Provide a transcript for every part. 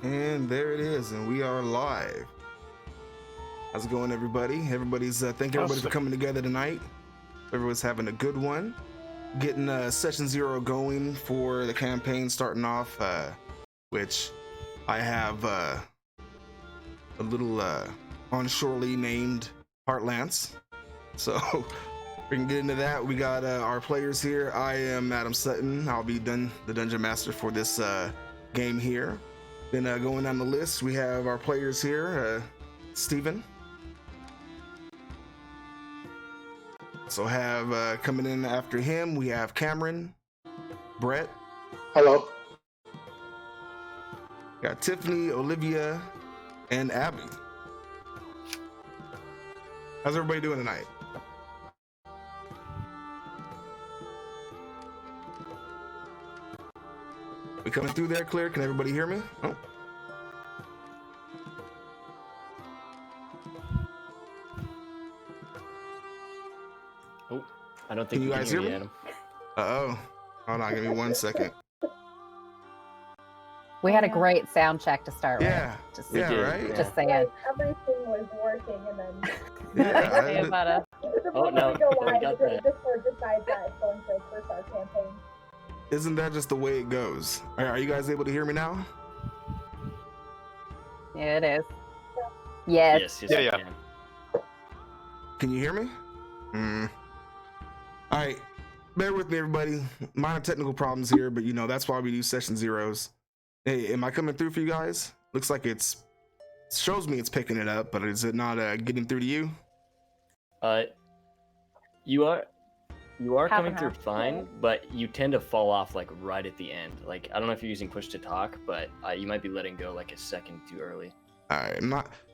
And there it is, and we are live. How's it going, everybody? Thank everybody for coming together tonight. Everyone's having a good one. Getting session 0 going for the campaign starting off, which I have a little onshorely named Heartlance. So we can get into that. We got our players here. I am Adam Sutton. I'll be the dungeon master for this game here. Then going down the list, we have our players here. Steven. So have coming in after him, we have Cameron, Brett. Hello. Got Tiffany, Olivia, and Abby. How's everybody doing tonight? We coming through there clear? Can everybody hear me? Oh. Oh, I don't think you guys hear me, Adam. Uh-oh. Hold on, give me 1 second. We had a great sound check to start Yeah. with. Just, Right? Just saying. Everything was working, and then Yeah. the Oh, moment no. we go We live, got the that. Discord decides that it's going to first our campaign. Isn't that just the way it goes? Are you guys able to hear me now? Yeah, it is. Yes. Yes, Yeah, I yeah. can. Can you hear me? All right, bear with me, everybody. Minor technical problems here, but you know that's why we do session zeros. Hey, am I coming through for you guys? Looks like it shows me it's picking it up, but is it not getting through to you? You are Half coming and through half. fine, but you tend to fall off like right at the end. Like I don't know if you're using push to talk, but you might be letting go like a second too early. All right, I'm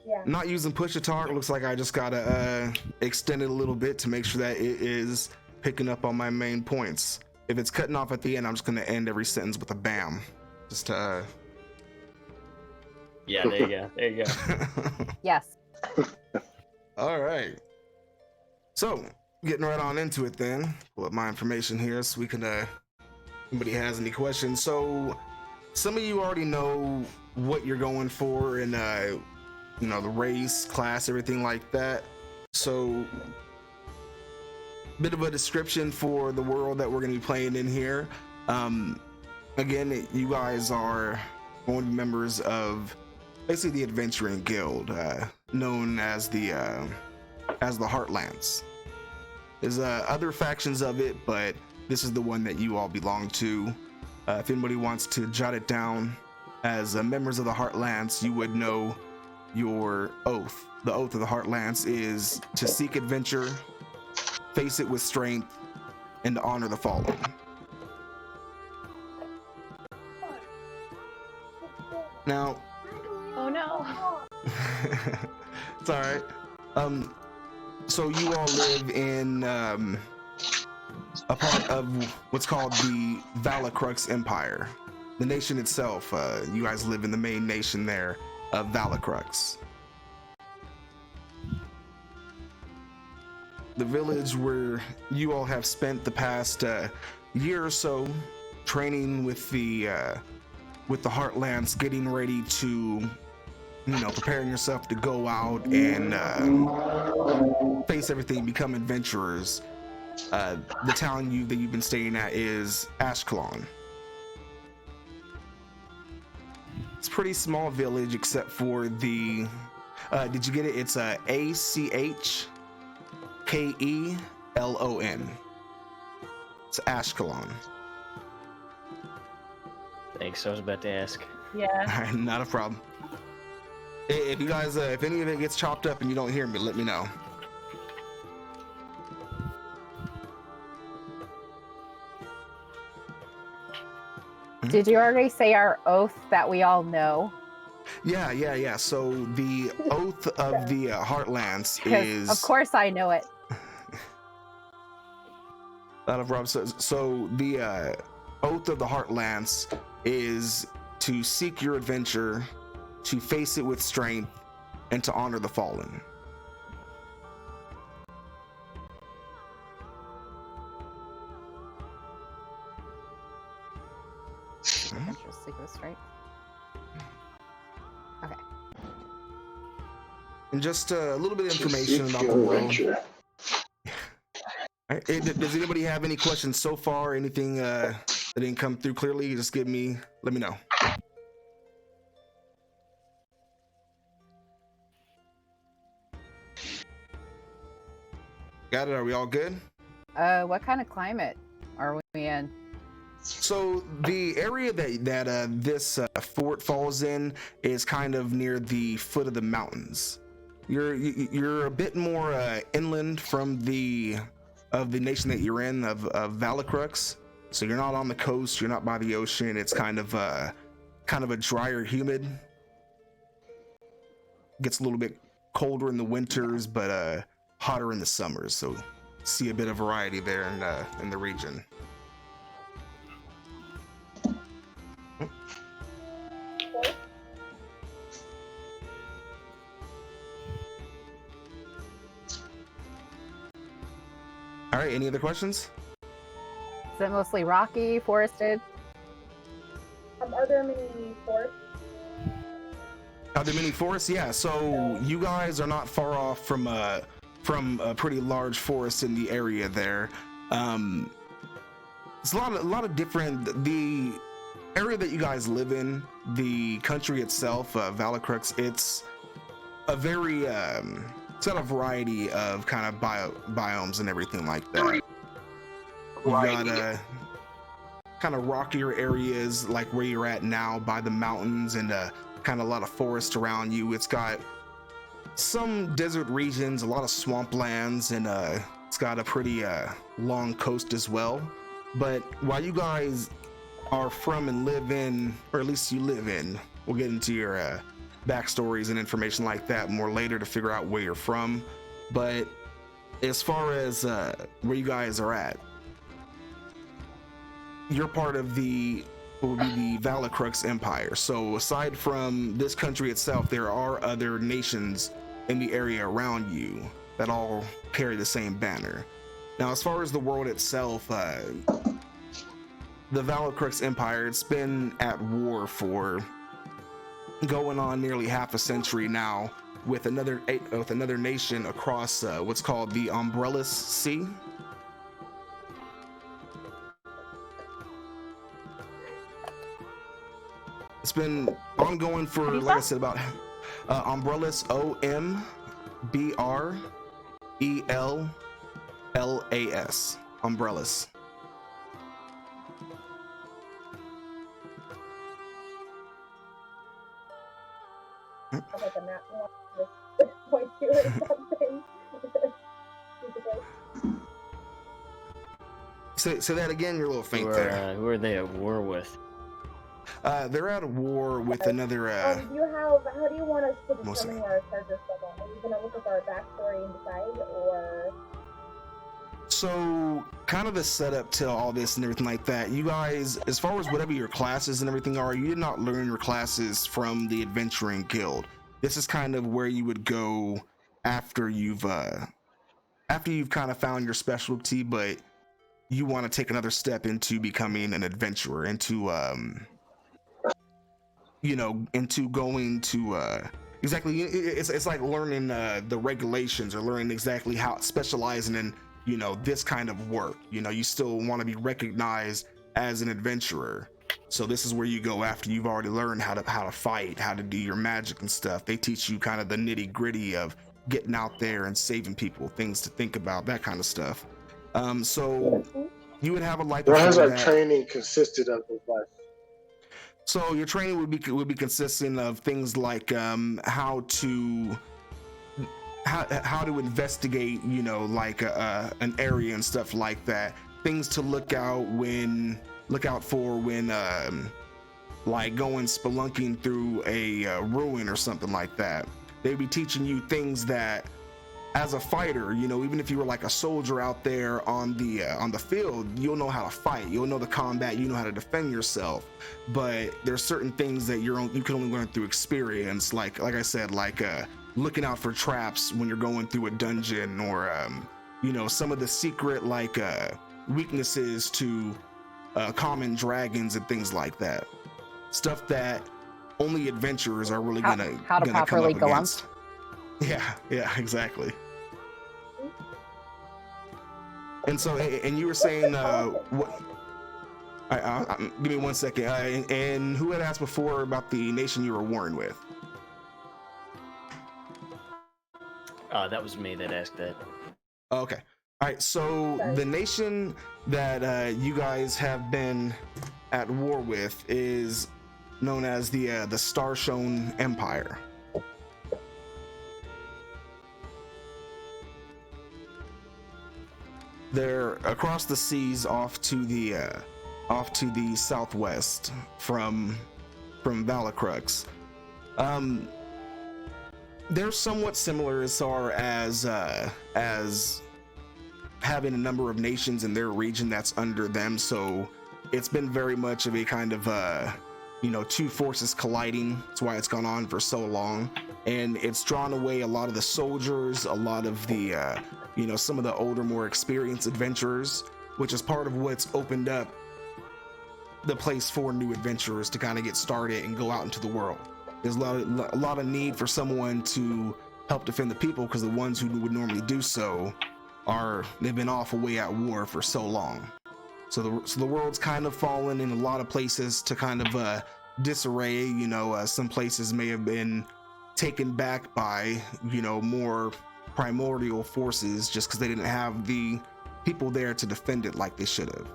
Yeah. not using push to talk. It looks like I just gotta extend it a little bit to make sure that it is picking up on my main points. If it's cutting off at the end, I'm just gonna end every sentence with a bam. Just Yeah, there you go. There you go. Yes. All right. So, getting right on into it then. Pull up my information here so we can, anybody has any questions. So, some of you already know what you're going for and, you know, the race, class, everything like that. So, bit of a description for the world that we're going to be playing in here. Again, you guys are going to be members of basically the Adventuring Guild, known as the Heartlance. There's other factions of it, but this is the one that you all belong to. If anybody wants to jot it down, as members of the Heartlance, you would know your oath. The oath of the Heartlance is to seek adventure, face it with strength, and to honor the fallen. Now, Oh no. it's all right. So you all live in a part of what's called the Valacrux Empire. The nation itself, you guys live in the main nation there of Valacrux. The village where you all have spent the past year or so training with the Heartlance, getting ready to, you know, preparing yourself to go out and face everything, become adventurers. The town that you've been staying at is Ashkelon. It's a pretty small village except for the, did you get it? It's ACHKELON. It's Ashkelon. Thanks. I was about to ask. Yeah. All right, not a problem. If you guys, if any of it gets chopped up and you don't hear me, let me know. Did you already say our oath that we all know? Yeah. So the oath of the Heartlance 'Cause is... of course I know it. Not a problem. So the oath of the Heartlance is to seek your adventure, to face it with strength, and to honor the fallen. Interesting, strength. and just a little bit of To information seek about the your world. adventure. All right, does anybody have any questions so far? Anything that didn't come through clearly? Just let me know. Got it. Are we all good? What kind of climate are we in? So the area that this fort falls in is kind of near the foot of the mountains. You're a bit more inland from the nation that you're in of Valacrux. So you're not on the coast. You're not by the ocean. It's kind of a drier, humid. Gets a little bit colder in the winters, but hotter in the summers. So see a bit of variety there in the region. All right, any other questions? Is it mostly rocky, forested? Are there many forests? Are there many forests? Yeah, so you guys are not far off from a pretty large forest in the area there. It's a lot of different. The area that you guys live in, the country itself, Valacrux, it's a very it's got a variety of kind of biomes and everything like that. You got kind of rockier areas like where you're at now by the mountains, and kind of a lot of forest around you. It's got some desert regions, a lot of swamplands, and it's got a pretty long coast as well. But while you guys are from and live in, or at least you live in, we'll get into your backstories and information like that more later to figure out where you're from. But as far as where you guys are at, you're part of what would be the Valacrux Empire. So aside from this country itself, there are other nations in the area around you that all carry the same banner. Now, as far as the world itself, the Valacrux Empire, it's been at war for going on nearly half a century now with another nation across what's called the Umbrellas Sea. It's been ongoing for, like I said, about Umbrellas, OMBRELLAS, Umbrellas. Have like a map just point to or something. Say that again. You're a little faint there. Who are they at war with? They're at war with another. how do you want us to determine where our characters fall on? Are you gonna look at our backstory and decide, or? So, kind of the setup to all this and everything like that. You guys, as far as whatever your classes and everything are, you did not learn your classes from the Adventuring Guild. This is kind of where you would go after you've kind of found your specialty, but you want to take another step into becoming an adventurer, into into going to exactly. It's like learning the regulations, or learning exactly how specializing in this kind of work. You still want to be recognized as an adventurer. So this is where you go after you've already learned how to fight, how to do your magic and stuff. They teach you kind of the nitty gritty of getting out there and saving people, things to think about, that kind of stuff. So you would have a life. What has our training consisted of life? So your training would be consisting of things like how to investigate, like an area and stuff like that. Things to look out for when like going spelunking through a ruin or something like that. They'd be teaching you things that, as a fighter, even if you were like a soldier out there on the field, you'll know how to fight, you'll know the combat, you know how to defend yourself. But there's certain things that you can only learn through experience, like I said, like looking out for traps when you're going through a dungeon, or some of the secret weaknesses to common dragons and things like that. Stuff that only adventurers are really how to properly come up go against. Yeah, exactly. And so, and you were saying, what? Give me 1 second. And who had asked before about the nation you were warring with? That was me that asked that. Okay. All right. So the nation that you guys have been at war with is known as the Starshone Empire. They're across the seas off to the southwest from Valacrux. They're somewhat similar as far as having a number of nations in their region that's under them. So it's been very much of a kind of two forces colliding. That's why it's gone on for so long, and it's drawn away a lot of the soldiers, a lot of the some of the older, more experienced adventurers, which is part of what's opened up the place for new adventurers to kind of get started and go out into the world. There's a lot of need for someone to help defend the people, because the ones who would normally do so they've been off away at war for so long. So the world's kind of fallen in a lot of places to kind of disarray. Some places may have been taken back by more primordial forces just because they didn't have the people there to defend it like they should have.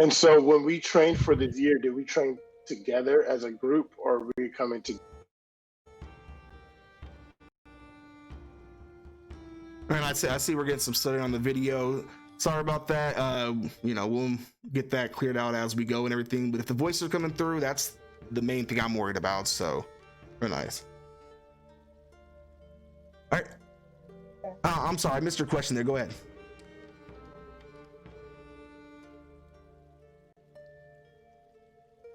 And so when we trained for this year, did we train together as a group, or were we coming to? And I see we're getting some study on the video. Sorry about that. We'll get that cleared out as we go and everything. But if the voices are coming through, that's the main thing I'm worried about. So, very nice. All right. I'm sorry, I missed your question there. Go ahead.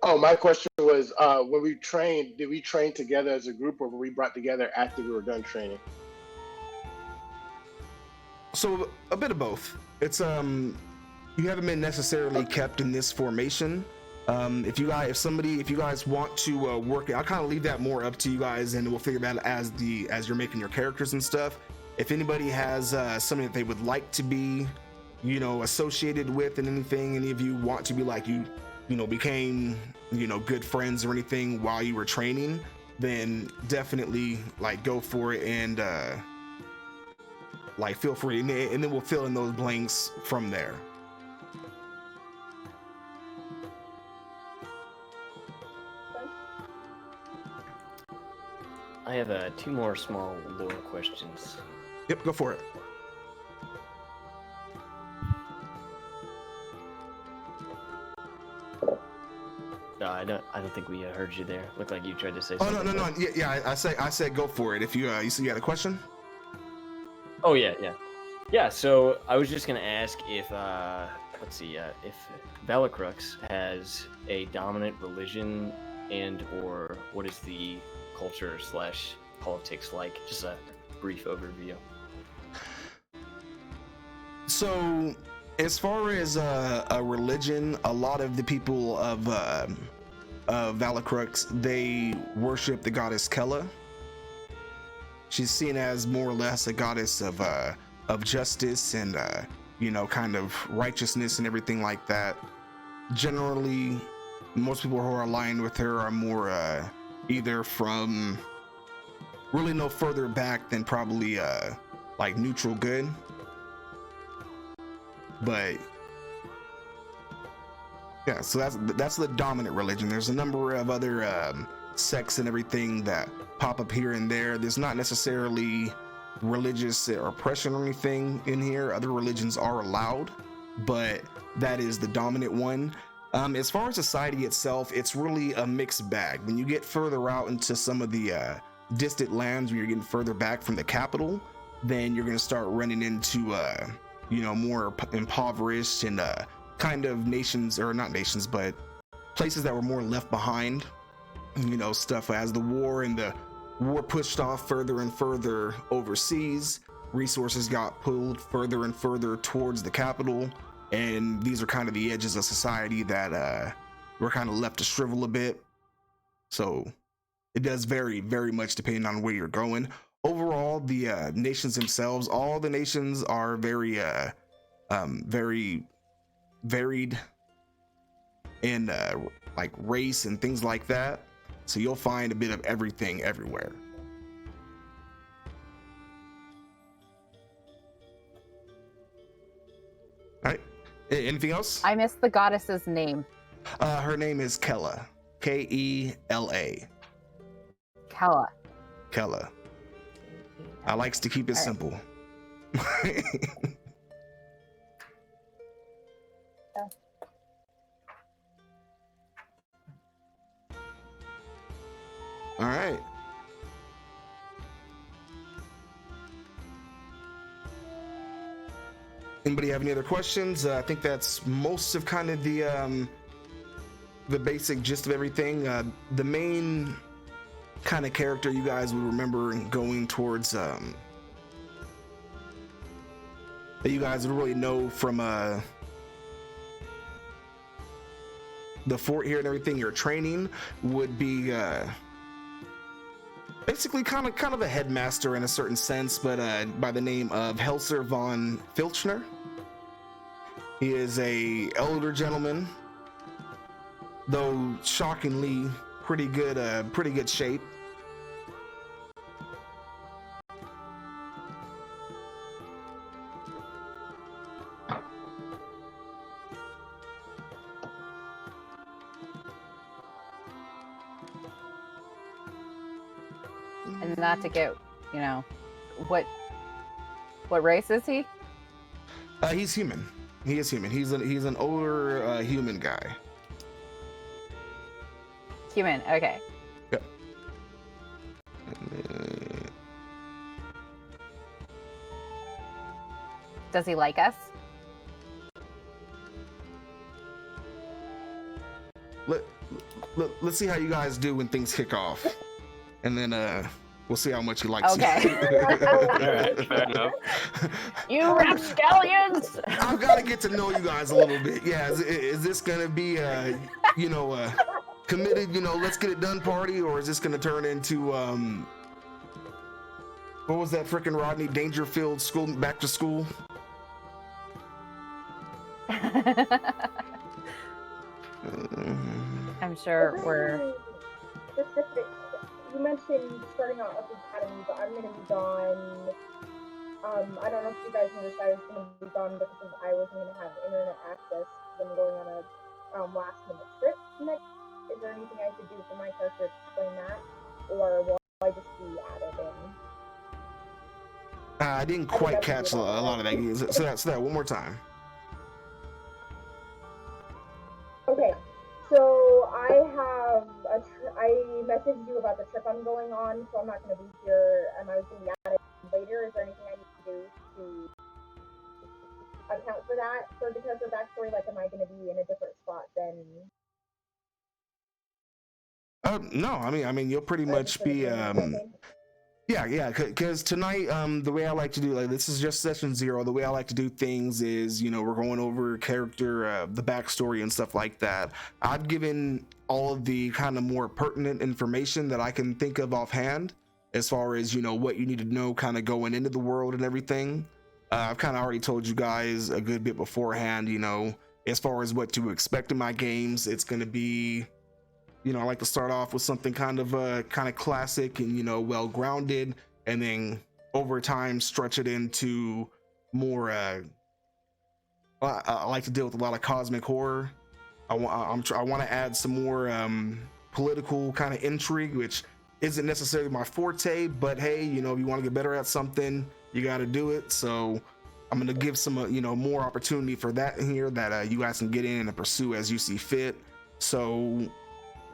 Oh, my question was, when we trained, did we train together as a group, or were we brought together after we were done training? So a bit of both. It's you haven't been necessarily kept in this formation. If you guys want to work it, I'll kind of leave that more up to you guys, and we'll figure that as you're making your characters and stuff. If anybody has something that they would like to be, associated with, and anything, any of you want to be like became good friends or anything while you were training, then definitely go for it, and feel free, and then we'll fill in those blanks from there. I have 2 more small lore questions. Yep, go for it. No, I don't think we heard you there. Looked like you tried to say Oh, something. no. Yeah. I said go for it. If you you had a question. Oh yeah. So I was just gonna ask if if Valacrux has a dominant religion, or what is the culture / politics like? Just a brief overview. So, as far as a religion, a lot of the people of Valacrux, they worship the goddess Kella. She's seen as more or less a goddess of justice and kind of righteousness and everything like that. Generally, most people who are aligned with her are more either from really no further back than probably neutral good. But yeah, so that's the dominant religion. There's a number of other sects and everything that pop up here and there. There's not necessarily religious oppression or anything in here. Other religions are allowed, but that is the dominant one. As far as society itself, it's really a mixed bag. When you get further out into some of the distant lands, when you're getting further back from the capital, then you're going to start running into more impoverished and kind of nations, or not nations, but places that were more left behind. Stuff as the war pushed off further and further overseas, resources got pulled further and further towards the capital, and these are kind of the edges of society that were kind of left to shrivel a bit. So it does vary very much depending on where you're going. Overall, the nations themselves, all the nations are very very varied in like race and things like that. So you'll find a bit of everything everywhere. All right. Anything else? I missed the goddess's name. Her name is Kella. Kela. Kella. Kella. I likes to keep it simple. All right. Anybody have any other questions? I think that's most of kind of the basic gist of everything. The main kind of character you guys would remember going towards, that you guys would really know from the fort here and everything you're training would be basically kind of a headmaster in a certain sense, but by the name of Helser Von Filchner. He is a elder gentleman, though shockingly pretty good shape. And not to get, what race is he? He's human. He is human. He's an older human guy. Human, okay. Yep. Does he like us? Let's see how you guys do when things kick off, and then we'll see how much he likes Okay. you. All right, fair enough. You rapscallions! I've got to get to know you guys a little bit. Yeah, is this gonna be committed, let's get it done party, or is this gonna turn into what was that frickin' Rodney Dangerfield school back to school? I'm sure we're. Specific. You mentioned starting out at the academy, but I'm going to be gone. I don't know if you guys noticed I was going to be gone because I wasn't going to have internet access. I'm going on a last minute trip next. Is there anything I could do for my character to explain that, or will I just be added in? I didn't quite catch a lot of that. So that one more time. Okay, so I messaged you about the trip I'm going on, so I'm not going to be here, and I was going to be added later. Is there anything I need to do to account for that for the character backstory? Like, am I going to be in a different spot than? No, I mean, you'll pretty much be yeah, because tonight, the way I like to do, like, this is just session 0. The way I like to do things is, we're going over character, the backstory and stuff like that. I've given all of the kind of more pertinent information that I can think of offhand, as far as, what you need to know kind of going into the world and everything. I've kind of already told you guys a good bit beforehand, as far as what to expect in my games. It's going to be, I like to start off with something kind of classic and, well-grounded, and then over time stretch it into more, I like to deal with a lot of cosmic horror. I want to add some more political kind of intrigue, which isn't necessarily my forte, but hey, if you want to get better at something, you got to do it. So I'm going to give some, more opportunity for that in here that you guys can get in and pursue as you see fit. So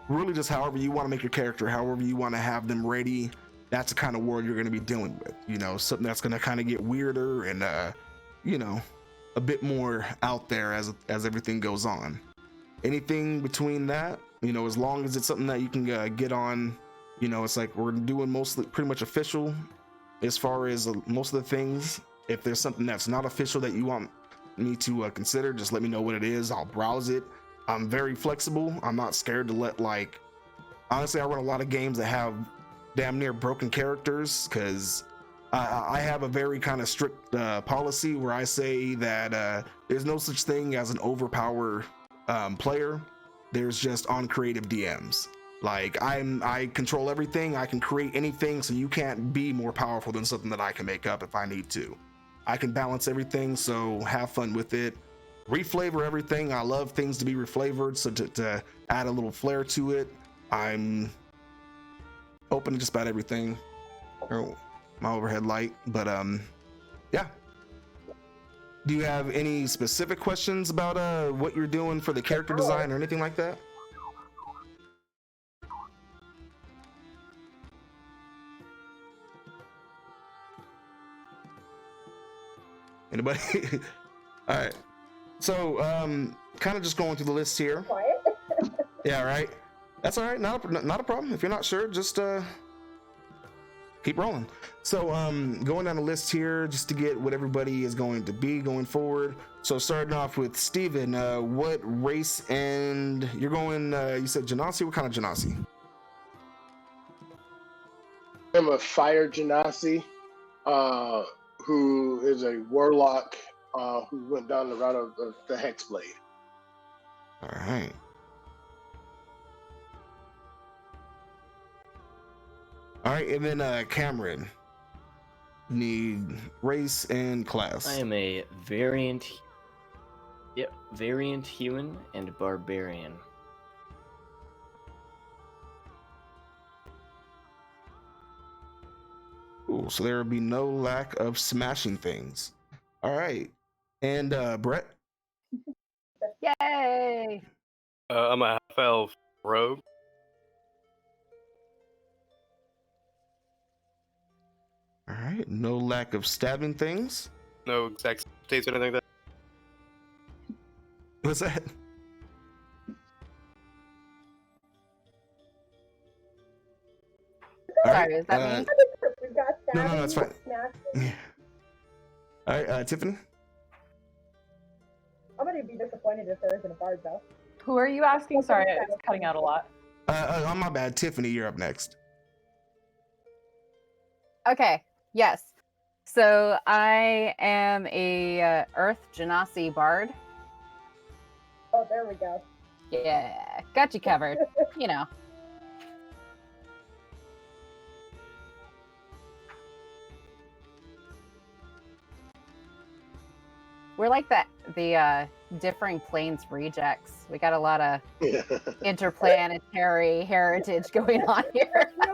really just however you want to make your character, however you want to have them ready. that's the kind of world you're going to be dealing with. You know, something that's going to kind of get weirder and you know, a bit more out there as everything goes on. Anything between that, you know, as long as it's something that you can get on, you know, it's like we're doing mostly pretty much official as far as most of the things. If there's something that's not official that you want me to consider, just let me know what it is. I'll browse it. I'm very flexible. I'm not scared to let, like, honestly, I run a lot of games that have damn near broken characters because I have a very kind of strict policy where I say that there's no such thing as an overpower player. There's just on creative DMs. Like I control everything. I can create anything, so you can't be more powerful than something that I can make up if I need to. I can balance everything, so have fun with it. Reflavor everything. I love things to be reflavored, so to add a little flair to it. I'm open to just about everything. Oh, my overhead light, but yeah. Do you have any specific questions about what you're doing for the character design or anything like that? Anybody? All right. So kind of just going through the list here. Quiet. Yeah, right. That's all right. Not a problem. If you're not sure, just keep rolling. So going down the list here just to get what everybody is going to be going forward. So starting off with Steven, what race and you're going, you said Genasi? What kind of Genasi? I'm a fire genasi, who is a warlock who went down the route of the Hexblade. All right. All right, and then Cameron, need race and class. I am a variant human and barbarian. Cool. So there will be no lack of smashing things. All right, and Brett. Yay! I'm a half-elf rogue. All right, no lack of stabbing things. No exact states or anything like that. What's that? All Sorry, is that me? We've got No, that's fine. Smash. All right, Tiffany. I'm gonna be disappointed if there isn't a bard though. Who are you asking? Sorry, it's cutting out a lot. Oh, my bad. Tiffany, you're up next. Okay, yes. So I am a Earth Genasi bard. Oh, there we go. Yeah, got you covered. You know. We're like the differing planes rejects. We got a lot of interplanetary heritage going on here. I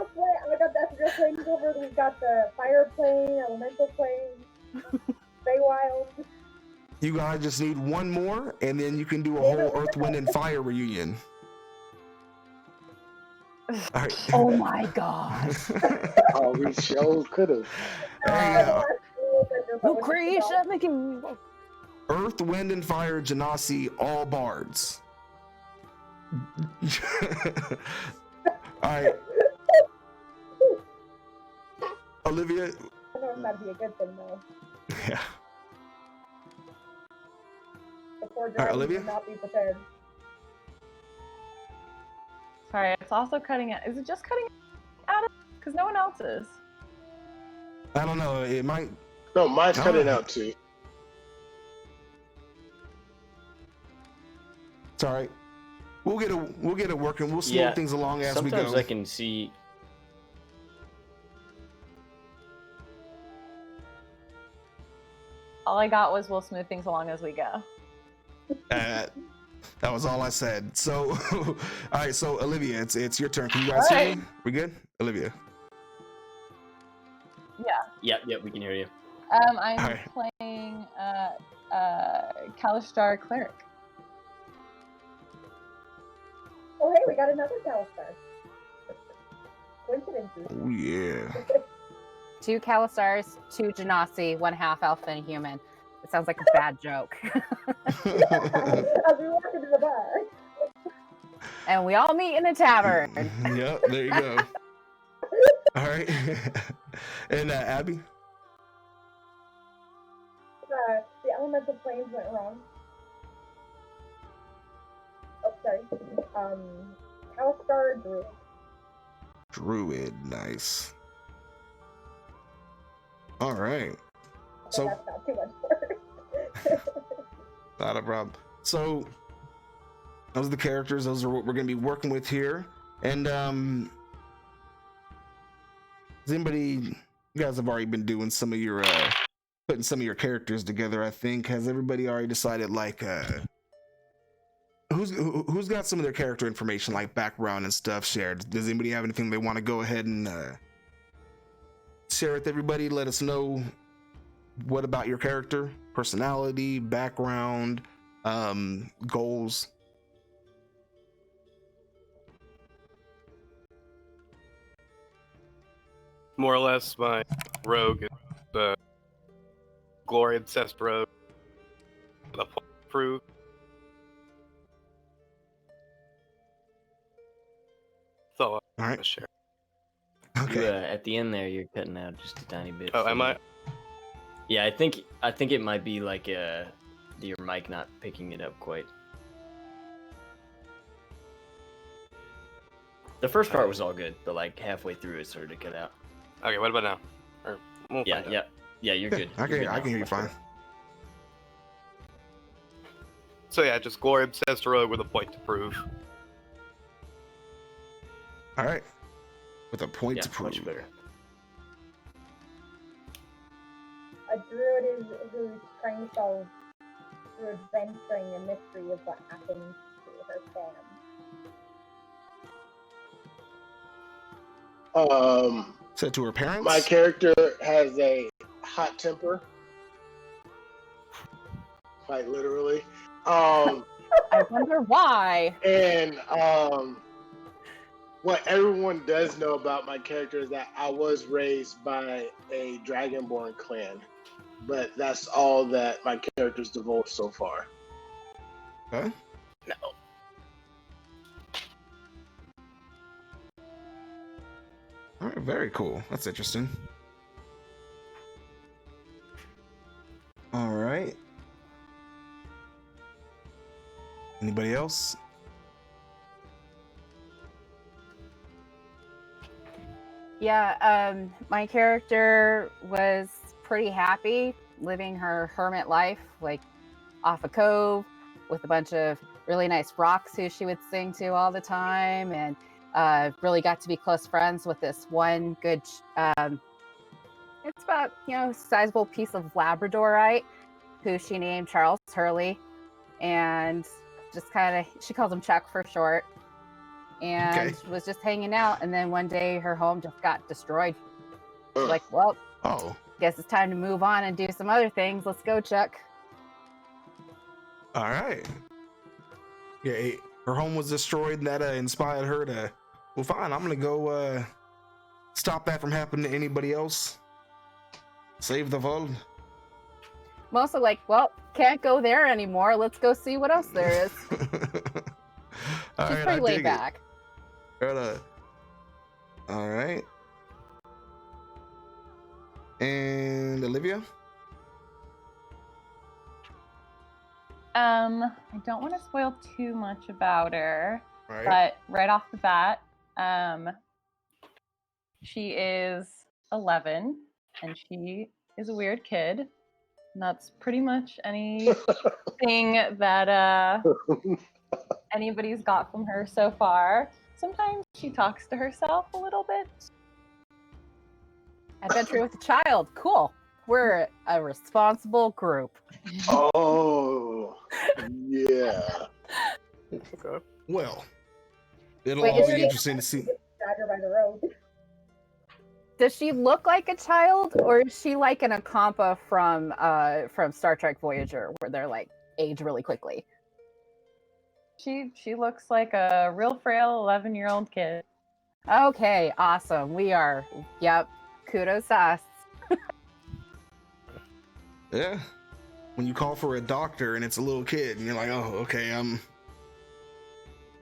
got the astral plane covered. We've got the fire plane, elemental plane, Feywild. You guys just need one more, and then you can do a whole Earth, Wind, and Fire reunion. All right. Oh my god. Oh, we sure could have. There you go. Who creation making Earth, Wind, and Fire Genasi, all bards. All right. Olivia. I know that'd be a good thing though. Yeah. The poor All right, dragons Olivia? would not be prepared. Sorry, it's also cutting out. Is it just cutting out? Because no one else is. I don't know. It might. No, mine's All cutting right. out too. It's all right. We'll get it working. We'll smooth Yeah, things along as we Sometimes go. I can see. All I got was we'll smooth things along as we go. That was all I said. So, all right. So, Olivia, it's your turn. Can you guys All hear right. me? We good, Olivia? Yeah. Yep, we can hear you. I'm Alright. playing Kalistar Cleric. Oh hey, we got another Talistar. Coincidences. Oh yeah. 2 Kalistars, 2 Genasi, 1 half elf and a human. It sounds like a bad joke. As we walk into the bar. And we all meet in a tavern. Yep, there you go. All right. And Abby? The elemental planes went wrong. Oh, sorry. Kalistar Druid. Druid, nice. All right. So That's not too much work. not a problem. So those are the characters. Those are what we're going to be working with here. And does anybody? You guys have already been doing some of your putting some of your characters together. I think has everybody already decided like who's got some of their character information like background and stuff shared? Does anybody have anything they want to go ahead and share with everybody? Let us know what about your character, personality, background, goals. More or less, my rogue is the glory obsessed rogue. The proof. So All right. share. Okay. You, at the end there, you're cutting out just a tiny bit. Oh, for am me. I? Yeah, I think it might be like your mic not picking it up quite. The first part was all good, but like halfway through it started to cut out. Okay, what about now? Or we'll Yeah, find out. yeah, you're good. I You're can good I now. can hear you Much fine. better. So yeah, just glory obsessed rogue with a point to prove. All right. With a point Yeah, to prove. much better. A druid is who's trying to solve through adventuring a mystery of what happened to her fam. Said to her parents. My character has a hot temper, quite literally. I wonder why. And what everyone does know about my character is that I was raised by a Dragonborn clan, but that's all that my character's divulged so far. Okay. No. All right, very cool. That's interesting. All right. Anybody else? Yeah, my character was pretty happy living her hermit life, like off a cove with a bunch of really nice rocks who she would sing to all the time, and really got to be close friends with this one good, it's about, sizable piece of Labradorite who she named Charles Hurley, and just kind of, she calls him Chuck for short. And was just hanging out, and then one day her home just got destroyed. She's like, well, guess it's time to move on and do some other things. Let's go, Chuck. All right. Yeah, her home was destroyed, and that inspired her to, well, fine, I'm gonna go stop that from happening to anybody else. Save the world. I'm also like, well, can't go there anymore. Let's go see what else there is. She's pretty laid back. All right. And Olivia? I don't want to spoil too much about her, Right. but right off the bat, she is 11 and she is a weird kid. And that's pretty much anything that anybody's got from her so far. Sometimes she talks to herself a little bit. Adventure with a child. Cool. We're a responsible group. Oh, yeah. Okay. Well, it'll Wait, all is be she- interesting to see. Dagger by the road. Does she look like a child, or is she like an Akampa from Star Trek Voyager, where they're like age really quickly? She looks like a real frail 11-year-old kid. Okay, awesome. We are. Yep. Kudos to us. Yeah. When you call for a doctor and it's a little kid, and you're like, oh, okay, is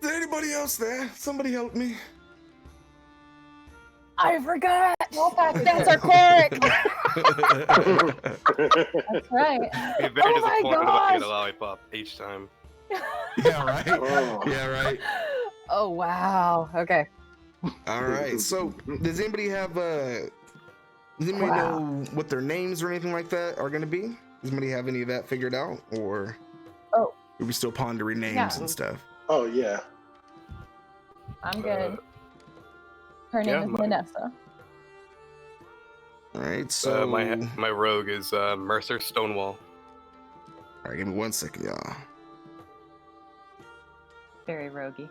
there anybody else there? Somebody help me. I forgot. Well, back That's our cleric. That's right. Be very Oh my disappointed if I get a gosh. lollipop each time. Yeah, right. Oh. Yeah, right. Oh wow. Okay. All right. So, does anybody Wow. know what their names or anything like that are going to be? Does anybody have any of that figured out, or Oh. are we still pondering names Yeah. and stuff? Oh yeah. I'm good. Her name yeah, is my- Vanessa. All right. So, my rogue is Mercer Stonewall. all right, give me 1 second, y'all. Very roguey.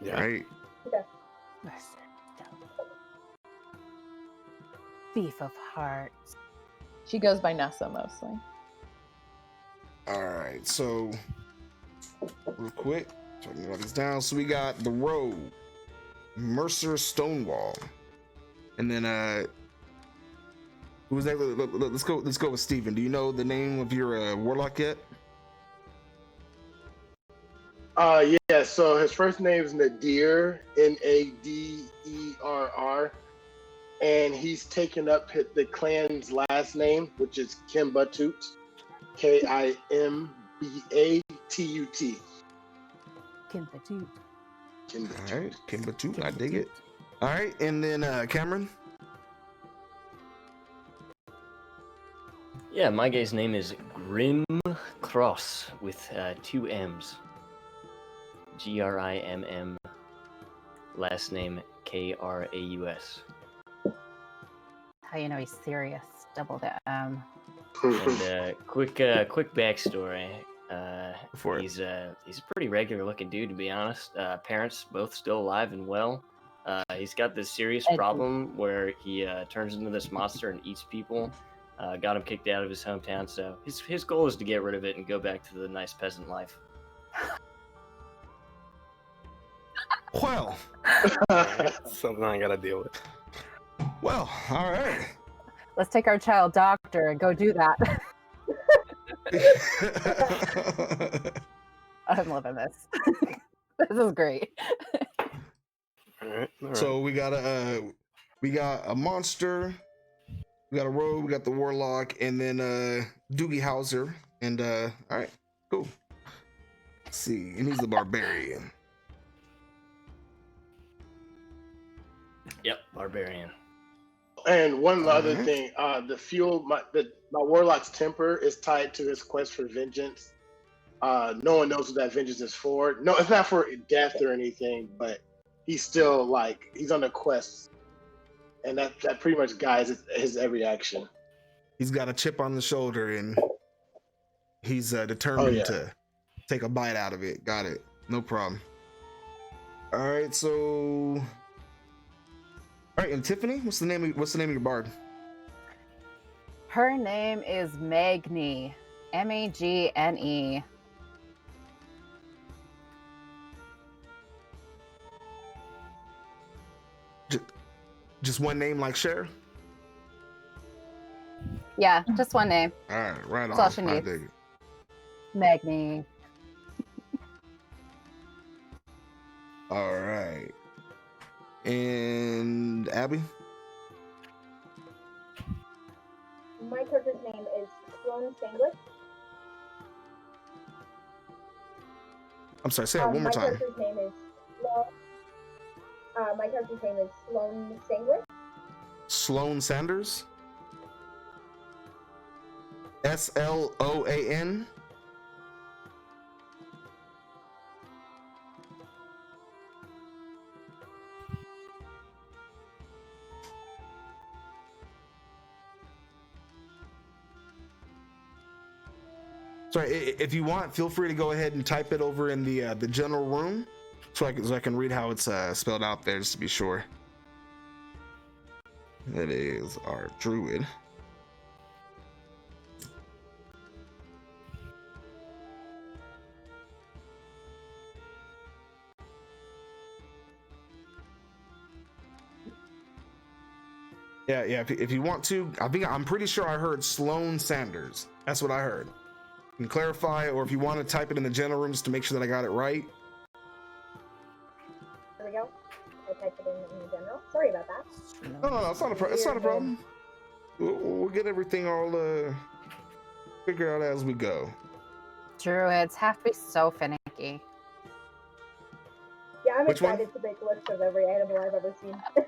Yeah. All right. Thief of hearts. She goes by Nessa mostly. All right. So, real quick, trying to write this down. So we got the rogue, Mercer Stonewall, and then who was that? Let's go with Steven. Do you know the name of your warlock yet? Yeah, so his first name is Nadir, Naderr, and he's taken up the clan's last name, which is Kimbatut, Kimbatut. Kimpatut. All right, Kimbatut, I dig it. All right, and then Cameron. Yeah, my guy's name is Grim Cross with 2 M's. Grimm. Last name Kraus. How you know he's serious? Double the M. And quick backstory. For it. He's a pretty regular looking dude, to be honest. Parents both still alive and well. He's got this serious Edgy. problem where he turns into this monster and eats people. Got him kicked out of his hometown, so his goal is to get rid of it and go back to the nice peasant life. Well, Something I gotta deal with. well, all right. Let's take our child doctor and go do that. I'm loving this. This is great. All right. So we got a monster, we got a rogue, we got the warlock, and then Doogie Howser. And all right, cool. Let's see, and he's the barbarian. Yep, barbarian. And one other Alright. thing, the fuel, my warlock's temper is tied to his quest for vengeance. No one knows what that vengeance is for. No, it's not for death or anything, but he's still he's on a quest, and that pretty much guides his every action. He's got a chip on the shoulder, and he's determined to take a bite out of it. Got it. No problem. All right, so. All right, and Tiffany, what's the name of your bard? Her name is Magni. Magne. Just one name like Cher? Yeah, just one name. All right, right That's all on. she I needs. dig it. Magni. All right. And Abby? My character's name is Sloan Sanglet. I'm sorry, say that one more time. My character's name is Sloan Sanglet. Sloan Sanders? Sloan? Sorry, if you want, feel free to go ahead and type it over in the general room, so I can read how it's spelled out there, just to be sure. That is our druid. Yeah. If you want to, I'm pretty sure I heard Sloan Sanders. That's what I heard. You can clarify, or if you want to type it in the general room just to make sure that I got it right. There we go. I typed it in general. Sorry about that. No, it's not a it's not a problem. We'll get everything all figured out as we go. Druids have to be so finicky. Yeah, I'm Which one? excited to make lists of every animal I've ever seen. Seen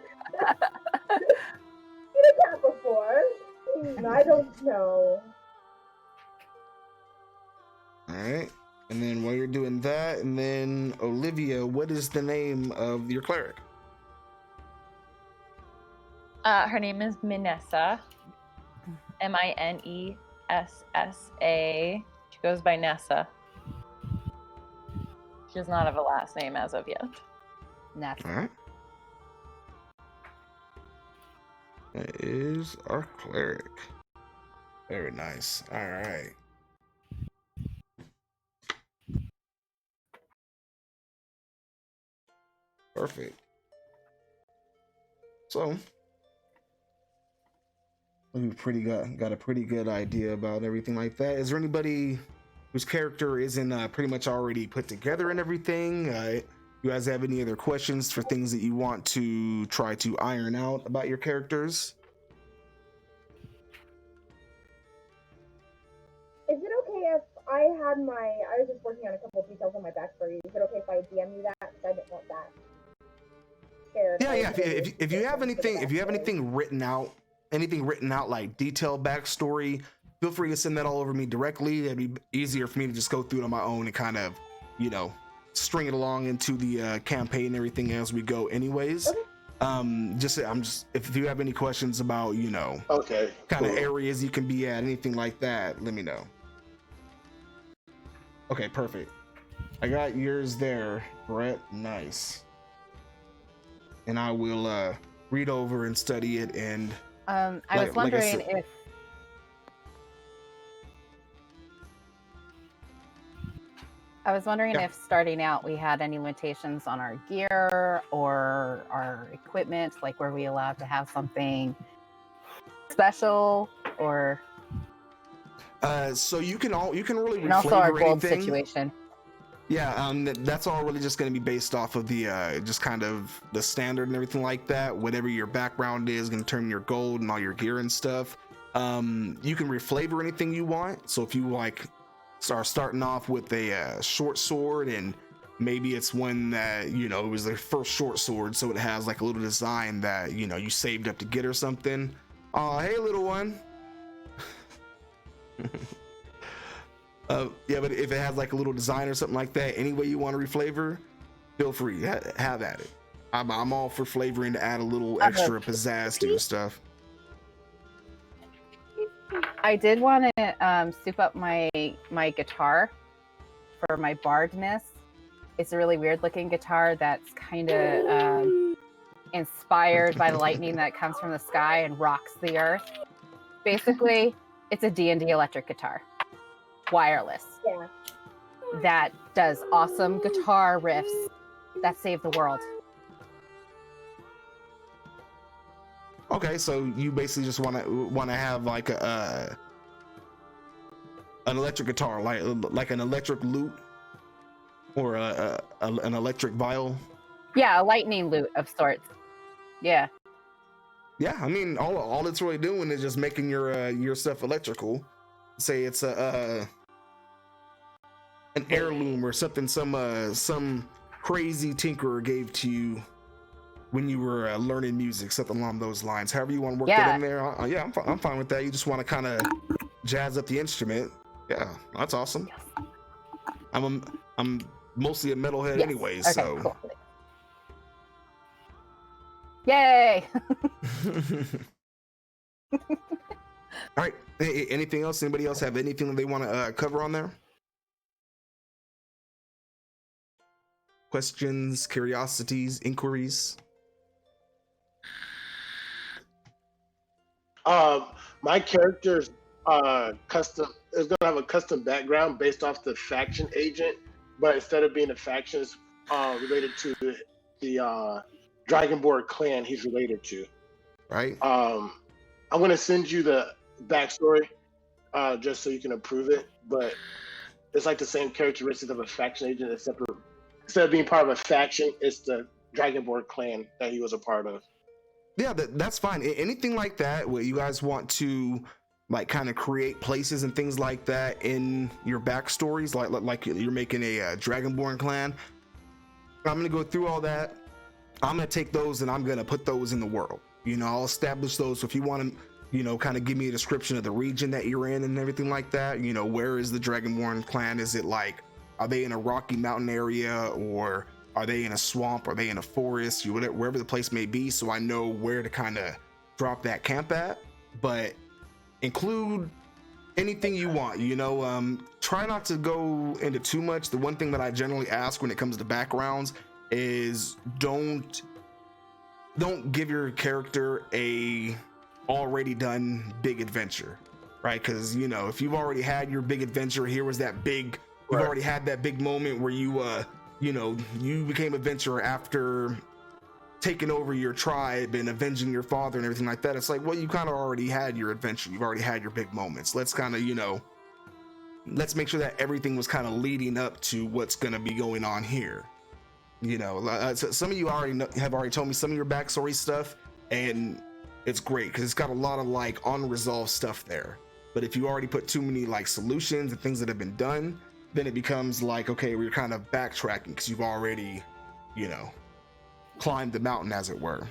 a cat before. I don't know. All right. And then while you're doing that, and then Olivia, what is the name of your cleric? Her name is Minessa. Minessa. She goes by Nessa. She does not have a last name as of yet. Next. All right. That is our cleric. Very nice. All right. Perfect. So we've got a pretty good idea about everything like that. Is there anybody whose character isn't pretty much already put together and everything? You guys have any other questions for things that you want to try to iron out about your characters? Is it okay if I was just working on a couple of details on my backstory. Is it okay if I DM you that? Because I didn't want that shared. Yeah. If you have anything written out, like detailed backstory, feel free to send that all over me directly. It'd be easier for me to just go through it on my own and kind of, string it along into the campaign and everything as we go anyways. Okay. If you have any questions about, Okay, kind of areas you can be at, anything like that, let me know. Okay, perfect. I got yours there, Brett. Nice. And I will read over and study it. And I was wondering if starting out we had any limitations on our gear or our equipment. Like, were we allowed to have something special or? So you can really and also our gold anything. Situation. Yeah, that's all really just going to be based off of the just kind of the standard and everything like that. Whatever your background is, going to turn your gold and all your gear and stuff. You can reflavor anything you want. So if you start starting off with a short sword, and maybe it's one that it was their first short sword, so it has like a little design that you saved up to get or something. Oh, hey, little one. Yeah, but if it has like a little design or something like that, any way you want to reflavor, feel free, have at it. I'm all for flavoring to add a little extra pizzazz to your stuff. I did want to soup up my guitar for my bardness. It's a really weird looking guitar that's kind of inspired by the lightning that comes from the sky and rocks the earth. Basically, it's a D&D electric guitar. Wireless. Yeah. That does awesome guitar riffs that save the world. Okay, so you basically just want to have like an electric guitar, like an electric lute or an electric viol. Yeah, a lightning lute of sorts. Yeah. Yeah, I mean, all it's really doing is just making your stuff electrical. Say it's an heirloom or something some crazy tinkerer gave to you when you were learning music, something along those lines. However you want to work that in there. Yeah, I'm fine with that. You just want to kind of jazz up the instrument. Yeah, that's awesome. I'm mostly a metalhead anyway, okay, so. Cool. Yay! All right. Anything else? Anybody else have anything that they want to cover on there? Questions, curiosities, inquiries? My character's custom is gonna have a custom background based off the faction agent, but instead of being a faction, it's related to the Dragonborn clan he's related to. right? I'm gonna send you the backstory, just so you can approve it. But it's like the same characteristics of a faction agent, except for instead of being part of a faction, it's the Dragonborn clan that he was a part of. Yeah, that's fine. Anything like that where you guys want to like kind of create places and things like that in your backstories, like you're making a Dragonborn clan. I'm gonna go through all that. I'm gonna take those and I'm gonna put those in the world. You know, I'll establish those. So if you want to, you know, kind of give me a description of the region that you're in and everything like that. You know, where is the Dragonborn clan? Is it like, are they in a rocky mountain area, or are they in a swamp? Are they in a forest? Wherever the place may be, so I know where to kind of drop that camp at. But include anything you want. You know, try not to go into too much. The one thing that I generally ask when it comes to backgrounds is don't give your character a already done big adventure, right? Because, you know, if you've already had your big adventure, here was that big, you've already had that big moment where you you know, you became adventurer after taking over your tribe and avenging your father and everything like that. It's like, well, you kind of already had your adventure, you've already had your big moments. Let's kind of, you know, let's make sure that everything was kind of leading up to what's going to be going on here. You know, so some of you have already told me some of your backstory stuff, and it's great because it's got a lot of like unresolved stuff there. But if you already put too many like solutions and things that have been done, then it becomes like, okay, we're kind of backtracking because you've already, you know, climbed the mountain, as it were.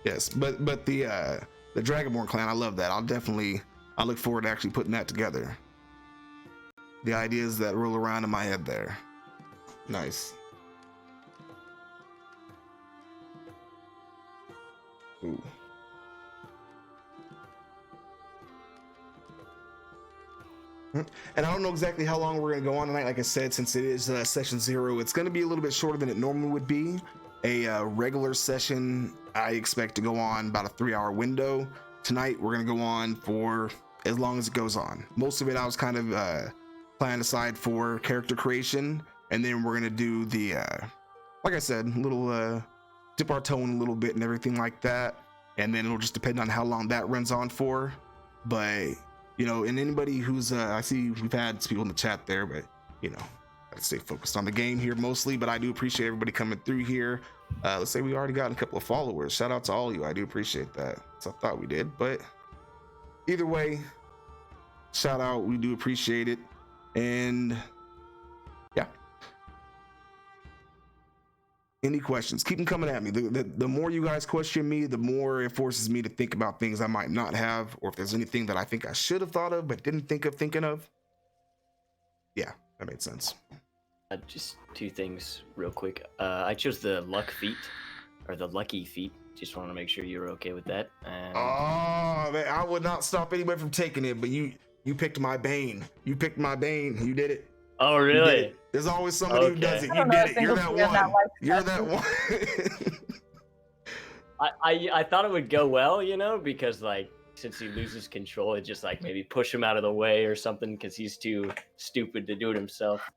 Yes, but the Dragonborn clan, I love that. I look forward to actually putting that together. The ideas that roll around in my head there. Nice. Ooh. And I don't know exactly how long we're going to go on tonight. Like I said, since it is session 0, it's going to be a little bit shorter than it normally would be. A regular session, I expect to go on about a 3-hour window. Tonight, we're going to go on for as long as it goes on. Most of it I was kind of planned aside for character creation, and then we're going to do the, like I said, little dip our toe in a little bit and everything like that. And then it'll just depend on how long that runs on for. But you know, and anybody who's I see we've had people in the chat there, but you know, I'd stay focused on the game here mostly. But I do appreciate everybody coming through here. Let's say we already got a couple of followers. Shout out to all of you. I do appreciate that. So I thought we did, but either way, shout out. We do appreciate it. And yeah, any questions, keep them coming at me. The more you guys question me, the more it forces me to think about things I might not have, or if there's anything that I think I should have thought of but didn't think of thinking of. Yeah, that made sense. Just 2 things real quick. I chose the luck feat, or the lucky feat. Just want to make sure you're okay with that. And Oh man, I would not stop anybody from taking it, but you picked my bane. You picked my bane. You did it. oh really? There's always somebody who does it. I You don't know did a it. You're single that thing on one. that You're life that one. I thought it would go well, you know, because like since he loses control, it just like maybe push him out of the way or something because he's too stupid to do it himself.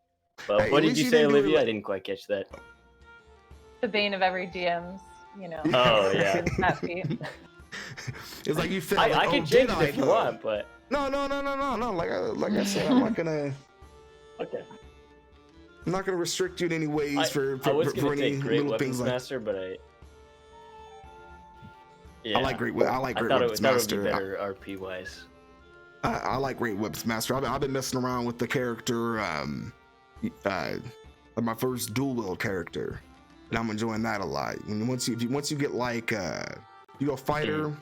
But Hey, what at did least you you say, didn't do it Olivia? I like- didn't quite catch that. The bane of every DM's, you know. Oh yeah. That feat. It's like you felt I like, can oh, change did it if you though? want, but No. Like I said, I'm not gonna restrict you in any ways for I was any gonna take Great little Weapons things like. Master, but I I like Great Weapons thought it would be Master. better RP wise. I like Great Weapons Master. I've been messing around with the character, my first dual wield character, and I'm enjoying that a lot. And once you get like you go fighter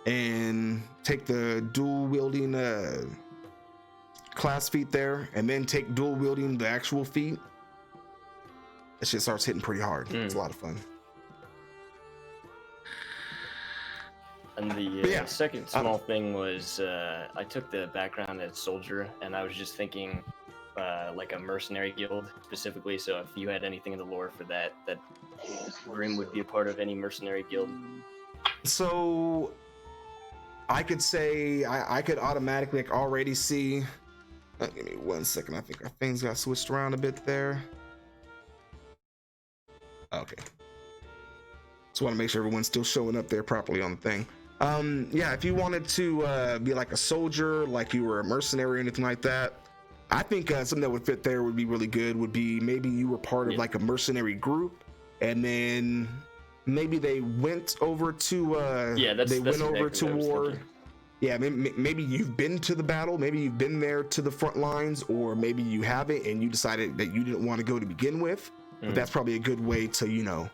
and take the dual wielding class feat there, and then take dual wielding the actual feat, that shit starts hitting pretty hard. It's a lot of fun. And the second small thing was I took the background as soldier, and I was just thinking like a mercenary guild specifically. So if you had anything in the lore for that Grim would be a part of any mercenary guild. So I could say I could automatically like already see. Give me 1 second. I think our things got switched around a bit there. Okay. Just want to make sure everyone's still showing up there properly on the thing. Yeah, if you wanted to be like a soldier, like you were a mercenary or anything like that, I think something that would fit there would be really good would be maybe you were part of like a mercenary group, and then maybe they went over to war. Yeah, maybe you've been to the battle, maybe you've been there to the front lines, or maybe you haven't and you decided that you didn't want to go to begin with. But that's probably a good way to, you know,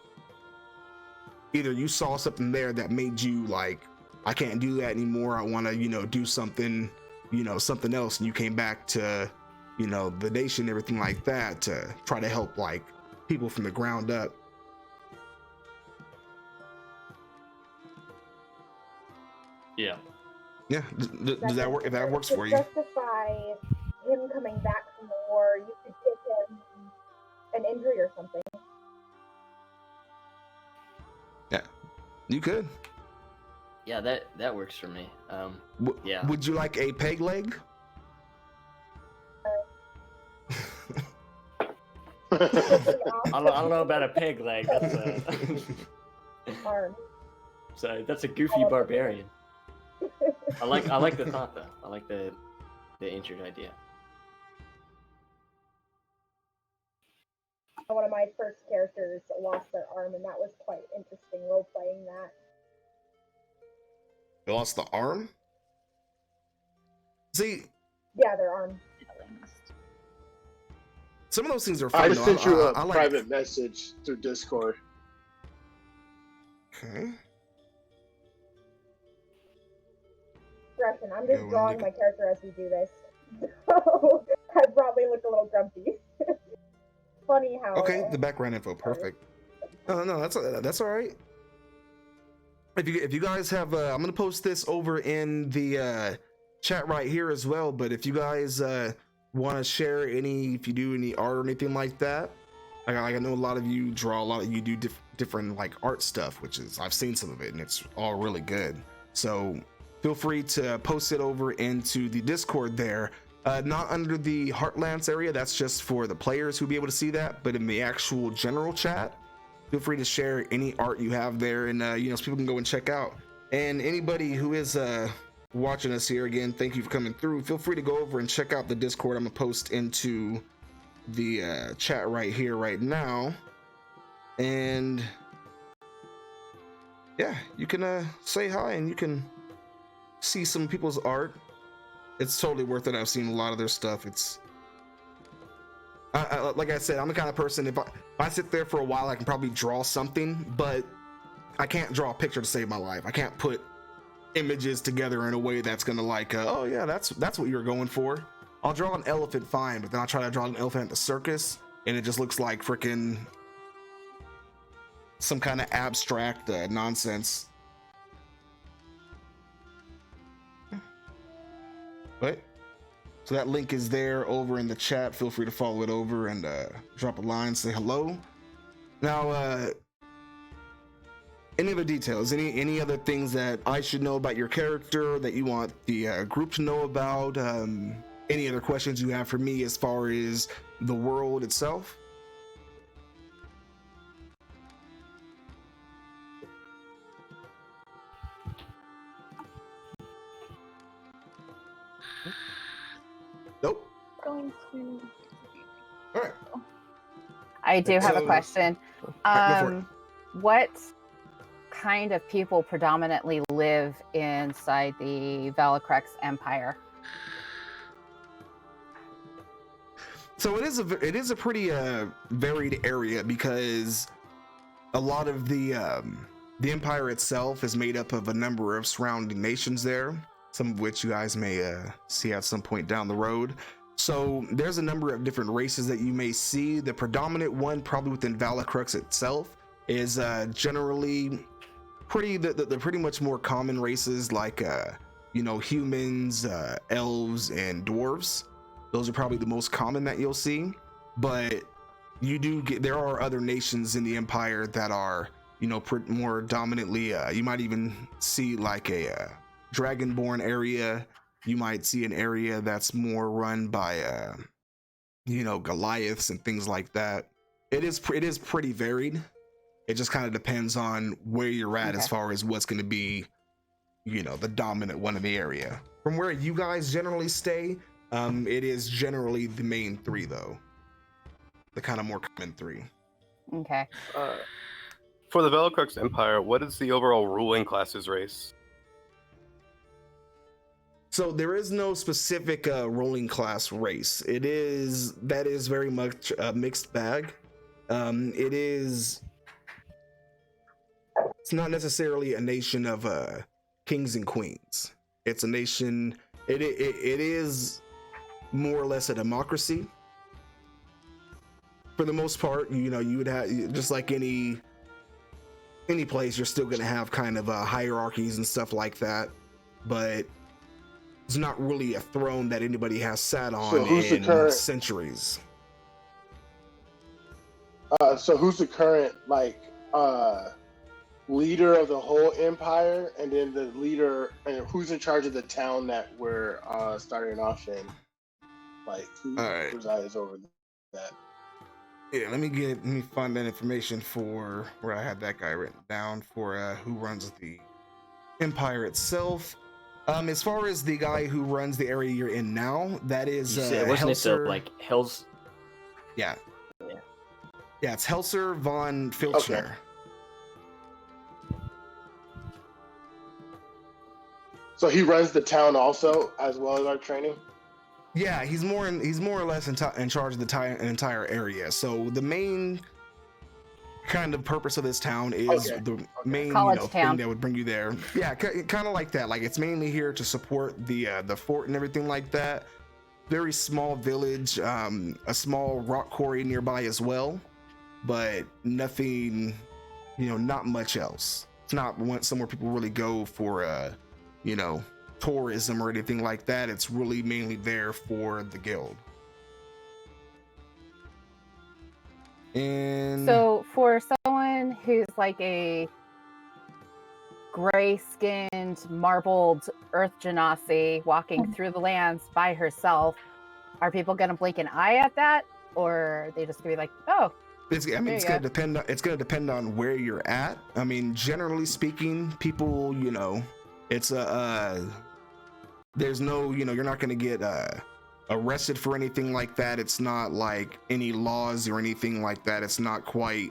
either you saw something there that made you like, I can't do that anymore, I want to, you know, do something, you know, something else, and you came back to, you know, the nation, everything like that, to try to help like people from the ground up. Yeah. Does that work? If that works for you. To justify him coming back from the war, you could give him an injury or something. Yeah, you could. Yeah, that works for me. Yeah. Would you like a peg leg? I don't know about a peg leg. That's Arm. so that's a goofy barbarian. I like the thought though. I like the injured idea. One of my first characters lost their arm, and that was quite interesting role playing that. They lost the arm? See? Yeah, their arm. Some of those things are fun. I just sent you a like... private message through Discord. Okay. I'm just drawing my character as we do this. So I probably look a little grumpy. Funny how. Okay, the background info, perfect. No, that's all right. If you guys have, I'm gonna post this over in the chat right here as well. But if you guys want to share if you do any art or anything like that, like I know a lot of you draw, a lot of you do different like art stuff, which is I've seen some of it and it's all really good. So feel free to post it over into the Discord there. Not under the Heartlance area, that's just for the players who'll be able to see that, but in the actual general chat, feel free to share any art you have there, and you know, so people can go and check out. And anybody who is watching us here, again, thank you for coming through. Feel free to go over and check out the Discord. I'm gonna post into the chat right here right now, and yeah, you can say hi and you can see some people's art. It's totally worth it. I've seen a lot of their stuff. It's like I said, I'm the kind of person, if I sit there for a while, I can probably draw something, but I can't draw a picture to save my life. I can't put images together in a way that's gonna like, oh yeah, that's what you're going for. I'll draw an elephant fine, but then I'll try to draw an elephant at the circus and it just looks like freaking some kind of abstract nonsense. What? So that link is there over in the chat. Feel free to follow it over and drop a line, say hello. Now, any other details, any other things that I should know about your character that you want the group to know about? Any other questions you have for me as far as the world itself? Nope. Going to. All right. I do have a question. Right, go for it. What kind of people predominantly live inside the Valacrex Empire? So it is a pretty varied area, because a lot of the empire itself is made up of a number of surrounding nations there, some of which you guys may see at some point down the road. So there's a number of different races that you may see. The predominant one, probably within Valacrex itself, is generally the pretty much more common races, like you know, humans, elves, and dwarves. Those are probably the most common that you'll see. But there are other nations in the empire that are, you know, more dominantly, you might even see like a dragonborn area. You might see an area that's more run by you know, Goliaths and things like that. It is pretty varied. It just kind of depends on where you're at as Okay. far as what's going to be, the dominant one in the area. From where you guys generally stay, it is generally the main three, though. The kind of more common three. Okay. For the Velocrux Empire, what is the overall ruling class's race? So there is no specific ruling class race. That is very much a mixed bag. It's not necessarily a nation of kings and queens. It's a nation. It is more or less a democracy. For the most part, you would have, just like any place, you're still going to have kind of hierarchies and stuff like that, but it's not really a throne that anybody has sat on in centuries. So who's the current leader of the whole empire, and then the leader, and who's in charge of the town that we're starting off in? Who presides over that? Yeah, let me find that information for where I had that guy written down for who runs the empire itself. As far as the guy who runs the area you're in now, that is wasn't Helser. it Hells? Yeah, it's Helser Von Filchner. Okay. So he runs the town also, as well as our training. Yeah, he's more or less in charge of the entire area. So the main kind of purpose of this town is the main thing that would bring you there. Yeah, kind of like that. Like, it's mainly here to support the fort and everything like that. Very small village, a small rock quarry nearby as well, but nothing, not much else. It's not somewhere people really go for tourism or anything like that. It's really mainly there for the guild. And So for someone who's like a gray-skinned, marbled Earth Genasi walking through the lands by herself, are people gonna blink an eye at that, or are they just gonna be like, "Oh"? it's gonna depend on where you're at. I mean, generally speaking, people, it's there's no, you're not gonna get arrested for anything like that. It's not like any laws or anything like that. It's not quite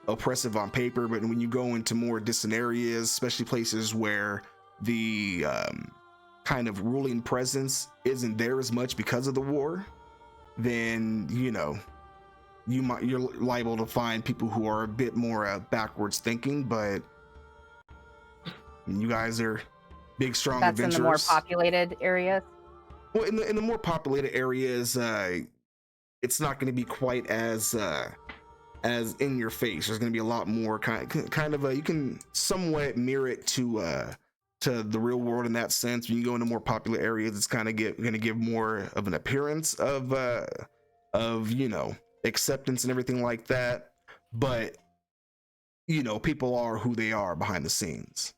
oppressive on paper, but when you go into more distant areas, especially places where the kind of ruling presence isn't there as much because of the war, then you're liable to find people who are a bit more backwards thinking. But you guys are big, strong adventurers. That's in the more populated areas. Well, in the more populated areas, it's not going to be quite as in your face. There's going to be a lot more kind of you can somewhat mirror it to the real world in that sense. When you go into more popular areas, it's kind of going to give more of an appearance of acceptance and everything like that. But people are who they are behind the scenes.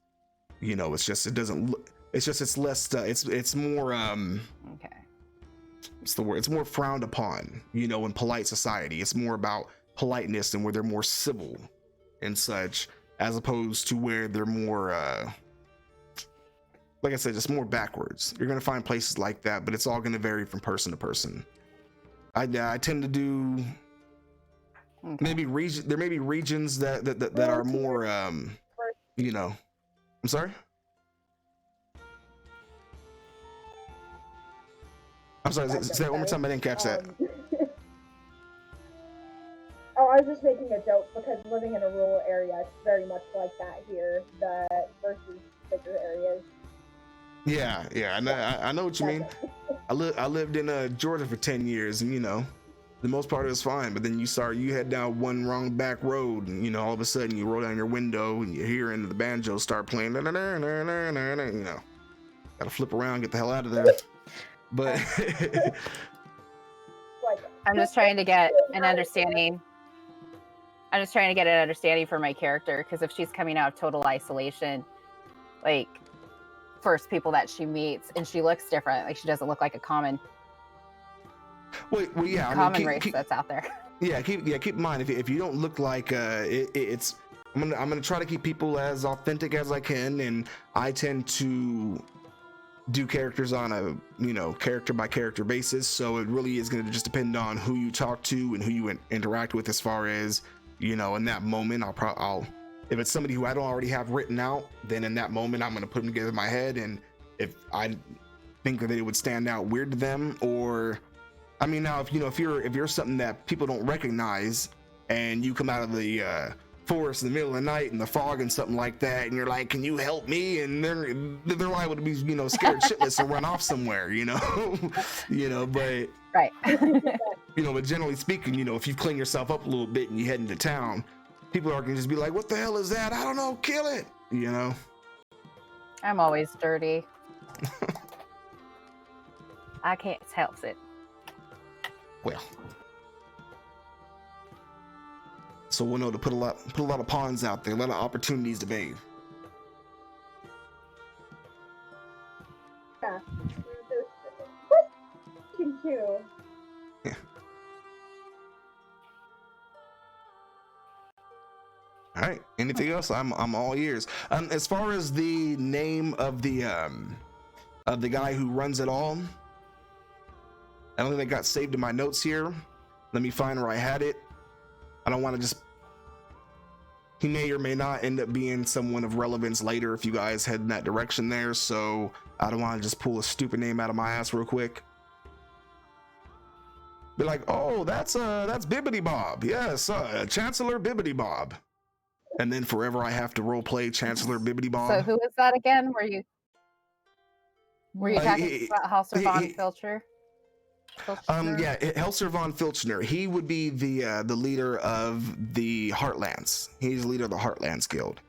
It's just it's less it's more Okay. what's the word? It's more frowned upon, in polite society. It's more about politeness and where they're more civil and such, as opposed to where they're more like I said, just more backwards. You're gonna find places like that, but it's all gonna vary from person to person. I tend to do maybe there may be regions that are more I'm sorry? I'm sorry, say that one more time. I didn't catch that. Oh, I was just making a joke because living in a rural area, it's very much like that here, versus bigger areas. Yeah, I know what you mean. I lived in Georgia for 10 years, and the most part of it was fine. But then you head down one wrong back road, and all of a sudden you roll down your window and you hear the banjo start playing. Gotta flip around, get the hell out of there. But I'm just trying to get an understanding. For my character, because if she's coming out of total isolation, like first people that she meets, and she looks different, like she doesn't look like a common well, yeah, race that's out there. keep in mind if you don't look like it's I'm gonna try to keep people as authentic as I can, and I tend to do characters on a character by character basis, so it really is going to just depend on who you talk to and who you interact with, as far as in that moment. I'll if it's somebody who I don't already have written out, then in that moment I'm going to put them together in my head, and if I think that it would stand out weird to them, or now if you're something that people don't recognize and you come out of the forest in the middle of the night in the fog and something like that, and you're like, can you help me, and they're liable to be scared shitless and run off somewhere, but Right. but generally speaking, if you clean yourself up a little bit and you head into town, people are gonna just be like, what the hell is that? I don't know, kill it. I'm always dirty. I can't help it. Well, so we'll know to put a lot of ponds out there, a lot of opportunities to bathe. Yeah. Question two. Yeah. All right. Anything else? I'm all ears. As far as the name of the guy who runs it all, I don't think that got saved in my notes here. Let me find where I had it. I don't want to just. He may or may not end up being someone of relevance later if you guys head in that direction there. So I don't want to just pull a stupid name out of my ass real quick. Be like, oh, that's Bibbidi Bob. Yes, Chancellor Bibbidi Bob. And then forever I have to role play Chancellor Bibbidi Bob. So who is that again? Were you talking about Helser Von Filchner? Yeah, Helser Von Filchner. He would be the leader of the Heartlance. He's the leader of the Heartlance Guild.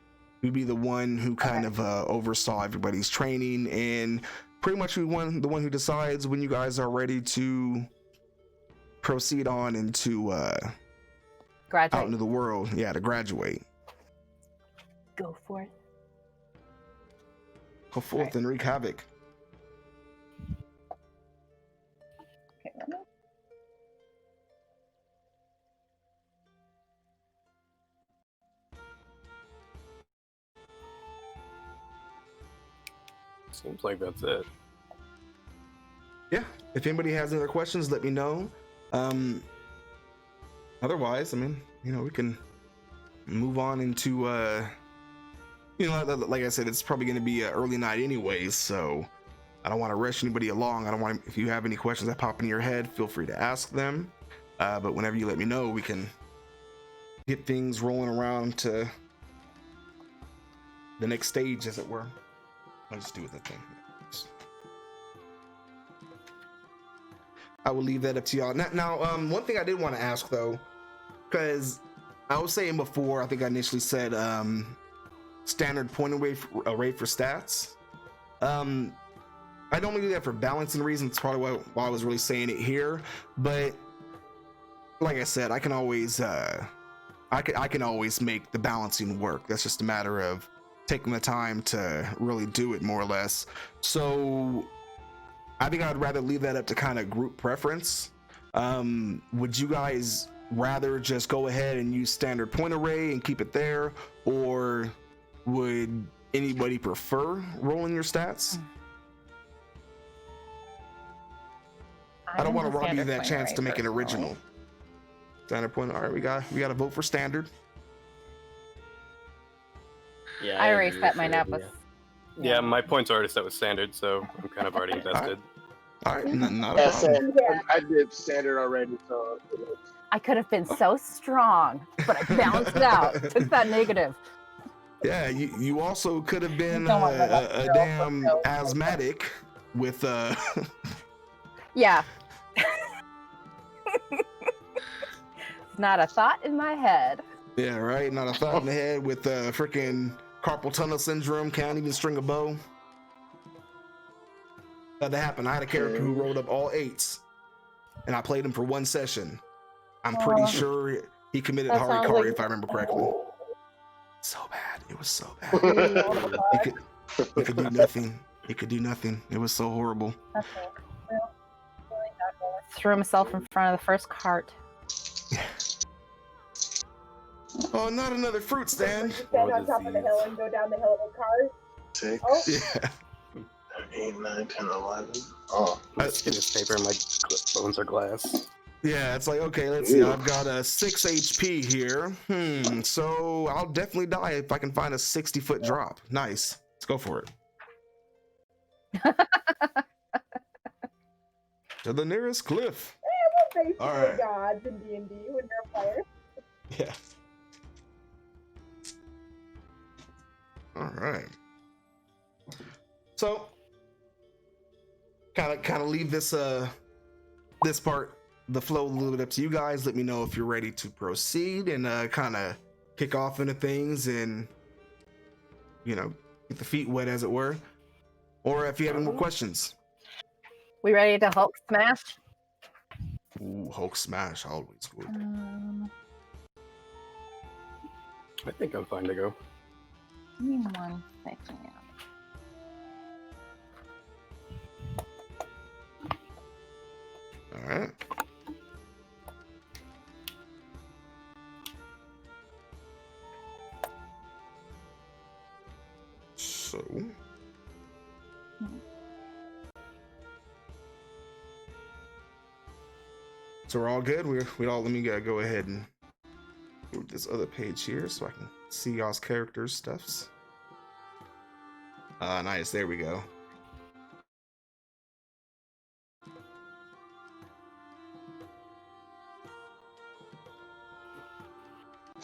He'd be the one who kind of oversaw everybody's training, and pretty much the one who decides when you guys are ready to proceed on into Graduate. out into the world. Yeah, to graduate. Go for it. Go forth and wreak havoc. Okay, let me. Seems like that's it. Yeah, if anybody has any other questions, let me know. Otherwise, we can move on into like I said, it's probably going to be an early night anyways, so I don't want to rush anybody along. If you have any questions that pop in your head, feel free to ask them, but whenever you let me know, we can get things rolling around to the next stage, as it were. I'll just do with that thing. I will leave that up to y'all. Now, one thing I did want to ask though, because I was saying before, I think I initially said standard point array for stats. I don't do that for balancing reasons. It's probably why I was really saying it here. But like I said, I can always I can always make the balancing work. That's just a matter of taking the time to really do it, more or less. So I think I'd rather leave that up to kind of group preference. Would you guys rather just go ahead and use standard point array and keep it there, or would anybody prefer rolling your stats? I don't want to rob you of that chance to make an original. Standard point. All right, we got to vote for standard. Yeah, I already set mine up with. Yeah, my points are already set with standard, so I'm kind of already invested. All right, not a problem. I did standard already, so. I could have been so strong, but I balanced it out. Took that negative. Yeah, you also could have been a damn asthmatic with Yeah. Not a thought in my head. Yeah, right. Not a thought in the head with freaking carpal tunnel syndrome. Can't even string a bow. That happened. I had a character who rolled up all 8s, and I played him for 1 session. I'm pretty sure he committed harikari, if I remember correctly. So bad. It was so bad. He could do nothing. He could do nothing. It was so horrible. Threw himself in front of the first cart. Yeah. Oh, not another fruit stand. You stand on top of the hill and go down the hill with cars. 6, Oh. Yeah. 8, 9, 10, 11. Oh, Let's get this paper. My bones are glass. Yeah, it's like, okay, let's see. I've got a 6 HP here. So I'll definitely die if I can find a 60-foot drop. Nice. Let's go for it. To the nearest cliff. We'll face All the right. gods in D&D when you're a player. Yeah. All right. So, kind of leave this this part, the flow, a little bit up to you guys. Let me know if you're ready to proceed and kind of kick off into things and, you know, get the feet wet, as it were, or if you have any more questions. We ready to Hulk smash? Ooh, Hulk smash, always good. I think I'm fine to go. Give me 1 second. All right. So. So we're all good. We all. Let me go ahead and move this other page here so I can see y'all's characters stuffs. Nice. There we go.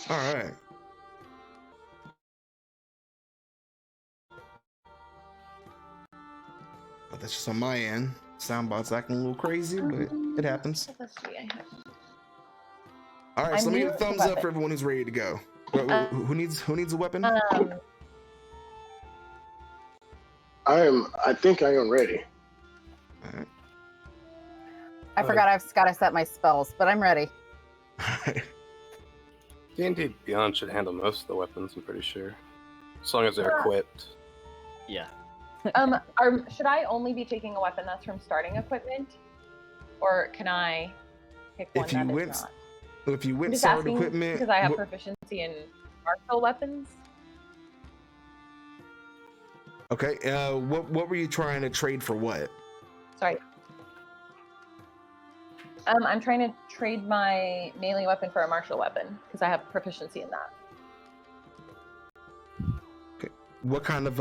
All right. But that's just on my end. Soundbot's acting a little crazy, but it happens. Let's see. All right, so let me I'm get a thumbs up for everyone who's ready to go. Who needs a weapon? I think I am ready. All right. I forgot I've got to set my spells, but I'm ready. All right. D&D Beyond should handle most of the weapons, I'm pretty sure. As long as they're equipped. Yeah. Should I only be taking a weapon that's from starting equipment, or can I pick one If you that is went, not? if you I'm went just sword asking equipment, because I have proficiency in martial weapons. okay. What were you trying to trade for? What? Sorry. I'm trying to trade my melee weapon for a martial weapon because I have proficiency in that. Okay. What kind of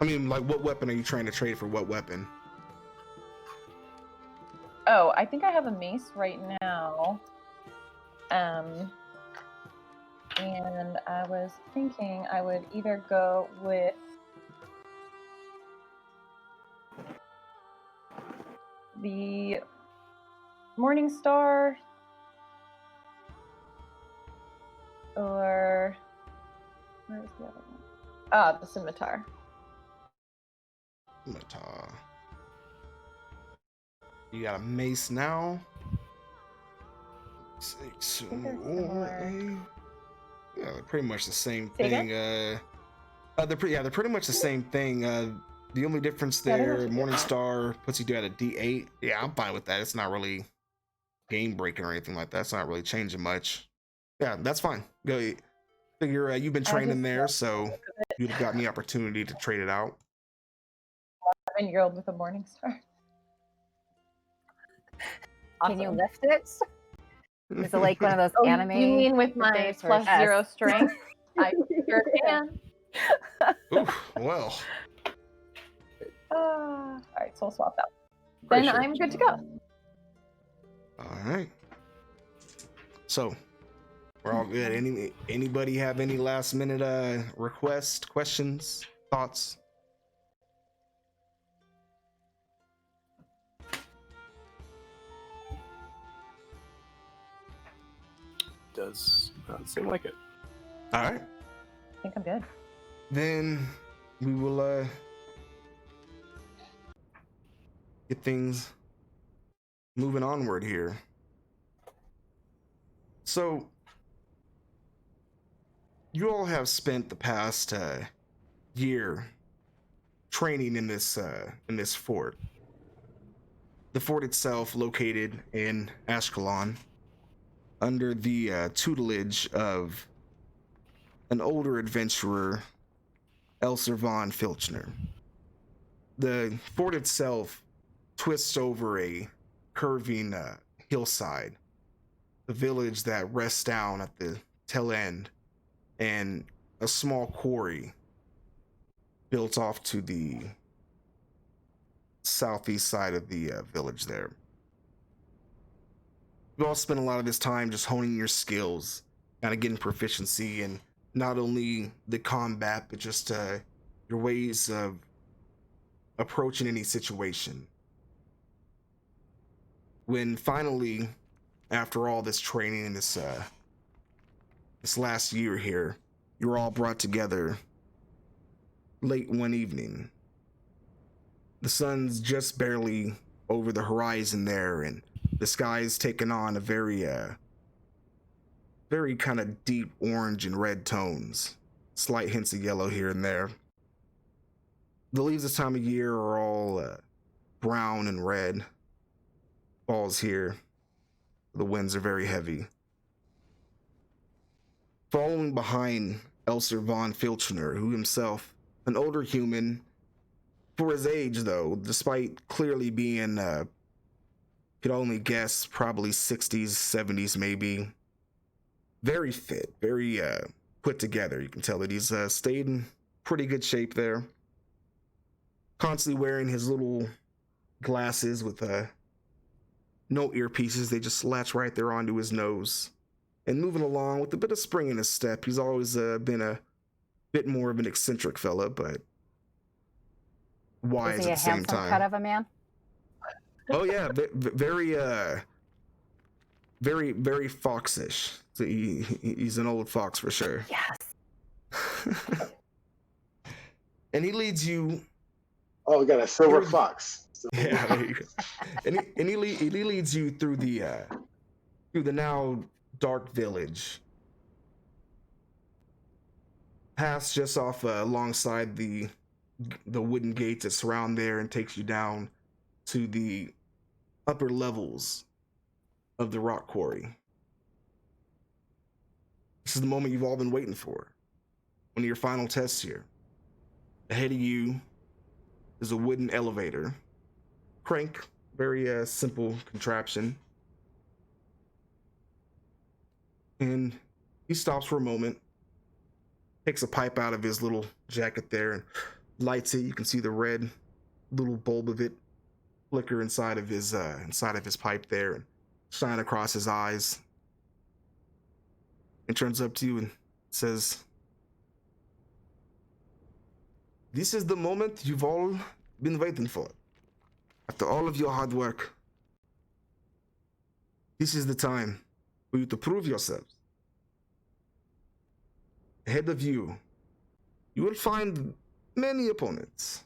I mean, like, what weapon are you trying to trade for? What weapon? Oh, I think I have a mace right now. And I was thinking I would either go with the Morning Star or where's the other one? Ah, the Scimitar. Scimitar. You got a mace now. 6 or 8. Yeah, they're pretty much the same thing. They're pretty much the same thing. The only difference there, Morningstar puts you down at D8. Yeah, I'm fine with that. It's not really game breaking or anything like that. It's not really changing much. Yeah, that's fine. Go. Figure you've been training there, so you'd have got me opportunity to trade it out. 11-year-old with a Morning Star. Can you lift it? Is it like one of those anime? You mean with my plus 0 strength? I sure can. Oof, well. All right, so we'll swap that. Then I'm good to go. All right. So we're all good. Anybody have any last minute requests, questions, thoughts? Does not seem like it. All right. I think I'm good. Then we will get things moving onward here. So you all have spent the past year training in this fort. The fort itself located in Ashkelon under the tutelage of an older adventurer, Helser Von Filchner. The fort itself twists over a curving hillside, the village that rests down at the tail end, and a small quarry built off to the southeast side of the village there. You all spend a lot of this time just honing your skills, kind of getting proficiency in not only the combat, but just your ways of approaching any situation. When finally, after all this training and this last year here, you're all brought together late one evening. The sun's just barely over the horizon there, and the sky's taken on a very kind of deep orange and red tones, slight hints of yellow here and there. The leaves this time of year are all brown and red. Fall's here. The winds are very heavy. Following behind Helser Von Filchner, who himself, an older human, for his age though, despite clearly being, could only guess, probably 60s, 70s maybe. Very fit, very put together. You can tell that he's stayed in pretty good shape there. Constantly wearing his little glasses with no earpieces. They just latch right there onto his nose. And moving along with a bit of spring in his step. He's always been a bit more of an eccentric fella, but wise Is he at a the same handsome time. cut of a man? Oh yeah, very very foxish. So he's an old fox for sure. Yes. And he leads you. Oh, we got a silver fox. Yeah, there you go. And he leads you through the now dark village, past just off alongside the wooden gates that surround there, and takes you down to the upper levels of the rock quarry. This is the moment you've all been waiting for. One of your final tests here. Ahead of you is a wooden elevator. Crank, very simple contraption. And he stops for a moment, takes a pipe out of his little jacket there and lights it. You can see the red little bulb of it flicker inside of his pipe there and shine across his eyes. And turns up to you and says, "This is the moment you've all been waiting for. After all of your hard work, this is the time for you to prove yourselves. Ahead of you, you will find many opponents.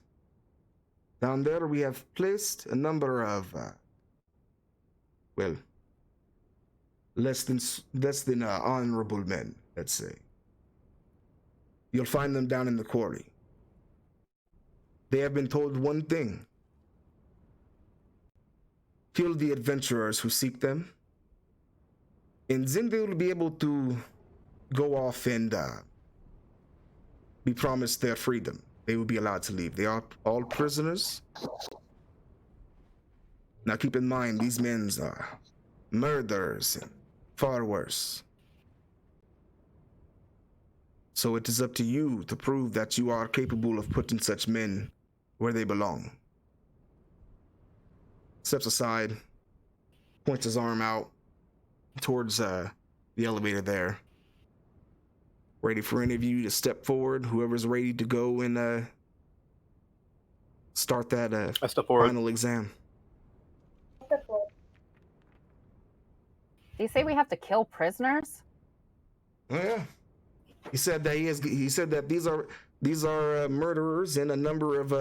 Down there we have placed a number of, less than honorable men, let's say. You'll find them down in the quarry. They have been told one thing: kill the adventurers who seek them, and then they will be able to go off and be promised their freedom. They will be allowed to leave. They are all prisoners. Now keep in mind, these men are murderers and far worse. So it is up to you to prove that you are capable of putting such men where they belong." Steps aside, points his arm out towards the elevator there. Ready for any of you to step forward, whoever's ready to go and start that I step forward. final exam. Step forward. Do you say we have to kill prisoners? Oh yeah. He said that these are murderers and a number of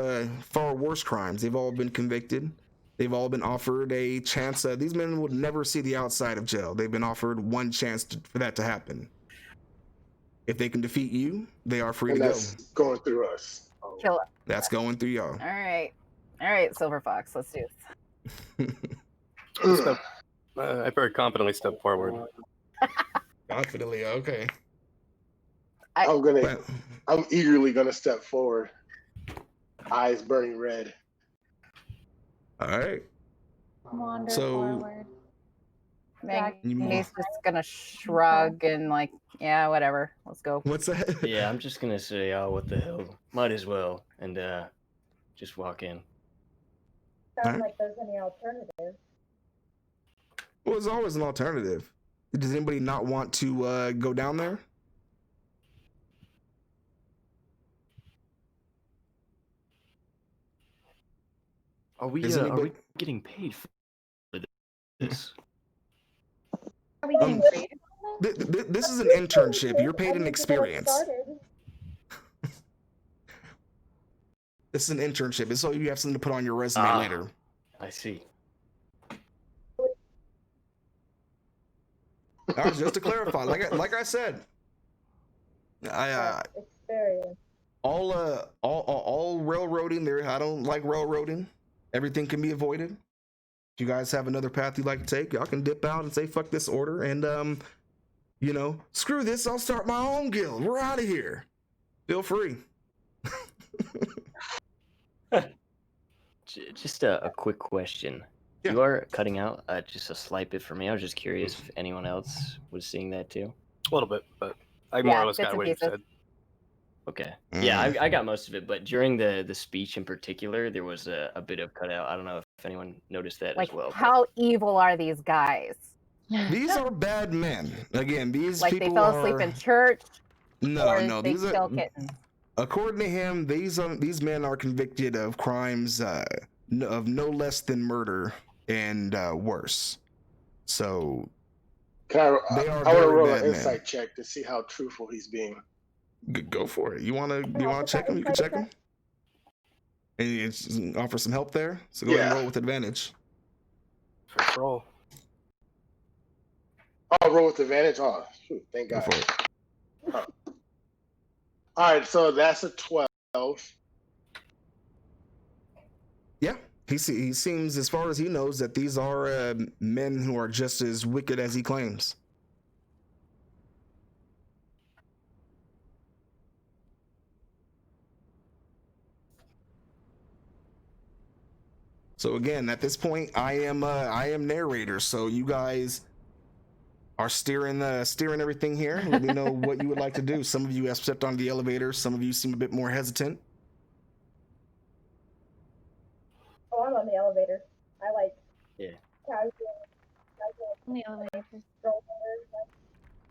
far worse crimes. They've all been convicted. They've all been offered a chance. These men would never see the outside of jail. They've been offered one chance for that to happen. If they can defeat you, they are free And to go. that's going through us. Kill it. That's going through y'all. All right, Silver Fox. Let's do this. I very confidently step forward. Confidently, okay. I'm eagerly gonna step forward, eyes burning red. All right. Wander So- forward. Magnie's just gonna shrug and like, yeah, whatever. Let's go. What's that? Yeah, I'm just gonna say, oh, what the hell? Might as well, and just walk in. Sound like there's any alternative. Well, there's always an alternative. Does anybody not want to go down there? Are we Is anybody- getting paid for this? Are we getting paid? This is an internship. You're paid in experience. This is an internship. It's so you have something to put on your resume later. I see. Just to clarify, like I said, Experience. all railroading there. I don't like railroading. Everything can be avoided. If you guys have another path you'd like to take, y'all can dip out and say fuck this order and screw this. I'll start my own guild. We're out of here. Feel free. Just a quick question. Yeah. You are cutting out just a slight bit for me. I was just curious if anyone else was seeing that too. A little bit, but I more Yeah, or less bits got and what you pieces. said. Okay. Yeah, I got most of it, but during the speech in particular, there was a bit of cutout. I don't know if anyone noticed that Like, as well. but- how evil are these guys? These are bad men. Again, these Like, people they fell asleep are... in church, No, or no. they These kill are, kittens. according to him, these men are convicted of crimes of no less than murder and worse. So Can I They are want to very roll bad an men. insight check to see how truthful he's being. go for it. You wanna check him? You can check him. And you just offer some help there. So go ahead and Yeah. roll with advantage. First roll. Oh, roll with advantage. Oh, shoot, thank Go God. for it. All right, so that's a 12. Yeah, he seems, as far as he knows, that these are men who are just as wicked as he claims. So again, at this point, I am narrator. So you guys are steering everything here. Let me know what you would like to do. Some of you have stepped on the elevator. Some of you seem a bit more hesitant. Oh, I'm on the elevator. I like Yeah. casual On the elevator. stroll there.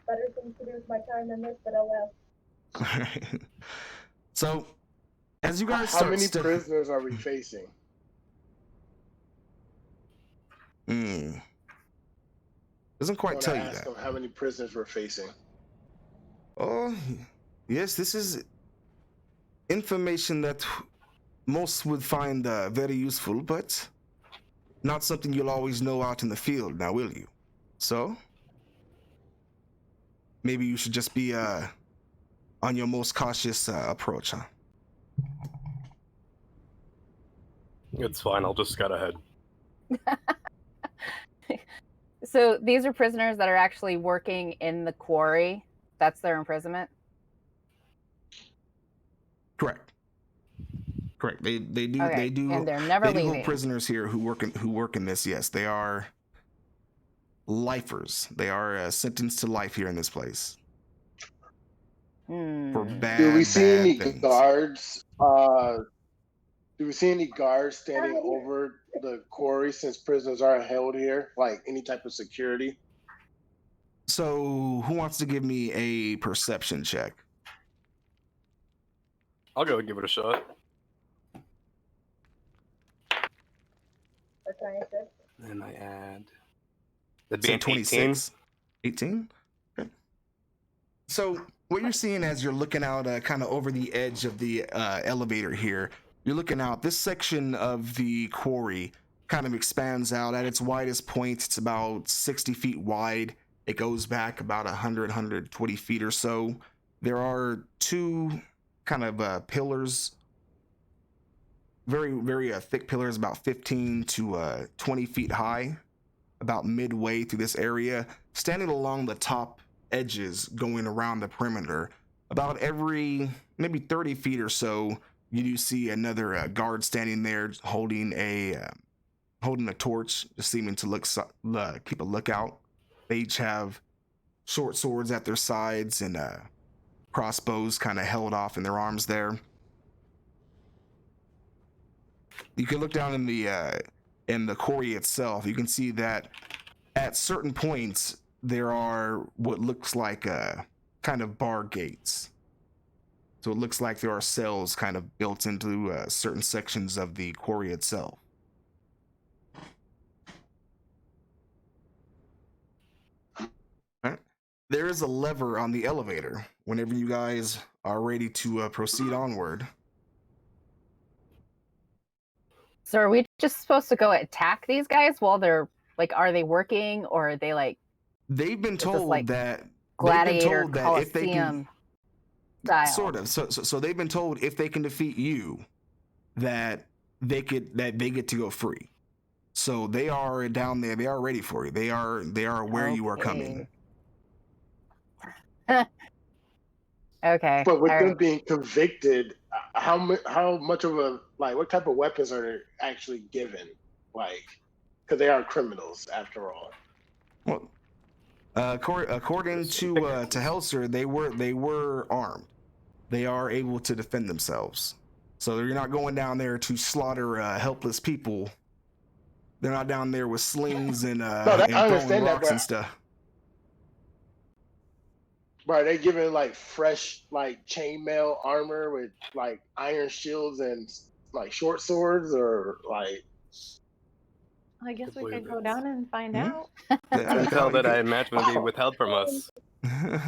Better things to do with my time than this, but oh well. So as you guys How start many prisoners are we facing? Doesn't I quite wanna tell you ask that. them how many prisoners we're facing. Oh, yes, this is information that most would find very useful, but not something you'll always know out in the field, now will you? So, maybe you should just be on your most cautious approach, huh? It's fine. I'll just scout ahead. So these are prisoners that are actually working in the quarry. That's their imprisonment. Correct. They do Okay, they do and they're never they do leaving. hold prisoners here who work in this. Yes, they are lifers. They are sentenced to life here in this place for bad. Do we see any things. guards? Do we see any guards standing over the quarry since prisoners are held here? Like any type of security? So, who wants to give me a perception check? I'll go and give it a shot. Or scientist. Then I add. That'd be Say an 26. 18? Okay. So, what you're seeing as you're looking out kind of over the edge of the elevator here, you're looking out, this section of the quarry kind of expands out at its widest point. It's about 60 feet wide. It goes back about 120 feet or so. There are two kind of pillars, very, very thick pillars, about 15 to 20 feet high, about midway through this area. Standing along the top edges going around the perimeter About every maybe 30 feet or so, you do see another guard standing there holding a torch, just seeming to keep a lookout. They each have short swords at their sides and crossbows kind of held off in their arms there. You can look down in the quarry itself. You can see that at certain points there are what looks like kind of bar gates. So it looks like there are cells kind of built into certain sections of the quarry itself. Right. There is a lever on the elevator whenever you guys are ready to proceed onward. So are we just supposed to go attack these guys while they're like, are they working or are they like They've been this told like that gladiator if they can, Coliseum style? sort of. So they've been told if they can defeat you, that they get to go free. So they are down there. They are ready for you. They are where you are coming. Okay. But with all them right. being convicted, how much of a like what type of weapons are they actually given? Like, because they are criminals after all. Well, according to Helser, they were armed. They are able to defend themselves. So you're not going down there to slaughter helpless people. They're not down there with slings and I throwing understand that, rocks but and stuff. Bro, they giving like fresh like chainmail armor with like iron shields and like short swords, or like. I guess we believe could go it. down and find out. Intel that I imagine would be withheld from us.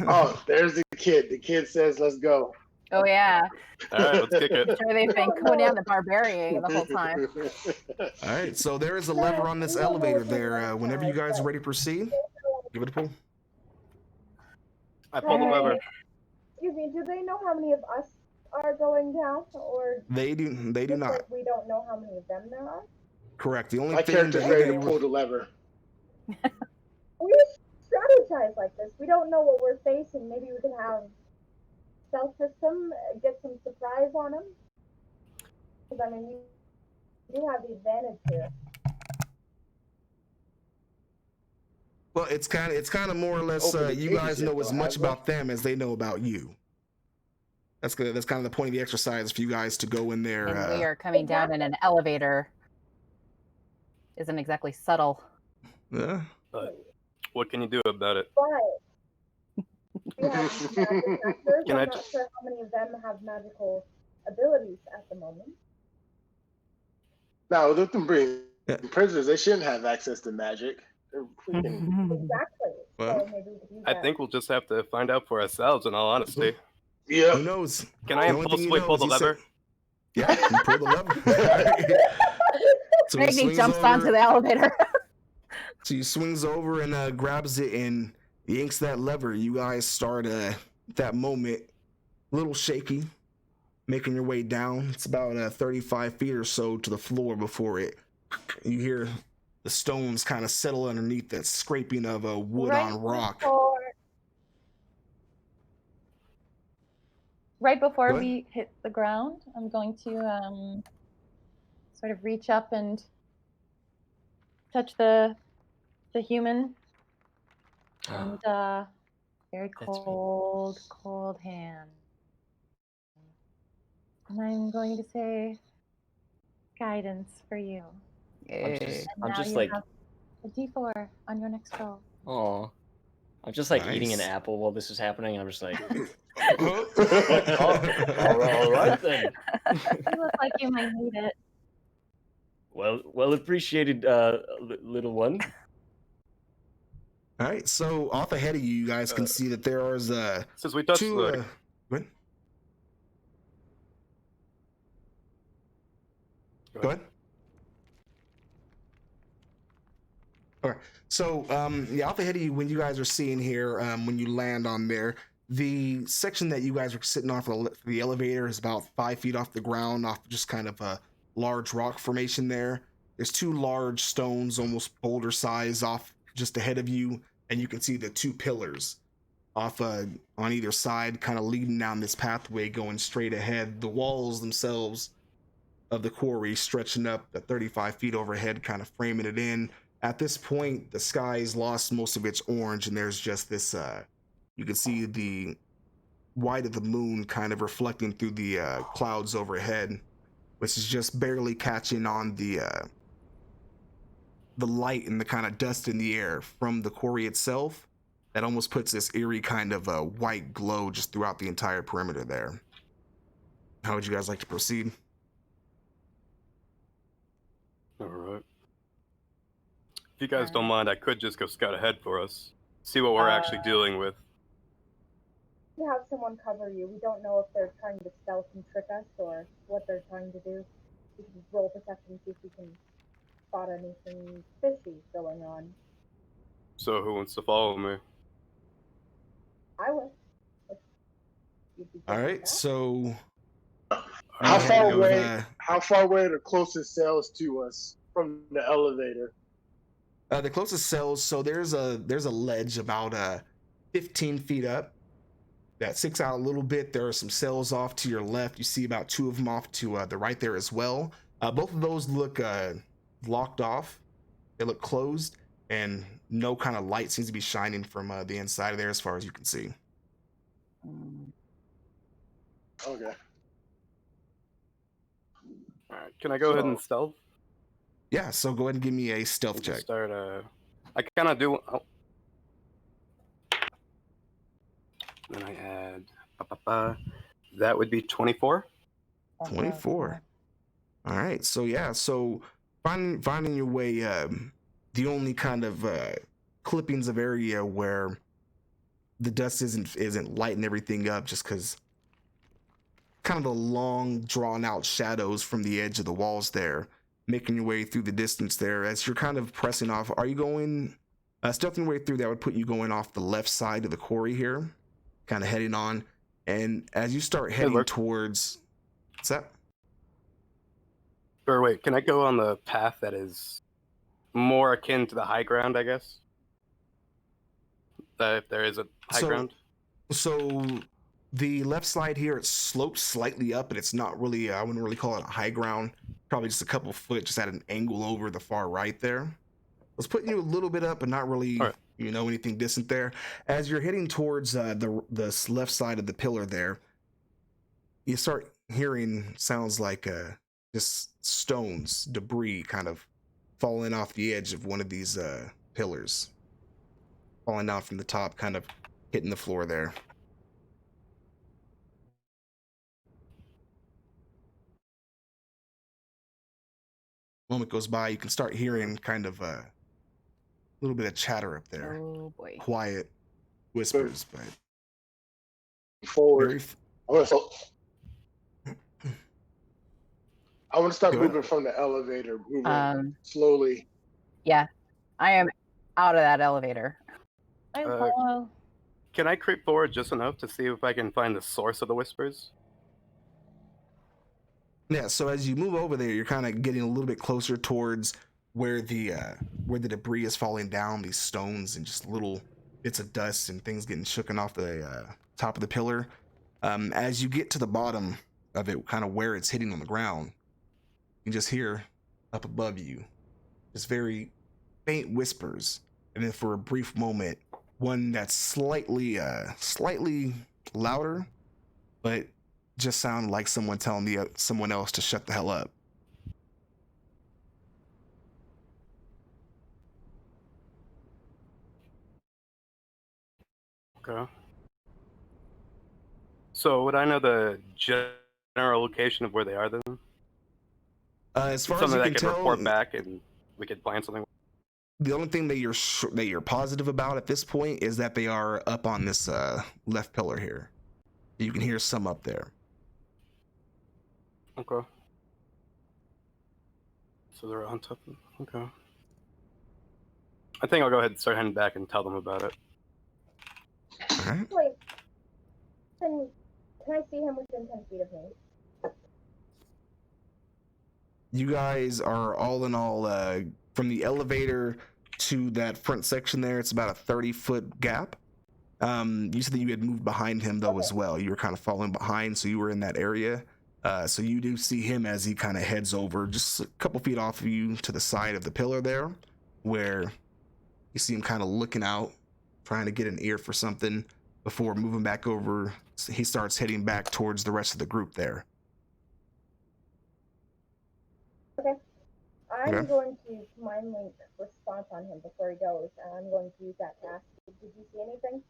Oh, there's the kid. The kid says, "Let's go." Oh yeah. All right, let's kick it. Sure, they've been Conan the Barbarian the whole time. All right, so there is a lever on this elevator there. Whenever you guys are ready to proceed, give it a pull. I pulled the lever. Excuse me, do they know how many of us are going down, or They do just not. like we don't know how many of them there are? Correct. The only My thing character's that ready to pull the lever. We strategize like this. We don't know what we're facing. Maybe we can have stealth system, get some surprise on them. Because I mean, you have the advantage here. Well, it's kind of more or less Open the you cages guys yet, know though, as much have we? about them as they know about you. That's good. That's kind of the point of the exercise for you guys to go in there. And we are coming down in an elevator. Isn't exactly subtle. Yeah. But what can you do about it? But we have these magic actors. Can I'm I not just- sure how many of them have magical abilities at the moment. Now, with them being Yeah. prisoners, they shouldn't have access to magic. They're freaking- Exactly. Well, so maybe we could use I that. think we'll just have to find out for ourselves, in all honesty. Who Yeah. knows? Can I The only thing impulsively you know pull is the he said- lever? Yeah, you pull the lever. So he Magni swings jumps over- onto the elevator. So he swings over and grabs it and yanks that lever. You guys start that moment, a little shaky, making your way down. It's about 35 feet or so to the floor before you hear the stones kind of settle underneath that scraping of wood on rock. Right before Go ahead. we hit the ground, I'm going to sort of reach up and touch the human, and very That's cold hand. And I'm going to say guidance for you. I'm And I'm now just you like, have a D4 on your next roll. oh, I'm just like eating an Nice. apple while this is happening. I'm just like, Oh. all right then. You look like you might need it. Well appreciated, little one. All right, so off ahead of you, you guys can see that there is Since we touched two. the... What? Go ahead. All right. So, yeah, off ahead of you, when you guys are seeing here, when you land on there, the section that you guys are sitting on for the elevator is about 5 feet off the ground, off just kind of a large rock formation there. There's two large stones, almost boulder size, off just ahead of you, and you can see the two pillars off on either side, kind of leading down this pathway going straight ahead. The walls themselves of the quarry stretching up to 35 feet overhead, kind of framing it in. At this point, the sky's lost most of its orange, and there's just this, you can see the white of the moon kind of reflecting through the clouds overhead, which is just barely catching on the light and the kind of dust in the air from the quarry itself. That almost puts this eerie kind of white glow just throughout the entire perimeter there. How would you guys like to proceed? All right. If you guys don't mind, I could just go scout ahead for us, see what we're actually dealing with. You have someone cover you. We don't know if they're trying to stealth and trick us or what they're trying to do. We can roll perception, see if we can spot anything fishy going on. So who wants to follow me? I will. If you'd be good All with right, that. so How far ahead of, away? How far away are the closest cells to us from the elevator? the closest cells, so there's a ledge about 15 feet up that sticks out a little bit. There are some cells off to your left. You see about 2 of them off to the right there as well. Both of those look locked off. They look closed, and no kind of light seems to be shining from the inside of there as far as you can see. Okay. All right. Can I go ahead and stealth? Yeah, so go ahead and give me a stealth check. Start. I kind of do. Oh. Then I add. That would be 24. 24. All right, so yeah, so finding your way, the only kind of clippings of area where the dust isn't lighting everything up, just because kind of the long drawn out shadows from the edge of the walls there, making your way through the distance there as you're kind of pressing off. Are you going stealthing your way through? That would put you going off the left side of the quarry here, kind of heading on. And as you start heading towards, what's that? Or wait, can I go on the path that is more akin to the high ground, I guess? If there is a high ground? So the left side here, it slopes slightly up, and it's not really, I wouldn't really call it a high ground. Probably just a couple foot, just at an angle over the far right there. I was putting you a little bit up, but not really, anything distant there. As you're heading towards the left side of the pillar there, you start hearing sounds like just stones, debris kind of falling off the edge of one of these pillars. Falling down from the top, kind of hitting the floor there. Moment goes by, you can start hearing kind of a little bit of chatter up there. Oh boy. Quiet whispers, but forward. I want to start moving from the elevator, moving slowly. Yeah, I am out of that elevator. I follow. Can I creep forward just enough to see if I can find the source of the whispers? Yeah, so as you move over there, you're kind of getting a little bit closer towards where the debris is falling down, these stones and just little bits of dust and things getting shooken off the top of the pillar. As you get to the bottom of it, kind of where it's hitting on the ground, you just hear up above you just very faint whispers, and then for a brief moment, one that's slightly louder, but just sound like someone telling someone else to shut the hell up. Okay. So would I know the general location of where they are then? As far as you can tell, report back and we could plan something. The only thing that you're positive about at this point is that they are up on this left pillar here. You can hear some up there. Okay. So they're on top of it. Okay. I think I'll go ahead and start heading back and tell them about it. All right. Wait. Can I see him within 10 feet of me? You guys are all in all, from the elevator to that front section there, it's about a 30-foot gap. You said that you had moved behind him though as well. You were kind of falling behind, so you were in that area. So you do see him as he kind of heads over just a couple feet off of you to the side of the pillar there, where you see him kind of looking out, trying to get an ear for something before moving back over. He starts heading back towards the rest of the group there. Okay. I'm Okay. going to mind link response on him before he goes, and I'm going to use that cast. Did you see anything?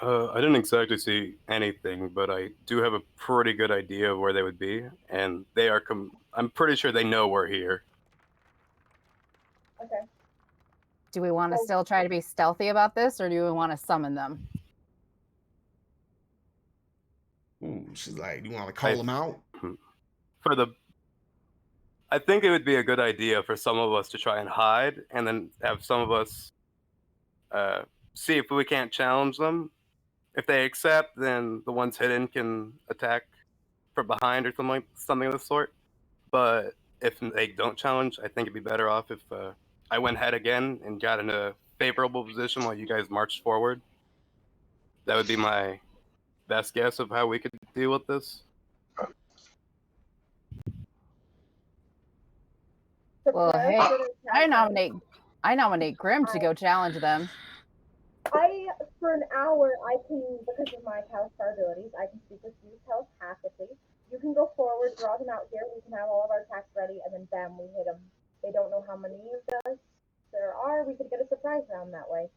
I didn't exactly see anything, but I do have a pretty good idea of where they would be, and they are. I'm pretty sure they know we're here. Okay. Do we want to Well- still try to be stealthy about this, or do we want to summon them? Ooh, she's like, you want to call him out? I think it would be a good idea for some of us to try and hide, and then have some of us see if we can't challenge them. If they accept, then the ones hidden can attack from behind or something of the sort. But if they don't challenge, I think it'd be better off if I went ahead again and got in a favorable position while you guys marched forward. That would be my best guess of how we could deal with this. Well, Prepare hey, for the I attack. nominate Grim to go challenge them. For an hour, I can, because of my Telstar abilities, I can speak with you telepathically. You can go forward, draw them out here, we can have all of our attacks ready, and then bam, we hit them. They don't know how many of us there are, we could get a surprise round that way.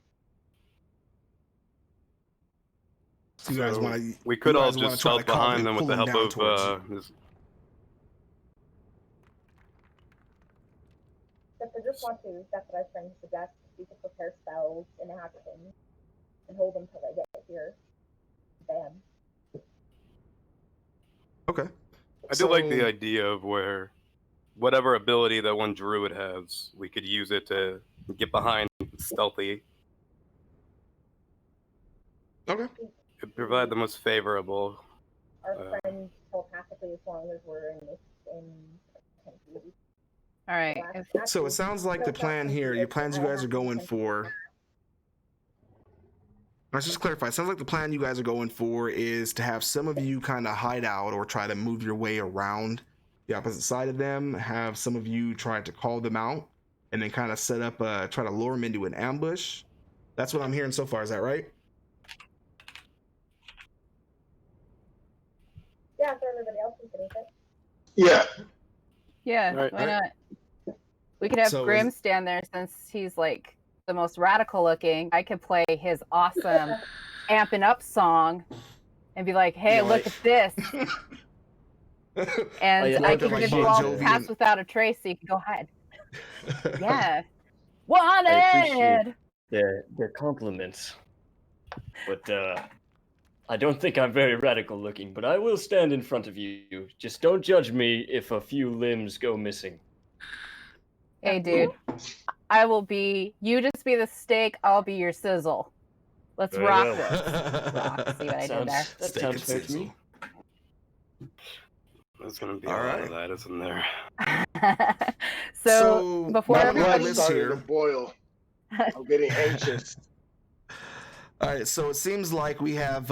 So you guys want to? We could you all guys wanna just try to stealth behind them with pull the him help down towards you? of this. If they just want to, that's what I was trying to suggest. We could prepare spells and actions and hold them till they get here. Bam. Okay. I do like the idea of where whatever ability that one druid has, we could use it to get behind stealthy. Okay. Could provide the most favorable. Our friends telepathically as long as we're in this All right. So it sounds like the plan here, your plans you guys are going for. Let's just clarify. It sounds like the plan you guys are going for is to have some of you kind of hide out or try to move your way around the opposite side of them, have some of you try to call them out, and then kind of set up, try to lure them into an ambush. That's what I'm hearing so far. Is that right? Yeah, for everybody else who can it. Yeah. Yeah, Right, why not? We could have So Grim is- stand there since he's like the most radical looking. I could play his awesome amping up song and be like, hey, You know, look at this. And yeah, I I can like give Bon you all Jovi pass and- without a trace so you can go hide. Yeah. I appreciate Wanted! their compliments. But I don't think I'm very radical looking, but I will stand in front of you. Just don't judge me if a few limbs go missing. Hey, dude. I will be, you just be the steak, I'll be your sizzle. Let's Very rock well. this. Rock. See what I did there? That Steak sounds and fair to sizzle. me. There's gonna be All a lot right. of that, isn't there? So before my My everybody, blood list started here. to boil. I'm getting anxious. All right, so it seems like we have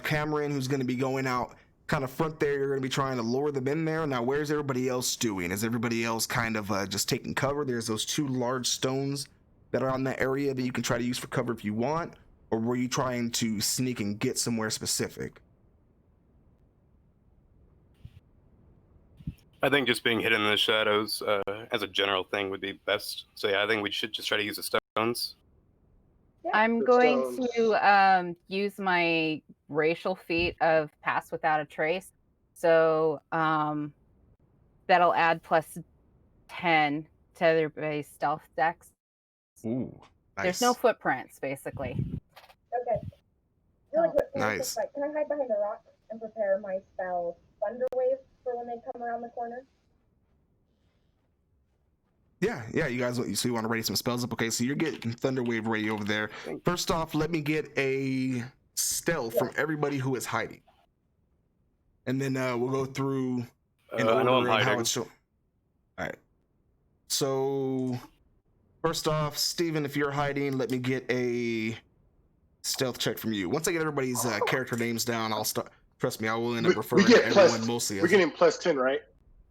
Cameron who's going to be going out kind of front there. You're going to be trying to lure them in there. Now, where's everybody else doing? Is everybody else kind of just taking cover? There's those two large stones that are on that area that you can try to use for cover if you want, or were you trying to sneak and get somewhere specific? I think just being hidden in the shadows as a general thing would be best. So yeah, I think we should just try to use the stones. I'm The going stones. to use my racial feat of pass without a trace. So that'll add plus 10 to everybody's stealth dex. Ooh, nice. There's no footprints, basically. Okay. Really quick, Nice. can I hide behind a rock and prepare my spell Thunder Wave for when they come around the corner? Yeah, you guys. So you want to ready some spells up? Okay, so you're getting Thunder Wave ready over there. First off, let me get a stealth from everybody who is hiding, and then we'll go through in I know I'm order of how hiding. it's shown. All right. So first off, Steven, if you're hiding, let me get a stealth check from you. Once I get everybody's character names down, I'll start. Trust me, I will end up We referring get to plus. everyone mostly We're as getting plus 10, right?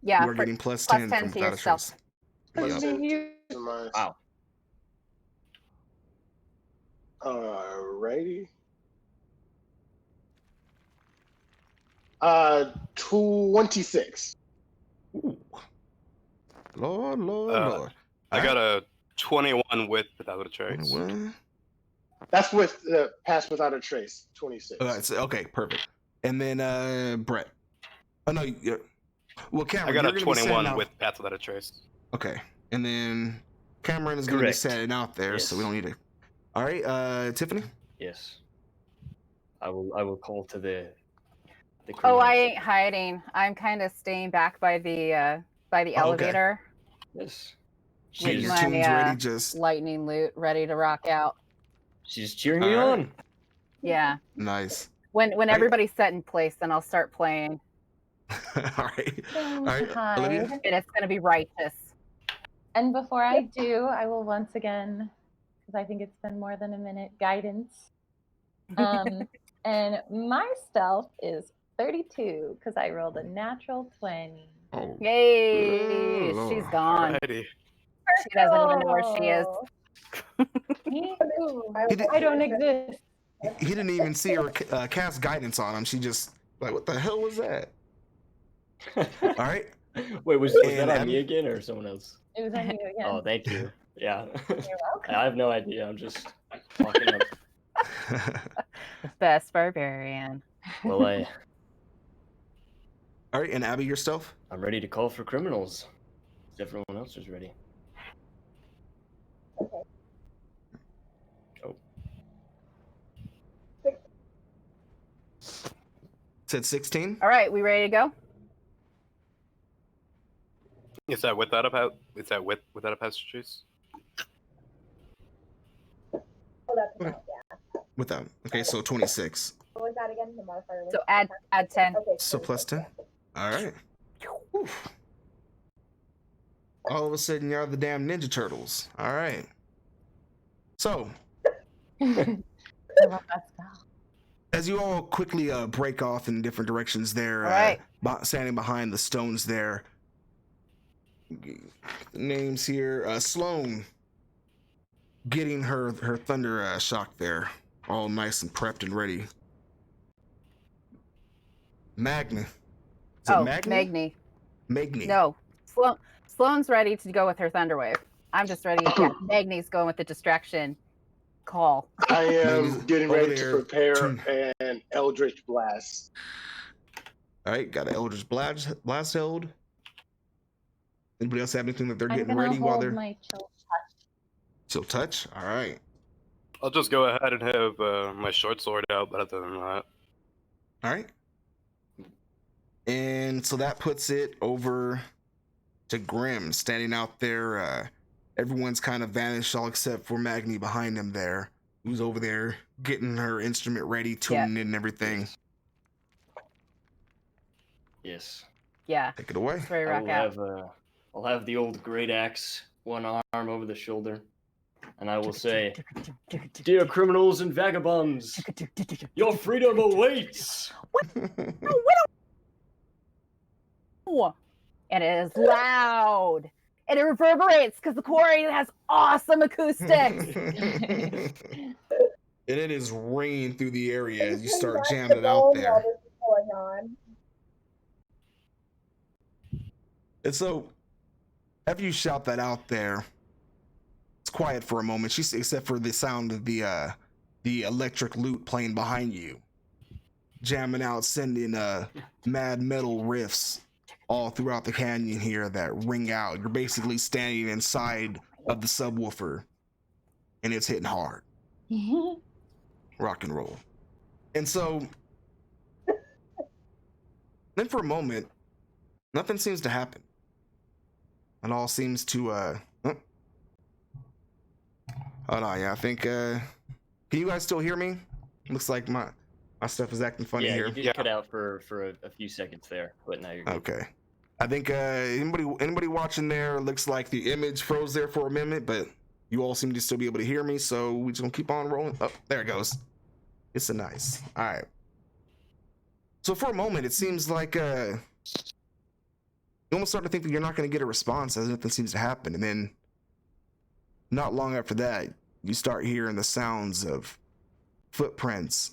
Yeah, you are getting plus plus 10 10 from to Without a yourself. Trace. Plus Yeah. 10 You- to mine. Wow. Alrighty. 26. Ooh. Lord, Lord. I got a 21 without a trace. 21. That's with pass without a trace. 26. Okay, perfect. And then Brett. Oh no, well Cameron, I got you're a gonna be sending 21 out... with path without a trace. Okay, and then Cameron is gonna be Correct. sending out there, so we Yes. don't need to. All right, Tiffany. Yes. I will call to the Oh, criminals. I ain't hiding. I'm kind of staying back by the Oh, okay. elevator. Yes. Get With your my, tunes ready. Just lightning loot ready to rock out. She's cheering me All right. on. Yeah. nice. When Right. everybody's set in place, then I'll start playing, All right. All right, Hide. Olivia. and it's gonna be righteous. And before I do, I will once again, because I think it's been more than a minute, guidance. And my stealth is 32 because I rolled a natural 20. Oh, Yay! Lord. She's gone. Alrighty. She doesn't even know where she is. Me too. He did- I don't exist. he didn't even see her cast guidance on him. She just like, what the hell was that? All right. Wait, was And that on Abby? me again or someone else? It was on you again. Oh, thank you. Yeah. You're welcome. I have no idea. I'm just walking up. Best barbarian. Well, All right, and Abby, your stealth. I'm ready to call for criminals. If everyone else is ready. Okay. Oh. Said 16. All right, we ready to go? Is that without a path? Is that without a path trace? Oh, that's Okay. enough, yeah. Without. Okay, so 26. What was that again? The modifier was? So add 10. Okay. So plus 10. All right. Whew. All of a sudden, you're the damn Ninja Turtles. All right. So, I love that spell. as you all quickly break off in different directions there, All right. standing behind the stones there, names here, Sloane getting her thunder shock there, all nice and prepped and ready. Magni. Is it Magni? Magni. No, Sloane's ready to go with her Thunderwave. I'm just ready. Yeah, Magni's going with the distraction call. I am Maybe getting over ready there, to prepare an Eldritch Blast. All right, got an Eldritch Blast held. Anybody else have anything that they're I'm getting gonna ready while hold they're my chill touch. still touch? All right. I'll just go ahead and have my short sword out, but other than that, All right. And so that puts it over to Grim standing out there. Everyone's kind of vanished, all except for Magni behind him there, who's over there getting her instrument ready, tuning in and everything. Yes. Yeah, Take it away. it's ready to rock out. I'll have the old great axe, one arm over the shoulder, and I will say, "Dear criminals and vagabonds, your freedom awaits." And it is loud. And it reverberates because the quarry has awesome acoustics. And it is ringing through the area as you start That's jamming it the out goal there. while this is going on. And so, after you shout that out there, it's quiet for a moment. Except for the sound of the electric lute playing behind you, jamming out, sending mad metal riffs all throughout the canyon here that ring out. You're basically standing inside of the subwoofer, and it's hitting hard. Rock and roll. And so, then for a moment, nothing seems to happen. It all seems to hold on, yeah, I think can you guys still hear me? Looks like my stuff is acting funny Yeah, here. you did cut out for a few seconds there, but now you're good. Okay. I think anybody watching there, looks like the image froze there for a minute, but you all seem to still be able to hear me, so we're just gonna keep on rolling. Oh, there it goes. It's a nice. All right. So for a moment, it seems like you almost start to think that you're not going to get a response as nothing seems to happen. And then not long after that, you start hearing the sounds of footprints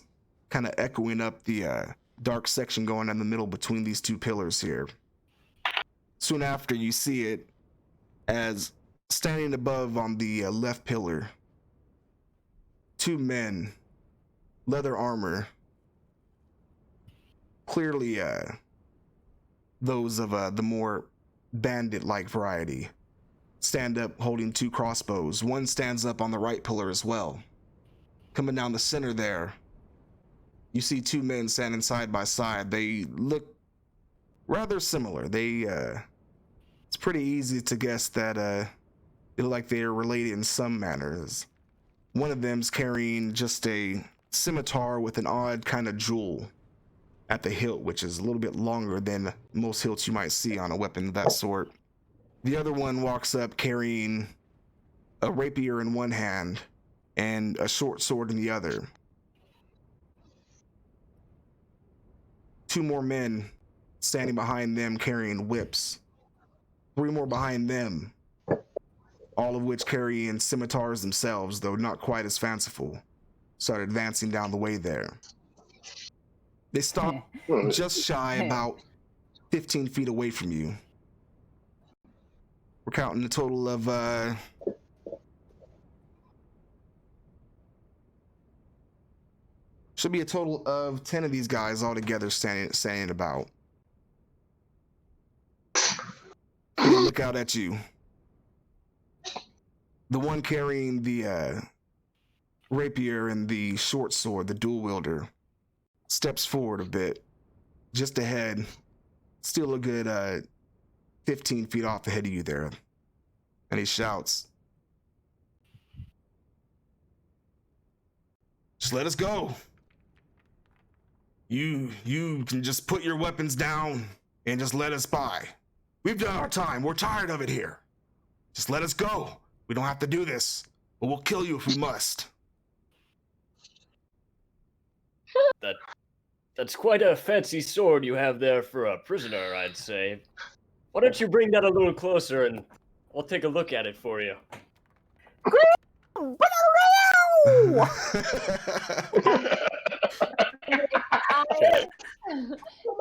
kind of echoing up the dark section going in the middle between these two pillars here. Soon after, you see it as standing above on the left pillar, two men, leather armor, clearly those of the more bandit-like variety, stand up holding two crossbows. One stands up on the right pillar as well. Coming down the center there, you see two men standing side by side. They look rather similar. It's pretty easy to guess that they look like they're related in some manners. One of them's carrying just a scimitar with an odd kind of jewel at the hilt, which is a little bit longer than most hilts you might see on a weapon of that sort. The other one walks up carrying a rapier in one hand and a short sword in the other. Two more men standing behind them carrying whips. Three more behind them, all of which carrying scimitars themselves, though not quite as fanciful, start advancing down the way there. They stop just shy about 15 feet away from you. We're counting a total of should be a total of 10 of these guys all together standing about. They look out at you. The one carrying the rapier and the short sword, the dual wielder, steps forward a bit, just ahead, still a good 15 feet off ahead of you there. And he shouts, "Just let us go. You can just put your weapons down and just let us by. We've done our time. We're tired of it here. Just let us go. We don't have to do this, but we'll kill you if we must." That's quite a fancy sword you have there for a prisoner, I'd say. Why don't you bring that a little closer and I'll take a look at it for you. If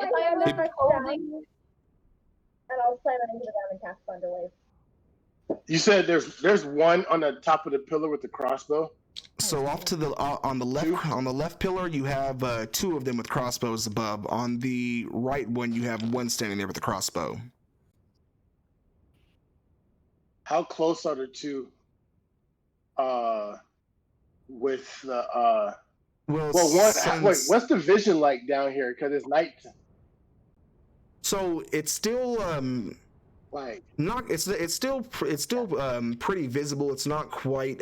I am not holding, and I'll slam it into the ground and cast Thunderwave. You said there's one on the top of the pillar with the crossbow. So off to the on the left pillar, you have two of them with crossbows above. On the right one, you have one standing there with a crossbow. How close are the two? With the Well, wait, what's the vision like down here? Because it's night. So it's still it's still pretty visible. It's not quite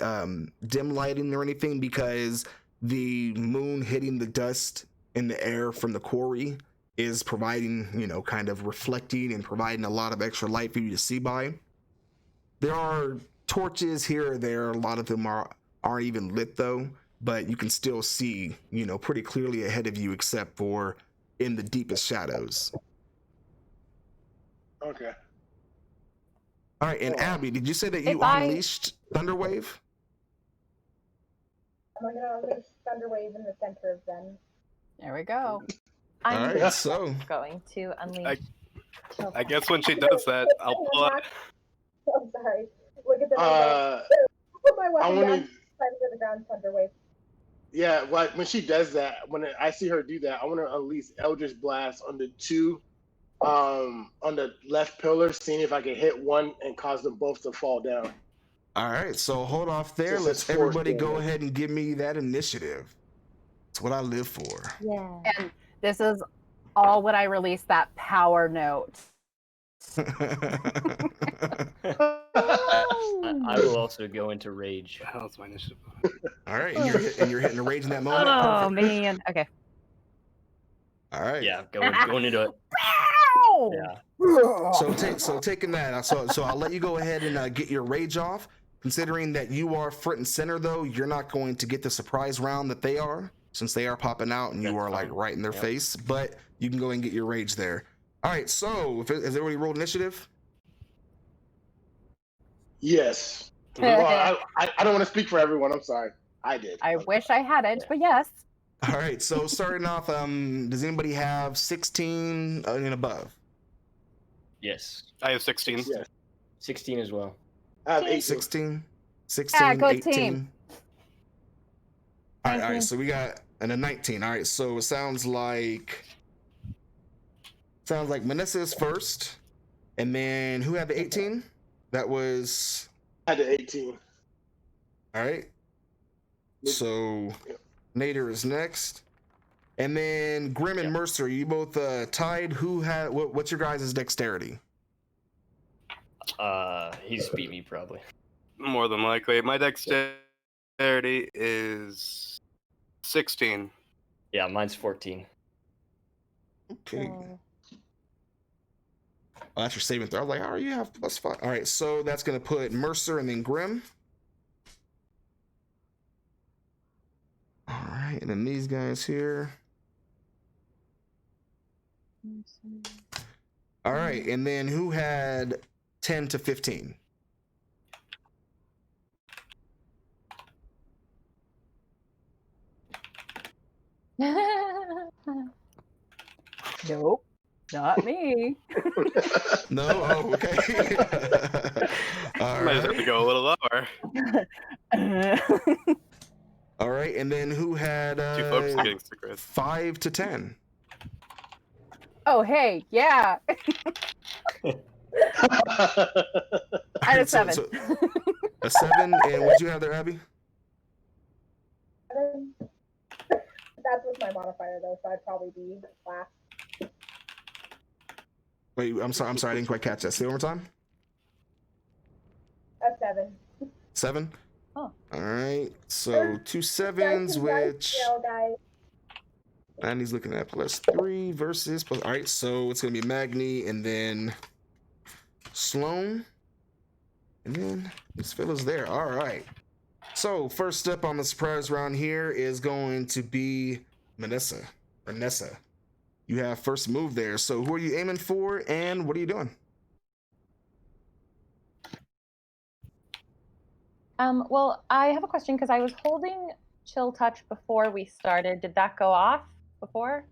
dim lighting or anything because the moon hitting the dust in the air from the quarry is providing, kind of reflecting and providing a lot of extra light for you to see by. There are torches here or there. A lot of them aren't even lit though, but you can still see, pretty clearly ahead of you, except for in the deepest shadows. Okay. All right, and Abby, did you say that you unleashed Thunderwave? I'm gonna unleash Thunderwave in the center of them. There we go. I'm All right, so going to unleash. I guess when she does that, I'll pull out. I'm sorry. Look at the put my weapon down, slam to the ground, Thunderwave. Yeah, when she does that, when I see her do that, I want to unleash Eldritch Blast on the two, on the left pillar, seeing if I can hit one and cause them both to fall down. all right, so hold off there. Let's everybody go ahead and give me that initiative. It's what I live for. Yeah. And this is all when I release that power note. I will also go into rage. How's my initiative? All right, and you're hitting the rage in that moment. Oh, Perfect. man. Okay. All right. Yeah, going into it. Yeah. So taking that, so I'll let you go ahead and get your rage off. Considering that you are front and center, though, you're not going to get the surprise round that they are. since they are popping out and you That's are like fine. right in their Yep. face. But you can go and get your rage there. All right. So has everybody rolled initiative? Yes. Well, I don't want to speak for everyone. I'm sorry. I did. I wish I hadn't, but yes. All right. So starting off, does anybody have 16 and above? Yes. I have 16. Yes. 16 as well. I have 18. 16, Yeah, go 18. team. All right, 19. so we got a 19. All right, so it sounds like Manessa is first, and then who had the 18? That was I had the 18. all right. So Nader is next, and then Grim and Mercer. You both tied. Who had what's your guys' dexterity? He's beat me probably. More than likely. My dexterity is 16. Yeah, mine's 14. Okay. Oh. Oh, that's your saving throw. I was like, oh, you have +5. All right, so that's gonna put Mercer and then Grim. All right, and then these guys here. All right, and then who had 10 to 15? Nope, not me. No? Oh, okay. All Might have right. to go a little lower. All right, and then who had Too close to getting sick. 5 to 10? Oh, hey, yeah. I had a 7. A 7, and what'd you have there, Abby? That's with my modifier though, so I'd probably be last. Wait, I'm sorry, I didn't quite catch that. Say it one more time. A 7. 7? Oh. All right, so 2 7s, which... Guys. And he's looking at +3 versus plus. All right, so it's gonna be Magni and then Sloan, and then this fella's there. All right. So first up on the surprise round here is going to be Manessa or Nessa. You have first move there. So who are you aiming for, and what are you doing? Well, I have a question because I was holding chill touch before we started. Did that go off before?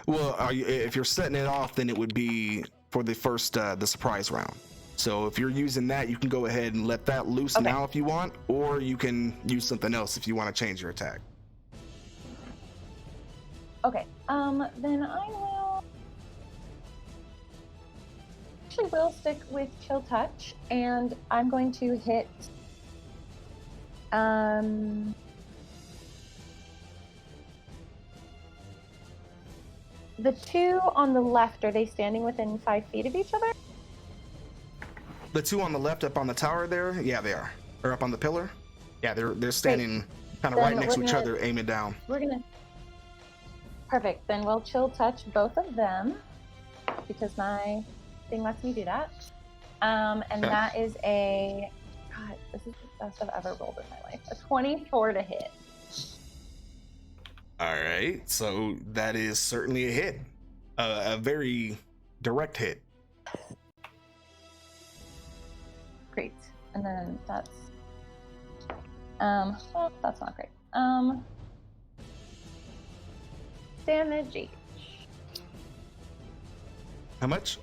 Well, if you're setting it off, then it would be for the first the surprise round. So if you're using that, you can go ahead and let that loose now if you want, or you can use something else if you want to change your attack. Okay. Then I will actually will stick with chill touch, and I'm going to hit the two on the left. Are they standing within 5 feet of each other? The two on the left up on the tower there, yeah, they are. Or up on the pillar. Yeah, they're standing kind of right next to each other, aiming down. We're gonna. Perfect. Then we'll chill touch both of them because my thing lets me do that. And that is a. God, this is the best I've ever rolled in my life. A 24 to hit. All right, so that is certainly a hit, a very direct hit. Great. And then that's well, that's not great. Damage each. How much?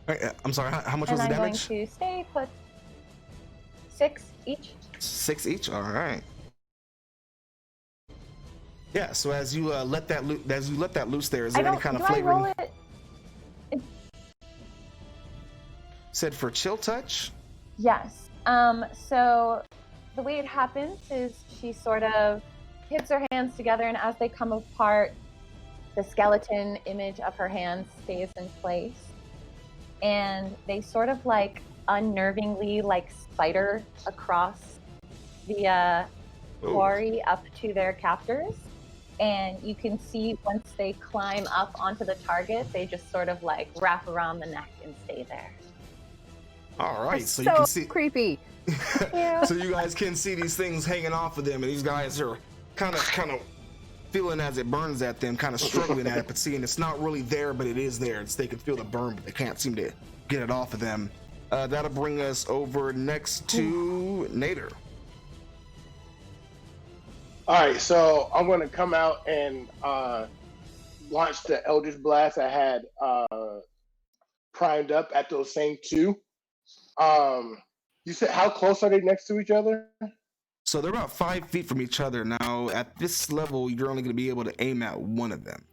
All right, I'm sorry, how much was the I'm damage? going to stay put. 6 each. 6 each. All right. Yeah. So as you let that loose, there is there any kind of flavoring? I roll it? Said for chill touch. Yes. So the way it happens is she sort of hits her hands together, and as they come apart, the skeleton image of her hands stays in place, and they sort of like unnervingly like spider across the quarry up to their captors, and you can see once they climb up onto the target, they just sort of like wrap around the neck and stay there. All right, That's so you can see. creepy. So you guys can see these things hanging off of them, and these guys are kind of feeling as it burns at them, kind of struggling at it, but seeing it's not really there, but it is there. They can feel the burn, but they can't seem to get it off of them. That'll bring us over next to Nader. All right, so I'm going to come out and launch the Eldritch Blast I had primed up at those same two. You said, how close are they next to each other? So they're about 5 feet from each other. Now, at this level, you're only going to be able to aim at one of them.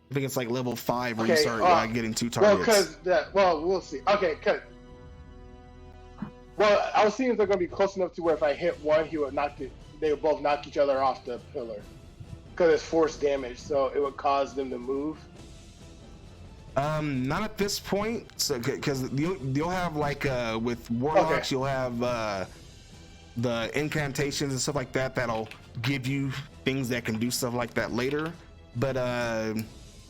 I think it's like level 5 where you start getting 2 targets. We'll see. Okay, I was seeing if they're going to be close enough to where if I hit one, they would both knock each other off the pillar. Because it's force damage, so it would cause them to move. Not at this point, so because you'll have like with warlocks, you'll have the incantations and stuff like that that'll give you things that can do stuff like that later. But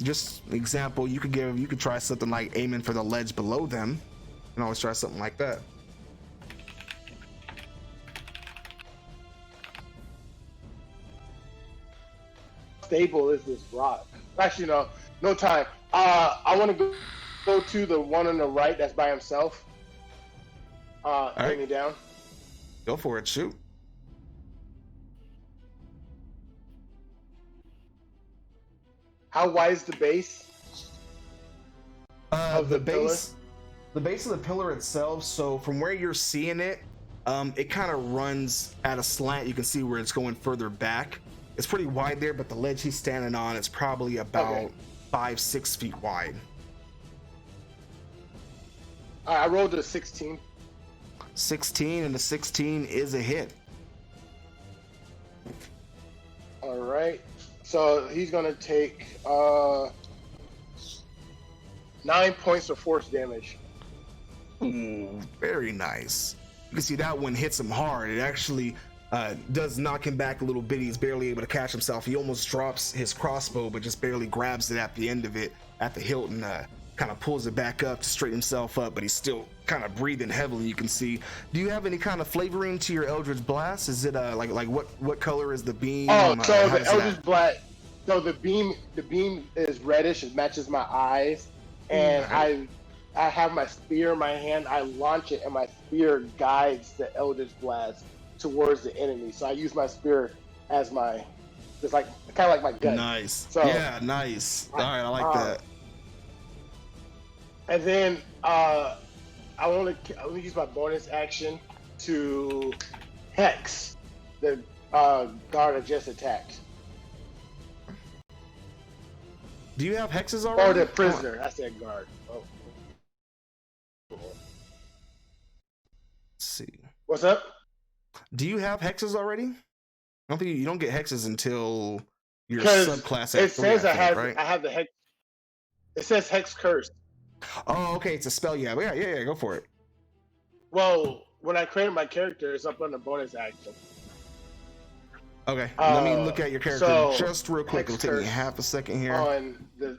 just example, you could try something like aiming for the ledge below them. You can always try something like that. Stable is this rock? Actually, no time. I want to go to the one on the right that's by himself. Hanging down. Go for it. Shoot. How wide is the base? The base of the pillar itself. So from where you're seeing it, it kind of runs at a slant. You can see where it's going further back. It's pretty wide there, but the ledge he's standing on is probably about 5-6 feet wide. I rolled a 16. 16, and the 16 is a hit. All right. So he's going to take 9 points of force damage. Ooh, very nice. You can see that one hits him hard. It actually does knock him back a little bit. He's barely able to catch himself. He almost drops his crossbow, but just barely grabs it at the end of it, at the hilt, and kind of pulls it back up to straighten himself up, but he's still kind of breathing heavily, you can see. Do you have any kind of flavoring to your Eldritch Blast? Is it like what color is the beam? Oh, so the Eldritch Blast, so the beam is reddish. It matches my eyes, and I have my spear in my hand. I launch it, and my spear guides the Eldritch Blast towards the enemy. So I use my spear as my, it's like kind of like my gun. Nice. So, yeah, nice. All right, I like that. And then I want to use my bonus action to hex the guard I just attacked. Do you have hexes already? Or the prisoner. I said guard. Oh. Let's see. What's up? Do you have hexes already? I don't think you don't get hexes until your subclass. It says I have right? I have the hex. It says hex curse. Oh, okay, it's a spell. Yeah, go for it. Well, when I created my character, it's up on the bonus action. Okay, let me look at your character just real quick. It'll take me half a second here.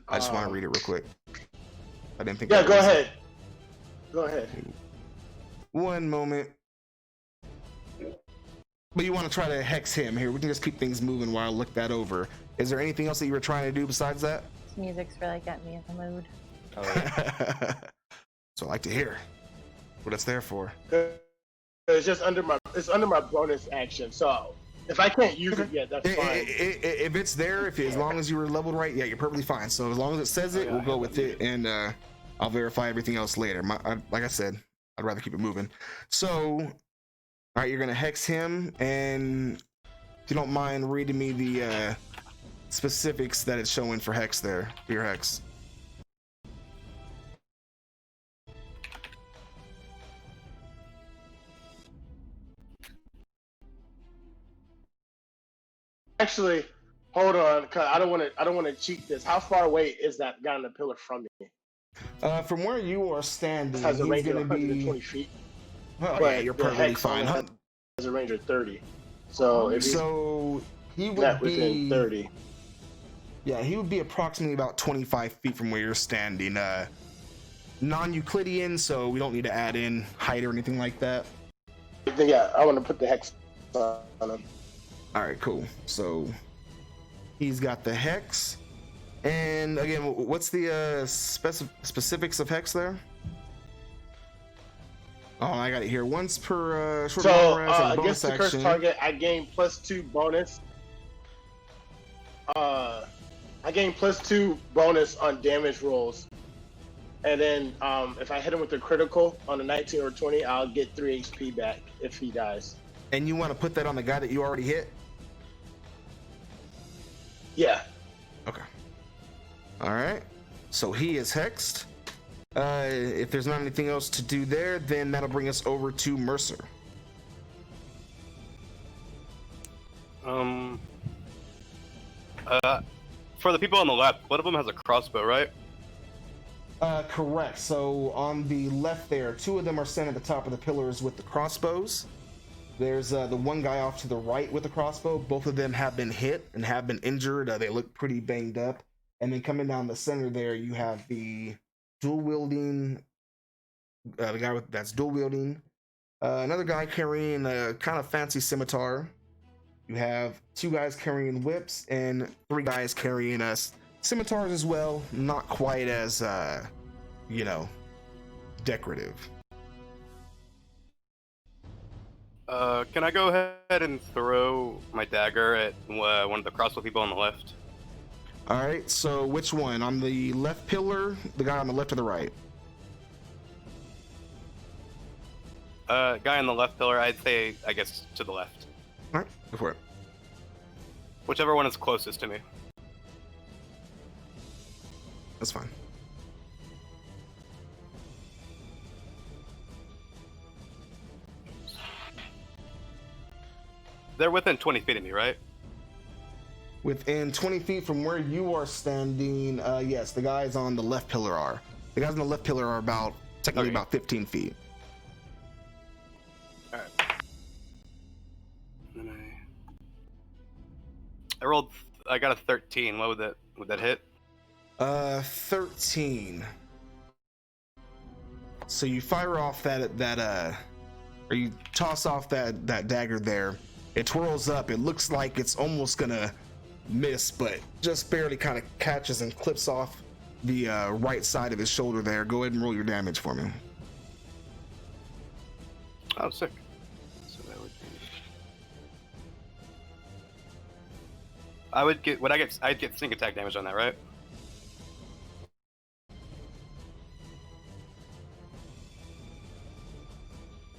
I just want to read it real quick. I didn't think. Yeah, go ahead. Go ahead. One moment. But you want to try to hex him here. We can just keep things moving while I look that over. Is there anything else that you were trying to do besides that? This music's really getting me in the mood. Oh, yeah. So I like to hear what it's there for. It's just under my bonus action. So if I can't use it yet, that's fine. If it's there, as long as you were leveled right, yeah, you're perfectly fine. So as long as it says it, we'll go with it, and I'll verify everything else later. Like I said, I'd rather keep it moving. So, all right, you're gonna hex him, and if you don't mind reading me the specifics that it's showing for hex there, for your hex. Actually, hold on, cause I don't want to cheat this. How far away is that guy on the pillar from me? From where you are standing, Has a he's range of gonna 120 be. feet. Oh, yeah, you're perfectly fine. Has a range of 30. So if he's So he not would within be 30. Yeah, he would be approximately about 25 feet from where you're standing. Non-Euclidean, so we don't need to add in height or anything like that. Then, yeah, I want to put the hex on him. All right, cool. So he's got the hex, and again, what's the specifics of hex there? Oh, I got it here. Once per short So rest and bonus against the cursed action. target, I gain +2 bonus. I gain +2 bonus on damage rolls, and then if I hit him with a critical on a 19 or 20, I'll get 3 HP back if he dies. And you want to put that on the guy that you already hit? Yeah. Okay. All right. So he is hexed. If there's not anything else to do there, then that'll bring us over to Mercer. For the people on the left, one of them has a crossbow, right? Correct. So on the left there, 2 of them are standing at the top of the pillars with the crossbows. There's the one guy off to the right with the crossbow. Both of them have been hit and have been injured. They look pretty banged up. And then coming down the center there, you have the dual wielding, the guy that's dual wielding. Another guy carrying a kind of fancy scimitar. You have 2 guys carrying whips and 3 guys carrying scimitars as well. Not quite as, decorative. Can I go ahead and throw my dagger at one of the crossbow people on the left? All right, so which one? On the left pillar, the guy on the left or the right? Guy on the left pillar, I'd say, I guess, to the left. All right, go for it. Whichever one is closest to me. That's fine. They're within 20 feet of me, right? Within 20 feet from where you are standing, yes, the guys on the left pillar are. The guys on the left pillar are technically about 15 feet. Alright. I got a 13. What would that hit? 13. So you fire off or you toss off that dagger there. It twirls up. It looks like it's almost gonna miss, but just barely kind of catches and clips off the right side of his shoulder there. Go ahead and roll your damage for me. Oh, sick. So that would be... I'd get sneak attack damage on that, right?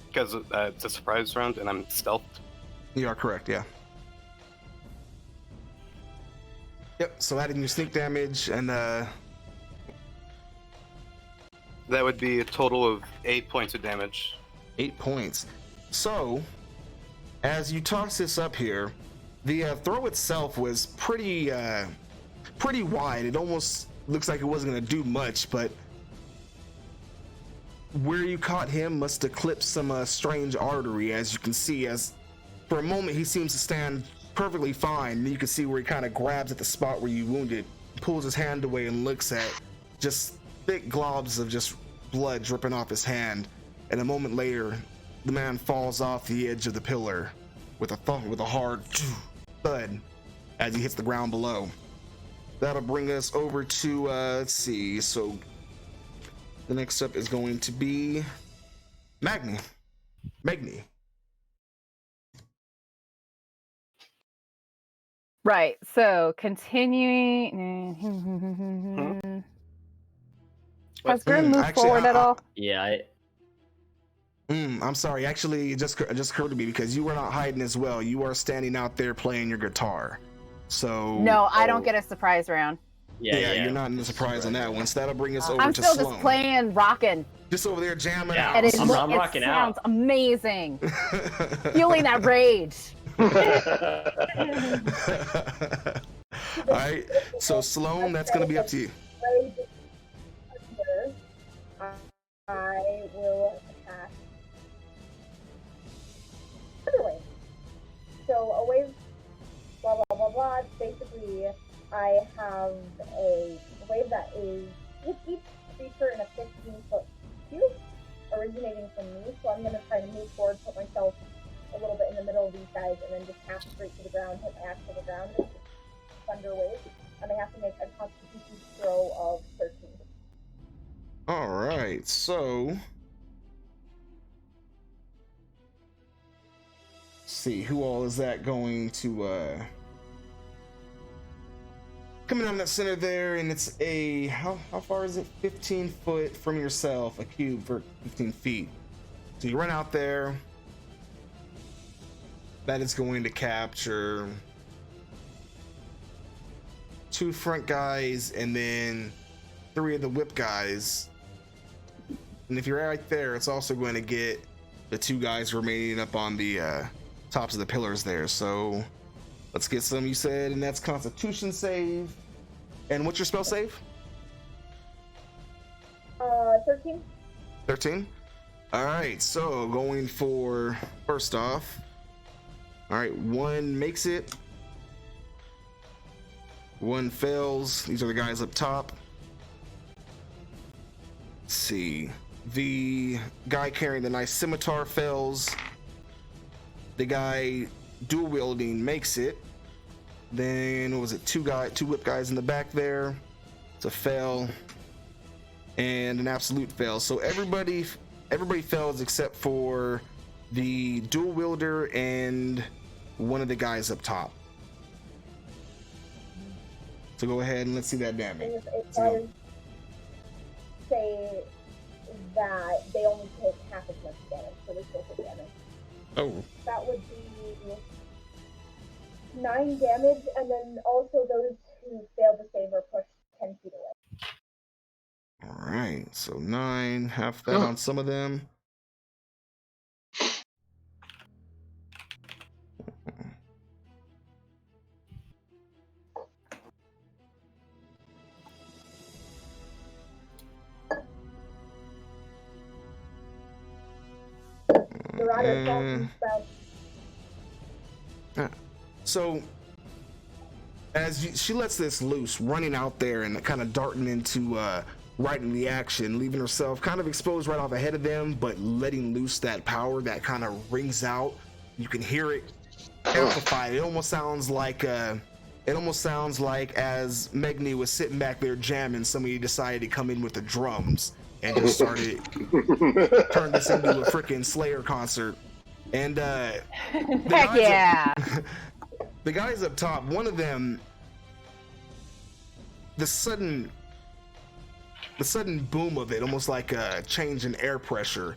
Because it's a surprise round and I'm stealthed. You are correct, yeah. Yep, so adding your sneak damage and that would be a total of 8 points of damage. 8 points. So, as you toss this up here, the throw itself was pretty wide. It almost looks like it wasn't going to do much, but where you caught him must have clipped some strange artery, as you can see. As for a moment, he seems to stand perfectly fine. And you can see where he kind of grabs at the spot where you wounded, pulls his hand away, and looks at just thick globs of just blood dripping off his hand. And a moment later, the man falls off the edge of the pillar with a hard thud as he hits the ground below. That'll bring us over to let's see. So the next up is going to be Magni. Right. So continuing. Has Grim moved forward at all? Yeah, I'm sorry. Actually, it just occurred to me because you were not hiding as well. You are standing out there playing your guitar. So No, I don't get a surprise round. Yeah, you're not in the surprise on that one. So that'll bring us over I'm to still Sloan. just playing, rocking. Just over there jamming Yeah, out. And it, I'm it rocking sounds out. amazing. Feeling that rage. All right. So Sloan, that's going to be up to you. I will attack. Other way. So blah blah. Basically, I have a wave that hits each creature in a 15-foot cube, originating from me. So I'm gonna try to move forward, put myself a little bit in the middle of these guys, and then just pass straight to the ground, hit my axe to the ground, thunder wave, and they have to make a Constitution throw of 13. All right, so let's see who all is that going to coming down that center there, and it's a how far is it? 15 foot from yourself, a cube for 15 feet. So you run out there. That is going to capture 2 front guys and then 3 of the whip guys. And if you're right there, it's also going to get the 2 guys remaining up on the tops of the pillars there. So let's get some, you said, and that's Constitution save. And what's your spell save? 13. 13? All right, so going for, first off, all right, 1 makes it. 1 fails. These are the guys up top. Let's see. The guy carrying the nice scimitar fails. The guy dual wielding makes it. Then what was it? 2 whip guys in the back there. It's a fail and an absolute fail. So everybody fails except for the dual wielder and one of the guys up top. So go ahead and let's see that damage. If I say that they only take half as much damage, so they still take damage. Oh. That would be 9 damage, and then also those who fail to save are pushed 10 feet away. All right, so 9, half that on some of them. So as she lets this loose, running out there and kind of darting into right in the action, leaving herself kind of exposed right off ahead of them, but letting loose that power that kind of rings out. You can hear it amplified. It almost sounds like as Megni was sitting back there jamming, somebody decided to come in with the drums and just started turned this into a freaking Slayer concert. And heck yeah. The guys up top, one of them, the sudden boom of it, almost like a change in air pressure.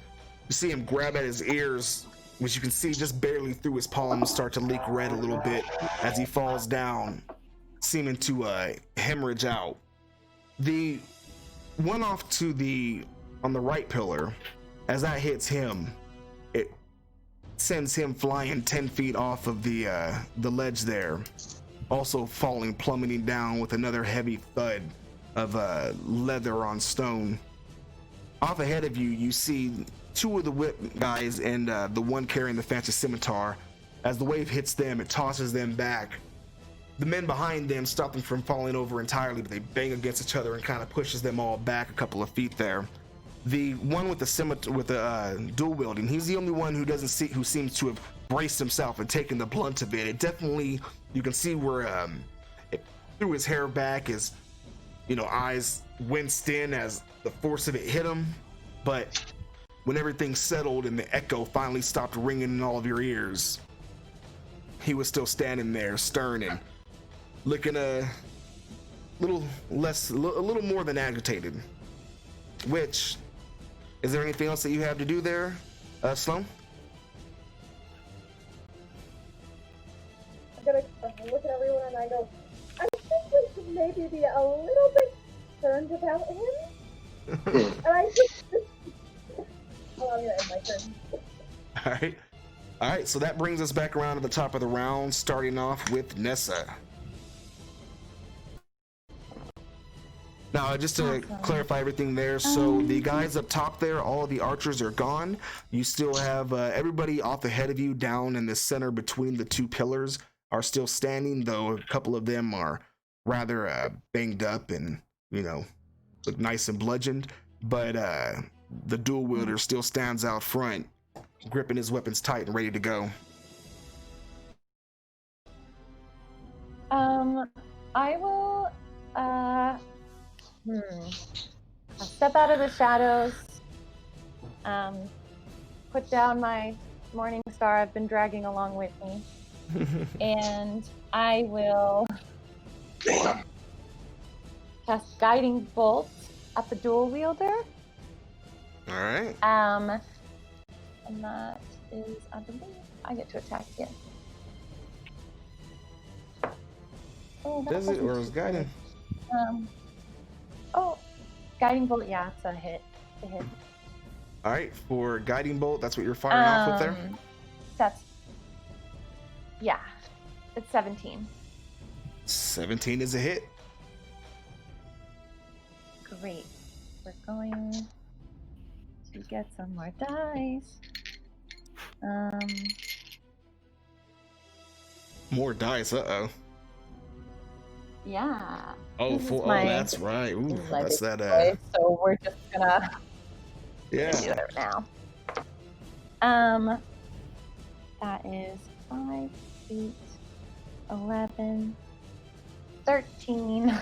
You see him grab at his ears, which you can see just barely through his palms start to leak red a little bit as he falls down, seeming to hemorrhage out. The one off to on the right pillar, as that hits him, it sends him flying 10 feet off of the ledge there, also falling, plummeting down with another heavy thud of leather on stone. Off ahead of you, you see 2 of the whip guys and the one carrying the fancy scimitar. As the wave hits them, it tosses them back. The men behind them stop them from falling over entirely, but they bang against each other and kind of pushes them all back a couple of feet there. The one with the scimitar, with the dual wielding, he's the only one who seems to have braced himself and taken the blunt of it. It definitely, you can see where it threw his hair back, his eyes winced in as the force of it hit him. But when everything settled and the echo finally stopped ringing in all of your ears, he was still standing there, stern and looking a little more than agitated. Which, is there anything else that you have to do there, Sloan? I'm gonna look at everyone and I go, I think we should maybe be a little bit concerned about him. And I just I'm gonna end my turn. All right, so that brings us back around to the top of the round, starting off with Nessa. Now, just to clarify everything there, so the guys up top there, all of the archers are gone. You still have everybody off ahead of you down in the center between the 2 pillars. are still standing, though a couple of them are rather banged up and, you know, look nice and bludgeoned. But the dual wielder still stands out front, gripping his weapons tight and ready to go. I will I'll step out of the shadows, put down my morning star I've been dragging along with me, and I will cast Guiding Bolt at the dual wielder. All right. And that is, I believe, I get to attack again. Oh, Does it, or is guiding? Guiding Bolt, yeah, it's a hit. All right, for guiding bolt, that's what you're firing off with there? It's 17. 17 is a hit. Great. We're going to get some more dice. More dice, uh-oh. Yeah. Oh, This is that's right. Ooh, this is my that's big that, boy, so we're just gonna do yeah. it now. That is 5, 8, 11, 13.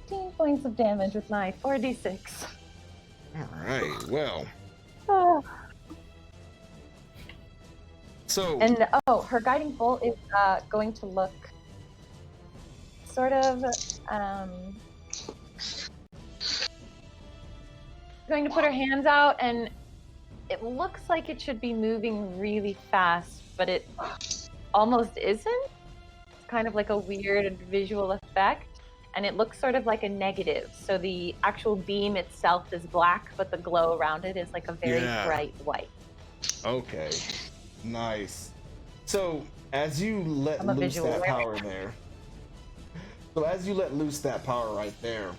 15 points of damage with my 4d6. All right, well. Oh. So. And her guiding bolt is going to look sort of going to put her hands out, and it looks like it should be moving really fast, but it almost isn't. It's kind of like a weird visual effect, and it looks sort of like a negative. So the actual beam itself is black, but the glow around it is like a very bright white. Okay, nice. So as you let loose that power there, right there,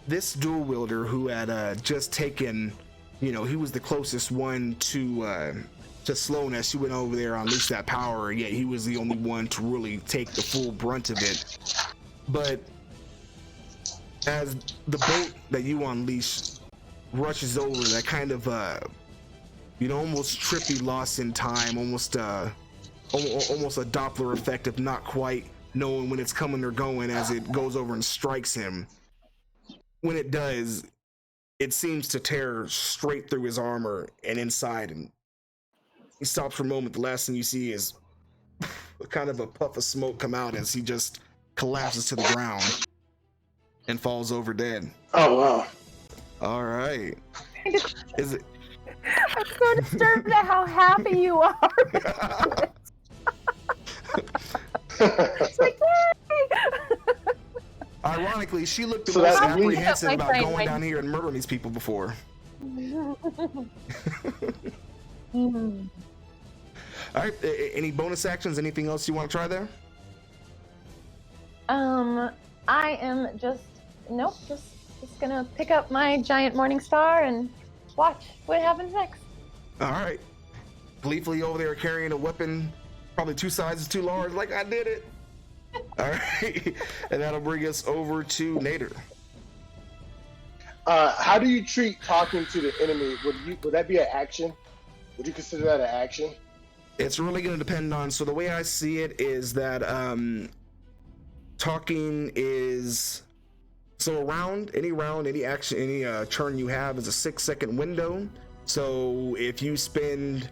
this dual wielder who had just taken, you know, he was the closest one to Sloan as she went over there and unleashed that power, yet he was the only one to really take the full brunt of it. But as the bolt that you unleash rushes over, that kind of almost trippy loss in time, almost a Doppler effect of not quite knowing when it's coming or going as it goes over and strikes him. When it does, it seems to tear straight through his armor and inside, and he stops for a moment. The last thing you see is kind of a puff of smoke come out as he just collapses to the ground and falls over dead. Oh, wow. All right. Is it? I'm so disturbed at how happy you are. It's like, yay! Ironically, she looked the most apprehensive about going down here and murdering these people before. All right. Any bonus actions? Anything else you want to try there? I am just gonna pick up my giant morning star and watch what happens next. All right. Gleefully over there carrying a weapon, probably 2 sizes too large. Like, I did it. All right. And that'll bring us over to Nader. How do you treat talking to the enemy? Would that be an action? Would you consider that an action? It's really going to depend on. So the way I see it is that talking is. So any action, any turn you have is a 6-second window. So if you spend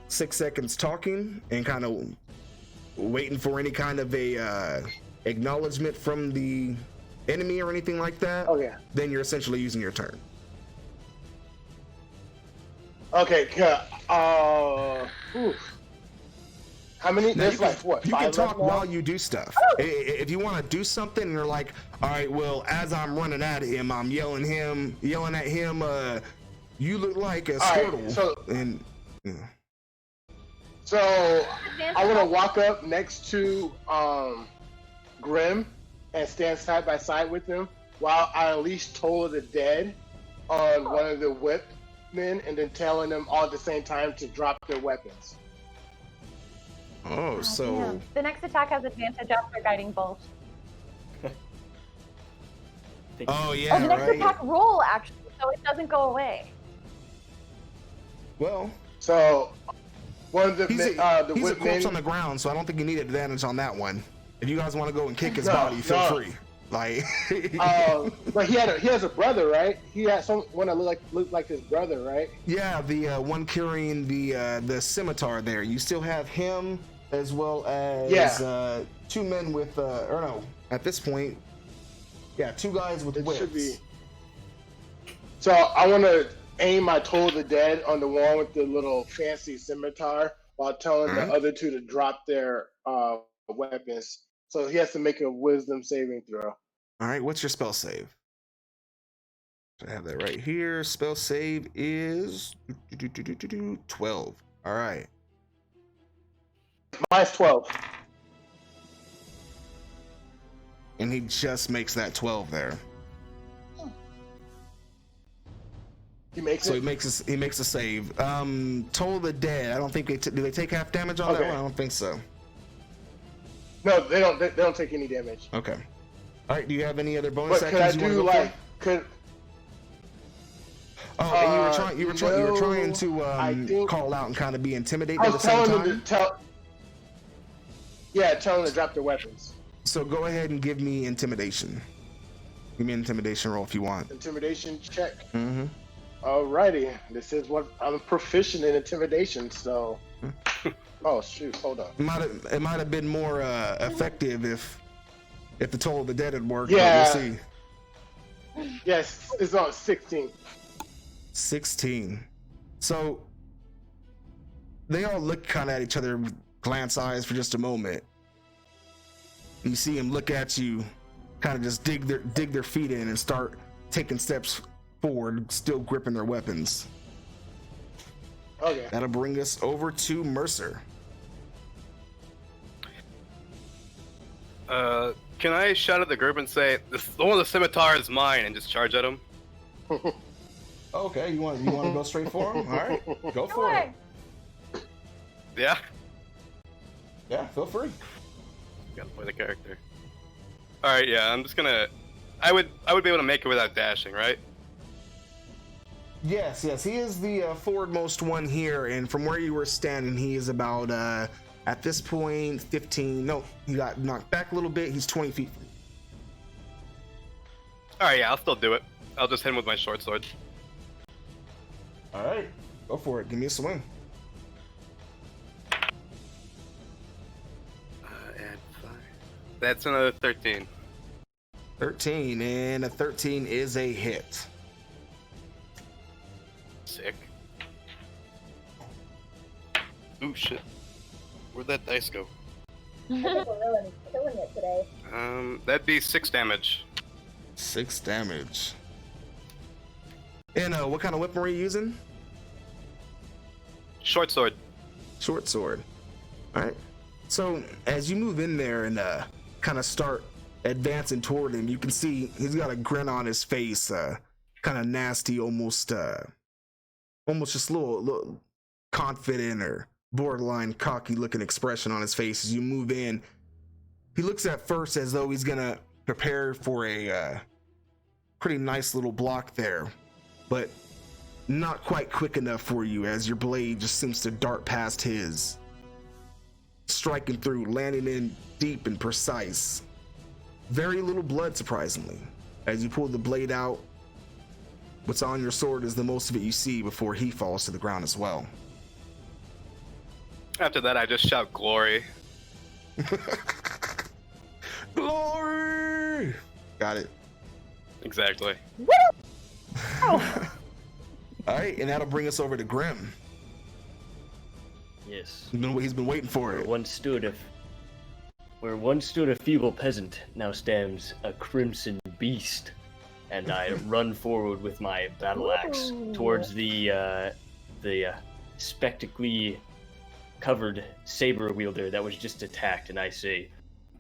6 seconds talking and kind of waiting for any kind of a acknowledgement from the enemy or anything like that, then you're essentially using your turn. Okay, how many? There's like what? You 5 can talk more? while you do stuff. If you want to do something, and you're like, all right, well, as I'm running at him, I'm yelling at him. You look like a Squirtle. Right, so I want to walk up next to Grim and stand side by side with him while I unleash Toll of the Dead on one of the whip men, and then telling them all at the same time to drop their weapons. Oh, so damn. The next attack has advantage after guiding bolt. oh yeah, Oh, the next right. attack roll actually, so it doesn't go away. Well, So one of the he's a the corpse women. on the ground, so I don't think you need advantage on that one. If you guys want to go and kick his No, body, feel no. free. Like, But he has a brother, right? He had someone that looked like his brother, right? yeah, the one carrying the scimitar there. You still have him as well as two men with or no, at this point, yeah, two guys with It whips. should be. So I want to aim my Toll of the Dead on the one with the little fancy scimitar while telling the other two to drop their weapons. So he has to make a wisdom saving throw. All right, what's your spell save? I have that right here. Spell save is 12. All right. Mine's 12. And he just makes that 12 there. He makes So it. he makes a save. Toll of the Dead. I don't think do they take half damage on that Okay. one? I don't think so. No, they don't. They don't take any damage. Okay. All right. Do you have any other bonus But could I actions you do want to go like could? for? Oh, and you were trying I to think- call out and kind of be intimidating I at the was same telling them time. to tell. Yeah, tell them to drop their weapons. So go ahead and give me intimidation. Give me an intimidation roll if you want. Intimidation check. Mm-hmm. Alrighty, this is what I'm proficient in intimidation. So, oh shoot, hold on. It might have been more effective if the Toll of the Dead had worked. Yeah. But we'll see. Yes, it's on 16. 16. So they all look kind of at each other with glance eyes for just a moment. You see him look at you, kind of just dig their feet in and start taking steps forward, still gripping their weapons. Okay. That'll bring us over to Mercer. Can I shout at the group and say, the one with the scimitar is mine, and just charge at him? Okay, you want to go straight for him? All right, go for it. Yeah? Yeah, feel free. Gotta play the character. Alright, yeah, I'm just gonna... I would be able to make it without dashing, right? Yes, he is the forwardmost one here, and from where you were standing, he is about, at this point, 15, no, he got knocked back a little bit, he's 20 feet. Alright, yeah, I'll still do it. I'll just hit him with my short sword. Alright, go for it, give me a swing. Add 5. That's another 13. 13, and a 13 is a hit. Sick. Ooh, shit. Where'd that dice go? I think we're really killing it today. That'd be 6 damage. 6 damage. And what kind of weapon were you using? Short sword. Short sword. Alright. So as you move in there and kind of start advancing toward him, you can see he's got a grin on his face, kind of nasty, almost just a little confident or borderline cocky looking expression on his face as you move in. He looks at first as though he's gonna prepare for a pretty nice little block there, but not quite quick enough for you as your blade just seems to dart past his, striking through, landing in deep and precise. Very little blood, surprisingly. As you pull the blade out, what's on your sword is the most of it you see before he falls to the ground as well. After that, I just shout glory. Glory! Got it. Exactly. All right, and that'll bring us over to Grim. Yes. He's been waiting for Where it. once stood a feeble peasant, now stands a crimson beast, and I run forward with my battle axe towards the spectacly covered saber wielder that was just attacked, and I say,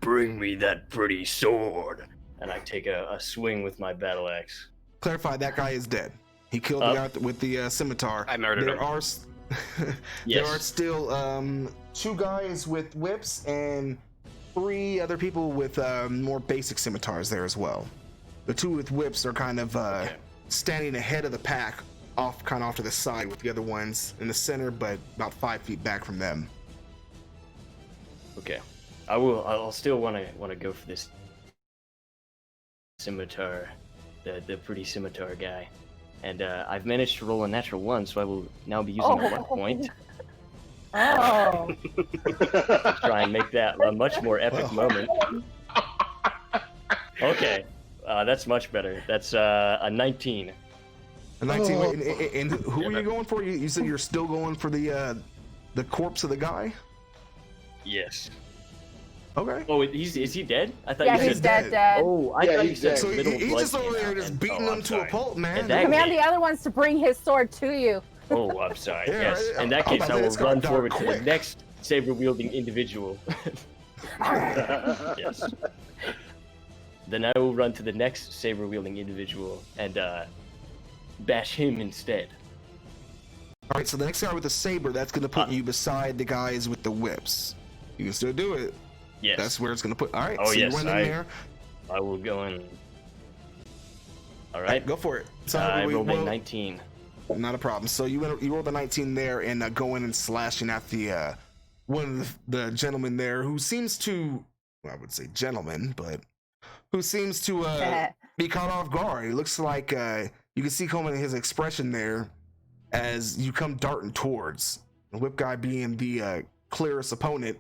"Bring me that pretty sword," and I take a swing with my battle axe. Clarify, that guy is dead. He killed the guy with the scimitar. I murdered him. There are still 2 guys with whips and 3 other people with more basic scimitars there as well. The 2 with whips are kind of standing ahead of the pack, off to the side, with the other ones in the center, but about 5 feet back from them. Okay, I'll still want to go for this scimitar, the pretty scimitar guy, and I've managed to roll a natural 1, so I will now be using a luck point. Oh. To try and make that a much more epic moment. Okay, that's much better. That's a 19. A 19. And who are you going for? You said you're still going for the corpse of the guy? Yes. Okay. Oh, is he dead? I thought Yeah, you he's said dead. Oh, I Yeah, thought you he's said dead. So little he's blood just over came there out just and- beating him to sorry. a pulp, man. And that- Command the other ones to bring his sword to you. Oh, I'm sorry. Yeah, Yes. right. In that I'm case, about I to- will it's gonna run die forward to the quick. next saber-wielding individual. Yes. Then I will run to the next saber-wielding individual and bash him instead. All right, so the next guy with the saber, that's going to put you beside the guys with the whips. You can still do it. Yes. That's where it's going to put. All right, Oh, so yes, you went in there. I will go in. All All right. right, go for it. So I rolled a well, 19. Not a problem. So you rolled a 19 there and go in and slashing at the one of the gentlemen there who seems to, well, I would say gentleman, but who seems to be caught off guard. It looks like you can see coming in his expression there as you come darting towards the whip guy being the clearest opponent.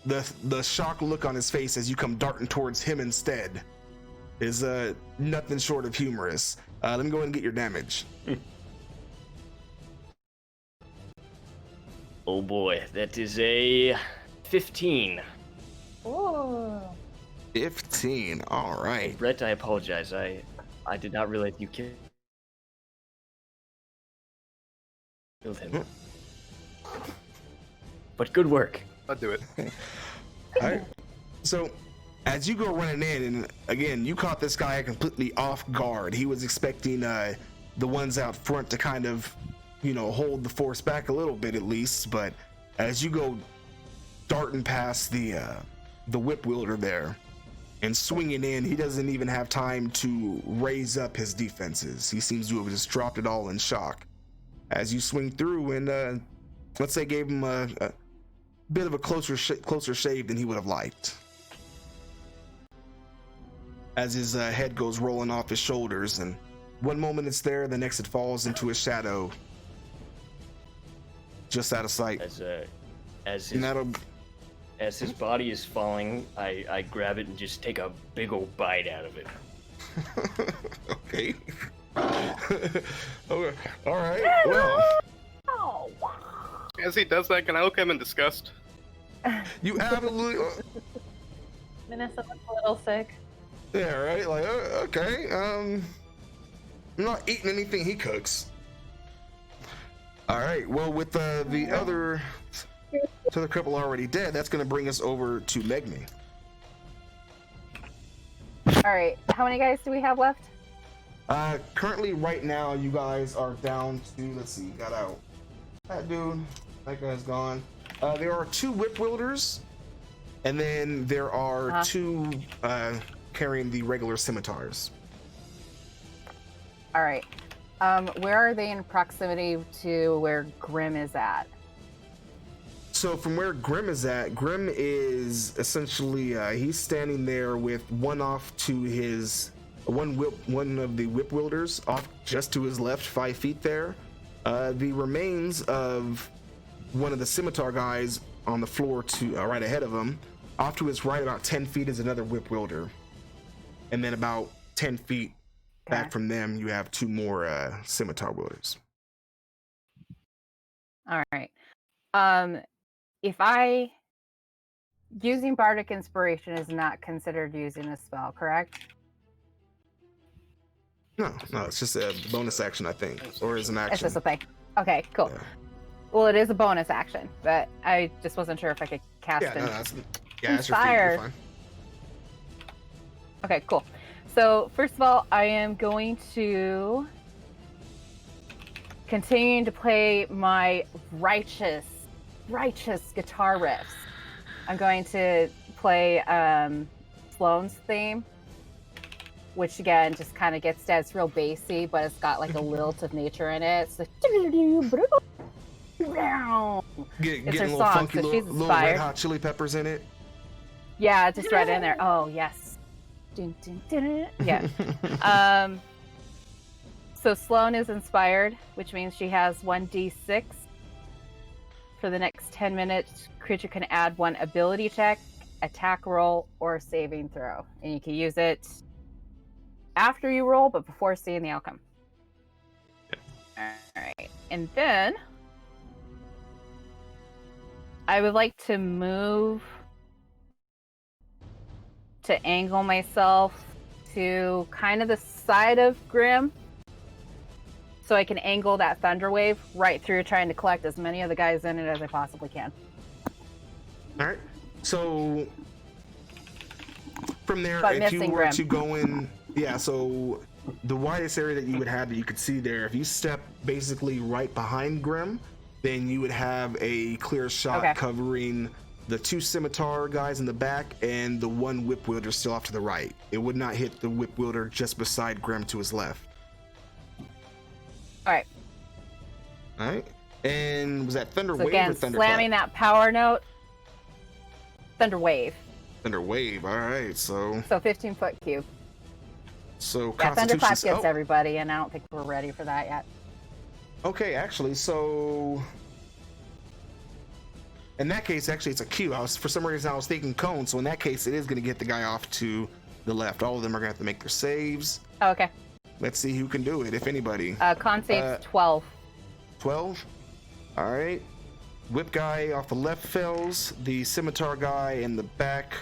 The shocked look on his face as you come darting towards him instead is nothing short of humorous. Let me go ahead and get your damage. Oh boy, that is a 15. Ooh. 15. All right. Brett, I apologize. I did not realize you killed him. But good work. I'll do it. All right. So, as you go running in, and again, you caught this guy completely off guard. He was expecting the ones out front to kind of, hold the force back a little bit at least. But as you go darting past the whip wielder there and swinging in, he doesn't even have time to raise up his defenses. He seems to have just dropped it all in shock. As you swing through and let's say gave him a bit of a closer shave than he would have liked. As his head goes rolling off his shoulders, and one moment it's there, the next it falls into a shadow, just out of sight. As And his body is falling, I grab it and just take a big old bite out of it. Okay. Okay. All right. Well, As he does that, can I look at him in disgust? you absolutely. Vanessa looks a little sick. Yeah. Right. Like, okay. I'm not eating anything he cooks. All right. Well, with the other cripple already dead, that's going to bring us over to Legme. All right. How many guys do we have left? Currently, right now, you guys are down to, let's see, got out. That dude, that guy's gone. There are 2 whip wielders, and then there are 2 carrying the regular scimitars. All right. Where are they in proximity to where Grim is at? So from where Grim is at, Grim is essentially he's standing there with one off to his one of the whip wielders off just to his left, 5 feet there. The remains of one of the scimitar guys on the floor to right ahead of him. Off to his right, about 10 feet, is another whip wielder, and then about 10 feet back from them, you have 2 more scimitar wielders. All right. Using Bardic Inspiration is not considered using a spell, correct? No, it's just a bonus action, I think, or is an action. It's just a thing. Okay, cool. Yeah. Well, it is a bonus action, but I just wasn't sure if I could cast Yeah, it. no, that's your feat, you're fine. Okay, cool. So first of all, I am going to continuing to play my righteous guitar riffs, I'm going to play Sloane's theme, which again just kind of gets that. It's real bassy, but it's got like a lilt of nature in it. It's like, Getting a her little song, funky, so she's little inspired. Red Hot Chili Peppers in it. Yeah, just right in there. Oh yes. Dun, dun, dun. Yeah. So Sloane is inspired, which means she has 1d6. For the next 10 minutes, creature can add 1 ability check, attack roll, or saving throw. And you can use it after you roll, but before seeing the outcome. Alright. And then I would like to move to angle myself to kind of the side of Grim, so I can angle that thunder wave right through, trying to collect as many of the guys in it as I possibly can. All right. So from there, But if you missing were Grim. to go in, yeah. So the widest area that you would have that you could see there, if you step basically right behind Grim, then you would have a clear shot covering the 2 scimitar guys in the back and the 1 whip wielder still off to the right. It would not hit the whip wielder just beside Grim to his left. All right. All right. And was that thunder So wave again, or thunder slamming clap? that power note. Thunder wave. Thunder wave. All right. So 15-foot cube. So Yeah, thunder clap Constitution. gets everybody, and I don't think we're ready for that yet. Okay, actually, so in that case, actually, it's a Q. For some reason, I was thinking cone. So in that case, it is going to get the guy off to the left. All of them are going to have to make their saves. Oh, okay. Let's see who can do it, if anybody. Con save's 12. 12. All right. Whip guy off the left fails. The scimitar guy in the back,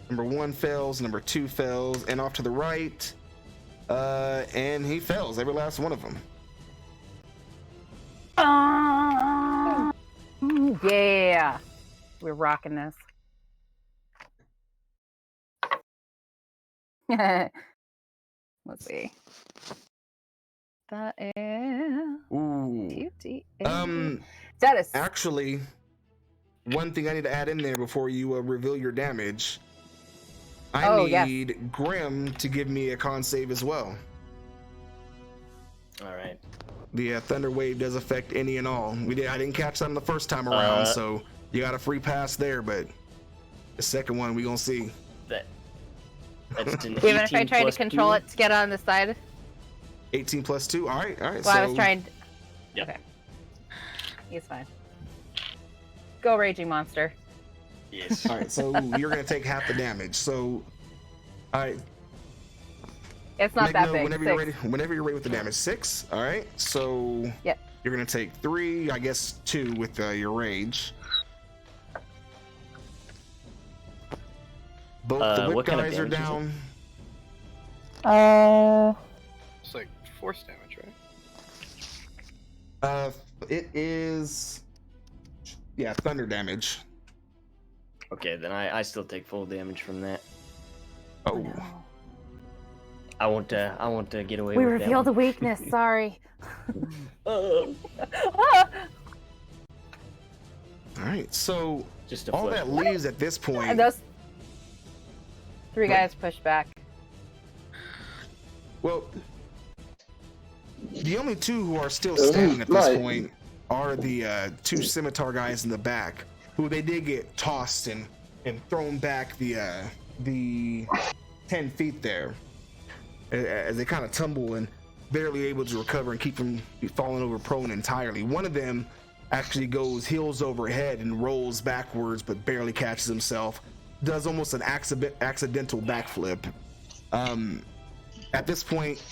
number 1 fails. Number 2 fails. And off to the right, and he fails. Every last one of them. Yeah. We're rocking this. Let's see. That is Ooh. 2d8. That is Actually, one thing I need to add in there before you reveal your damage. I need Grim to give me a con save as well. All right. The thunder wave does affect any and all. I didn't catch that on the first time around, so you got a free pass there. But the second one, we gonna see. That's an even if I 18 try to plus control 2. it to get on the side. 18 plus 2. All right. Well, So I was trying. Yeah. Okay. He's fine. Go, raging monster. Yes. all right. So you're gonna take half the damage. So, all right. It's not that big. Whenever 6. you're ready. Whenever you're ready with the damage. 6. All right. So Yep. you're gonna take 3. I guess 2 with your rage. Both the whip what kind of guys are damage is down. It's like force damage, right? It is, yeah, thunder damage. Okay, then I still take full damage from that. Oh, No. I won't get away We with revealed that a weakness. Sorry. all right. So Just a all flesh that leaves at this point. And those 3 guys push back. Well, the only 2 who are still standing at this point are the 2 scimitar guys in the back, who they did get tossed and thrown back the 10 feet there, as they kind of tumble and barely able to recover and keep from falling over prone entirely. One of them actually goes heels over head and rolls backwards, but barely catches himself. Does almost an accidental backflip. At this point,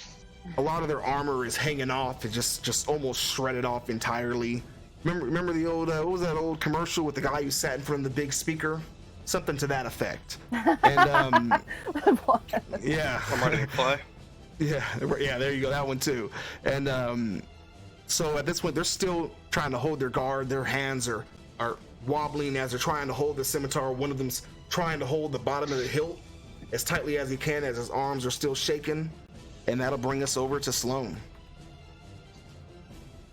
a lot of their armor is hanging off. It's just almost shredded off entirely. Remember the old what was that old commercial with the guy who sat in front of the big speaker? Something to that effect. And yeah, I'm ready to play. yeah, there you go, that one too. And so at this point, they're still trying to hold their guard. Their hands are wobbling as they're trying to hold the scimitar. One of them's trying to hold the bottom of the hilt as tightly as he can, as his arms are still shaking. And that'll bring us over to Sloane.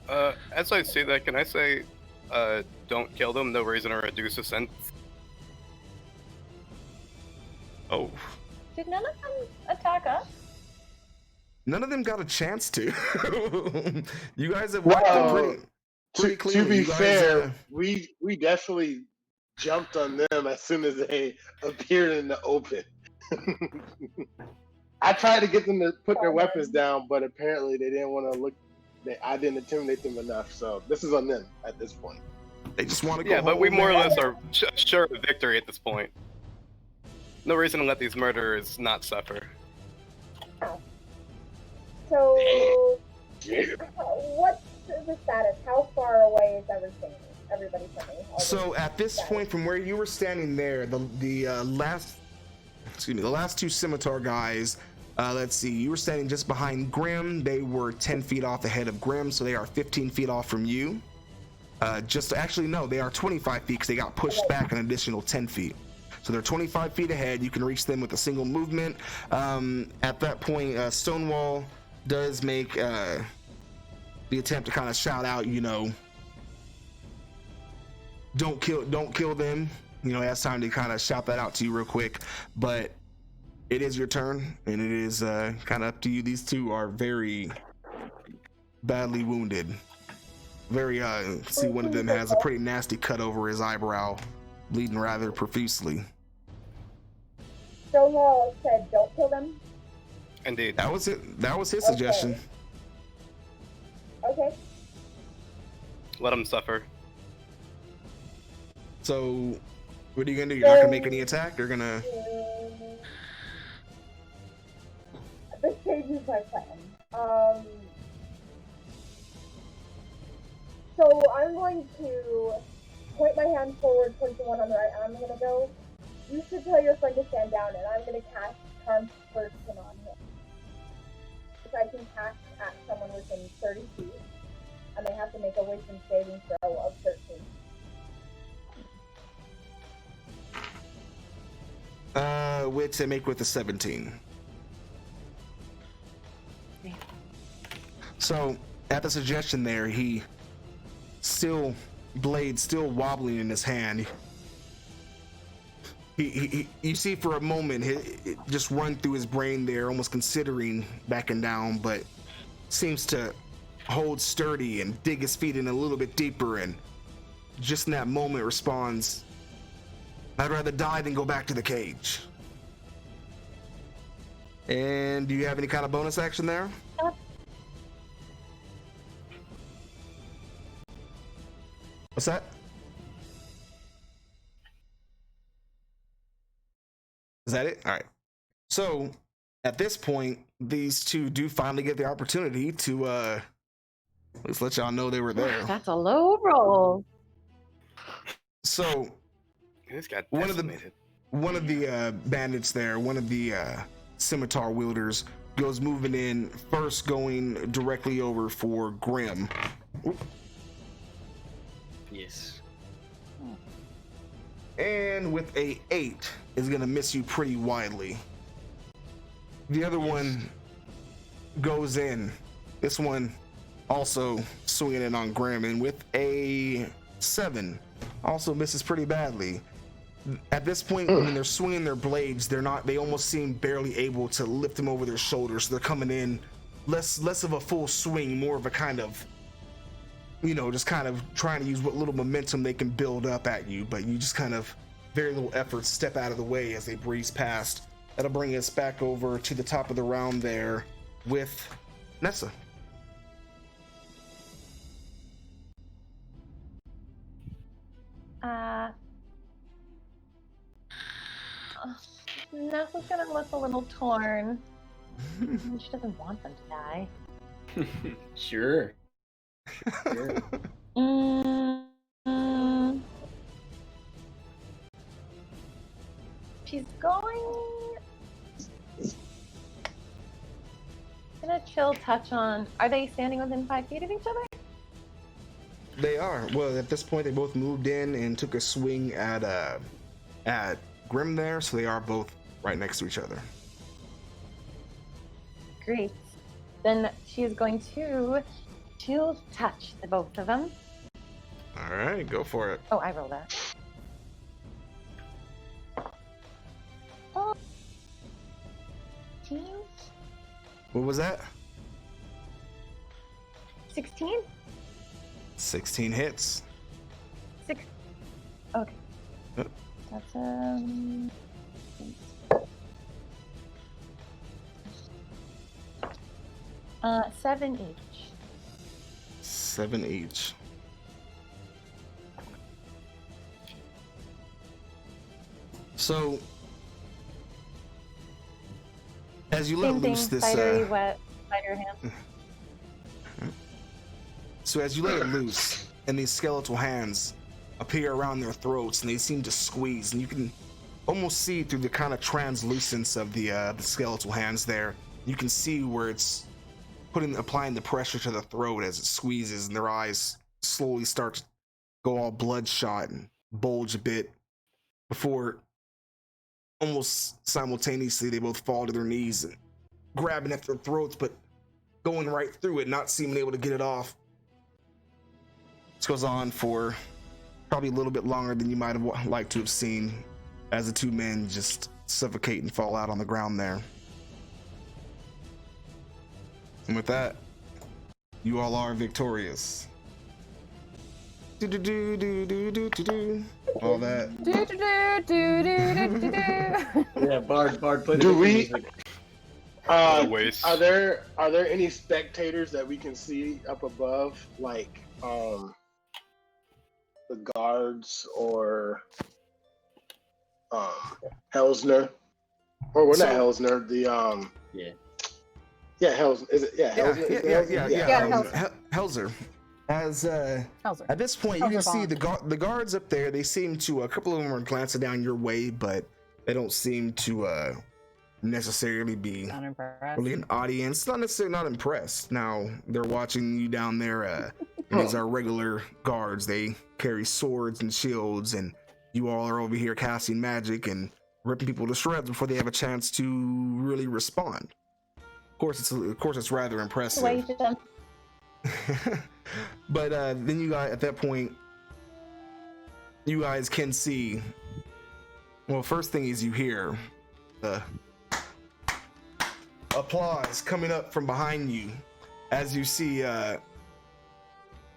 As I say that, can I say, don't kill them, no reason to reduce a sentence? Oh, Did none of them attack us? none of them got a chance to. You guys have wiped them Well, pretty to clearly. be You guys, fair, we definitely jumped on them as soon as they appeared in the open. I tried to get them to put their weapons down, but apparently they didn't want to look. I didn't intimidate them enough, so this is on them at this point. they just want to go Yeah, but we home more or and- less are sure of victory at this point. No reason to let these murderers not suffer. So, what's the status? How far away is everything? Everybody from me? So at this point, from where you were standing there, the last two scimitar guys. Let's see, you were standing just behind Grim. They were 10 feet off ahead of Grim, so they are 15 feet off from you. Actually, no, they are 25 feet because they got pushed back an additional 10 feet. So they're 25 feet ahead. You can reach them with a single movement. At that point, Stonewall does make the attempt to kind of shout out, don't kill them. He has time to kind of shout that out to you real quick, but it is your turn, and it is kind of up to you. These two are very badly wounded. See, one of them has a pretty nasty cut over his eyebrow, bleeding rather profusely. Stonewall said, "Don't kill them." Indeed. That was it. That was his suggestion. Okay. Let them suffer. So, what are you gonna do? You're not gonna make any attack? You're gonna... This changes my plan. So I'm going to point my hand forward towards the one on the right, and I'm going to go, "You should tell your friend to stand down," and I'm going to cast Charm Person on him. Which I can cast at someone within 30 feet, and they have to make a wisdom saving throw of 13. Wit to make with a 17. So, at the suggestion there, blade still wobbling in his hand. You see for a moment it just run through his brain there, almost considering backing down, but seems to hold sturdy and dig his feet in a little bit deeper, and just in that moment responds, "I'd rather die than go back to the cage." And do you have any kind of bonus action there? What's that? Is that it? All right. So at this point, these two do finally get the opportunity to at least let y'all know they were there. That's a low roll. So This got one of the bandits there, one of the scimitar wielders, goes moving in first, going directly over for Grim. Yes. And with a 8 is gonna miss you pretty widely. The other one goes in. This one also swinging in on Grim, and with a 7 also misses pretty badly. At this point, when they're swinging their blades, they almost seem barely able to lift them over their shoulders. They're coming in less of a full swing, more of a kind of, just kind of trying to use what little momentum they can build up at you, but you just kind of, very little effort, step out of the way as they breeze past. That'll bring us back over to the top of the round there with Nessa. Nessa's gonna look a little torn. She doesn't want them to die. Sure. She's gonna chill touch on. Are they standing within 5 feet of each other? They are. Well, at this point, they both moved in and took a swing at Grim there, so they are both right next to each other. Great. Then she is going to Chill touch the both of them. All right, go for it. Oh, I rolled that. Oh. 16? What was that? 16? 16 hits. 6. Okay. Yep. That's 7 each. 7 each. So, as you let Same thing. loose this, Spidery, wet, spider hand. so as you let it loose, and these skeletal hands appear around their throats, and they seem to squeeze, and you can almost see through the kind of translucence of the skeletal hands there. You can see where it's applying the pressure to the throat as it squeezes, and their eyes slowly start to go all bloodshot and bulge a bit before almost simultaneously they both fall to their knees and grabbing at their throats, but going right through it, not seeming able to get it off. This goes on for probably a little bit longer than you might have liked to have seen, as the two men just suffocate and fall out on the ground there. And with that, you all are victorious. All that. Yeah, Bard played Do the we- music. Waste. Are there any spectators that we can see up above, like the guards or Helsner? Or we're not Helsner. The Helsner. Is it? Yeah, Helsner. Yeah. Helser. As Helser. at this point, you can Helser see Von. the guards up there. They seem to, a couple of them are glancing down your way, but they don't seem to necessarily be Not impressed. really an audience. Not necessarily not impressed. Now they're watching you down there. And these are regular guards. They carry swords and shields, and you all are over here casting magic and ripping people to shreds before they have a chance to really respond. Of course, it's rather impressive. Wait, But then you guys, at that point, you guys can see. Well, first thing is you hear the applause coming up from behind you as you see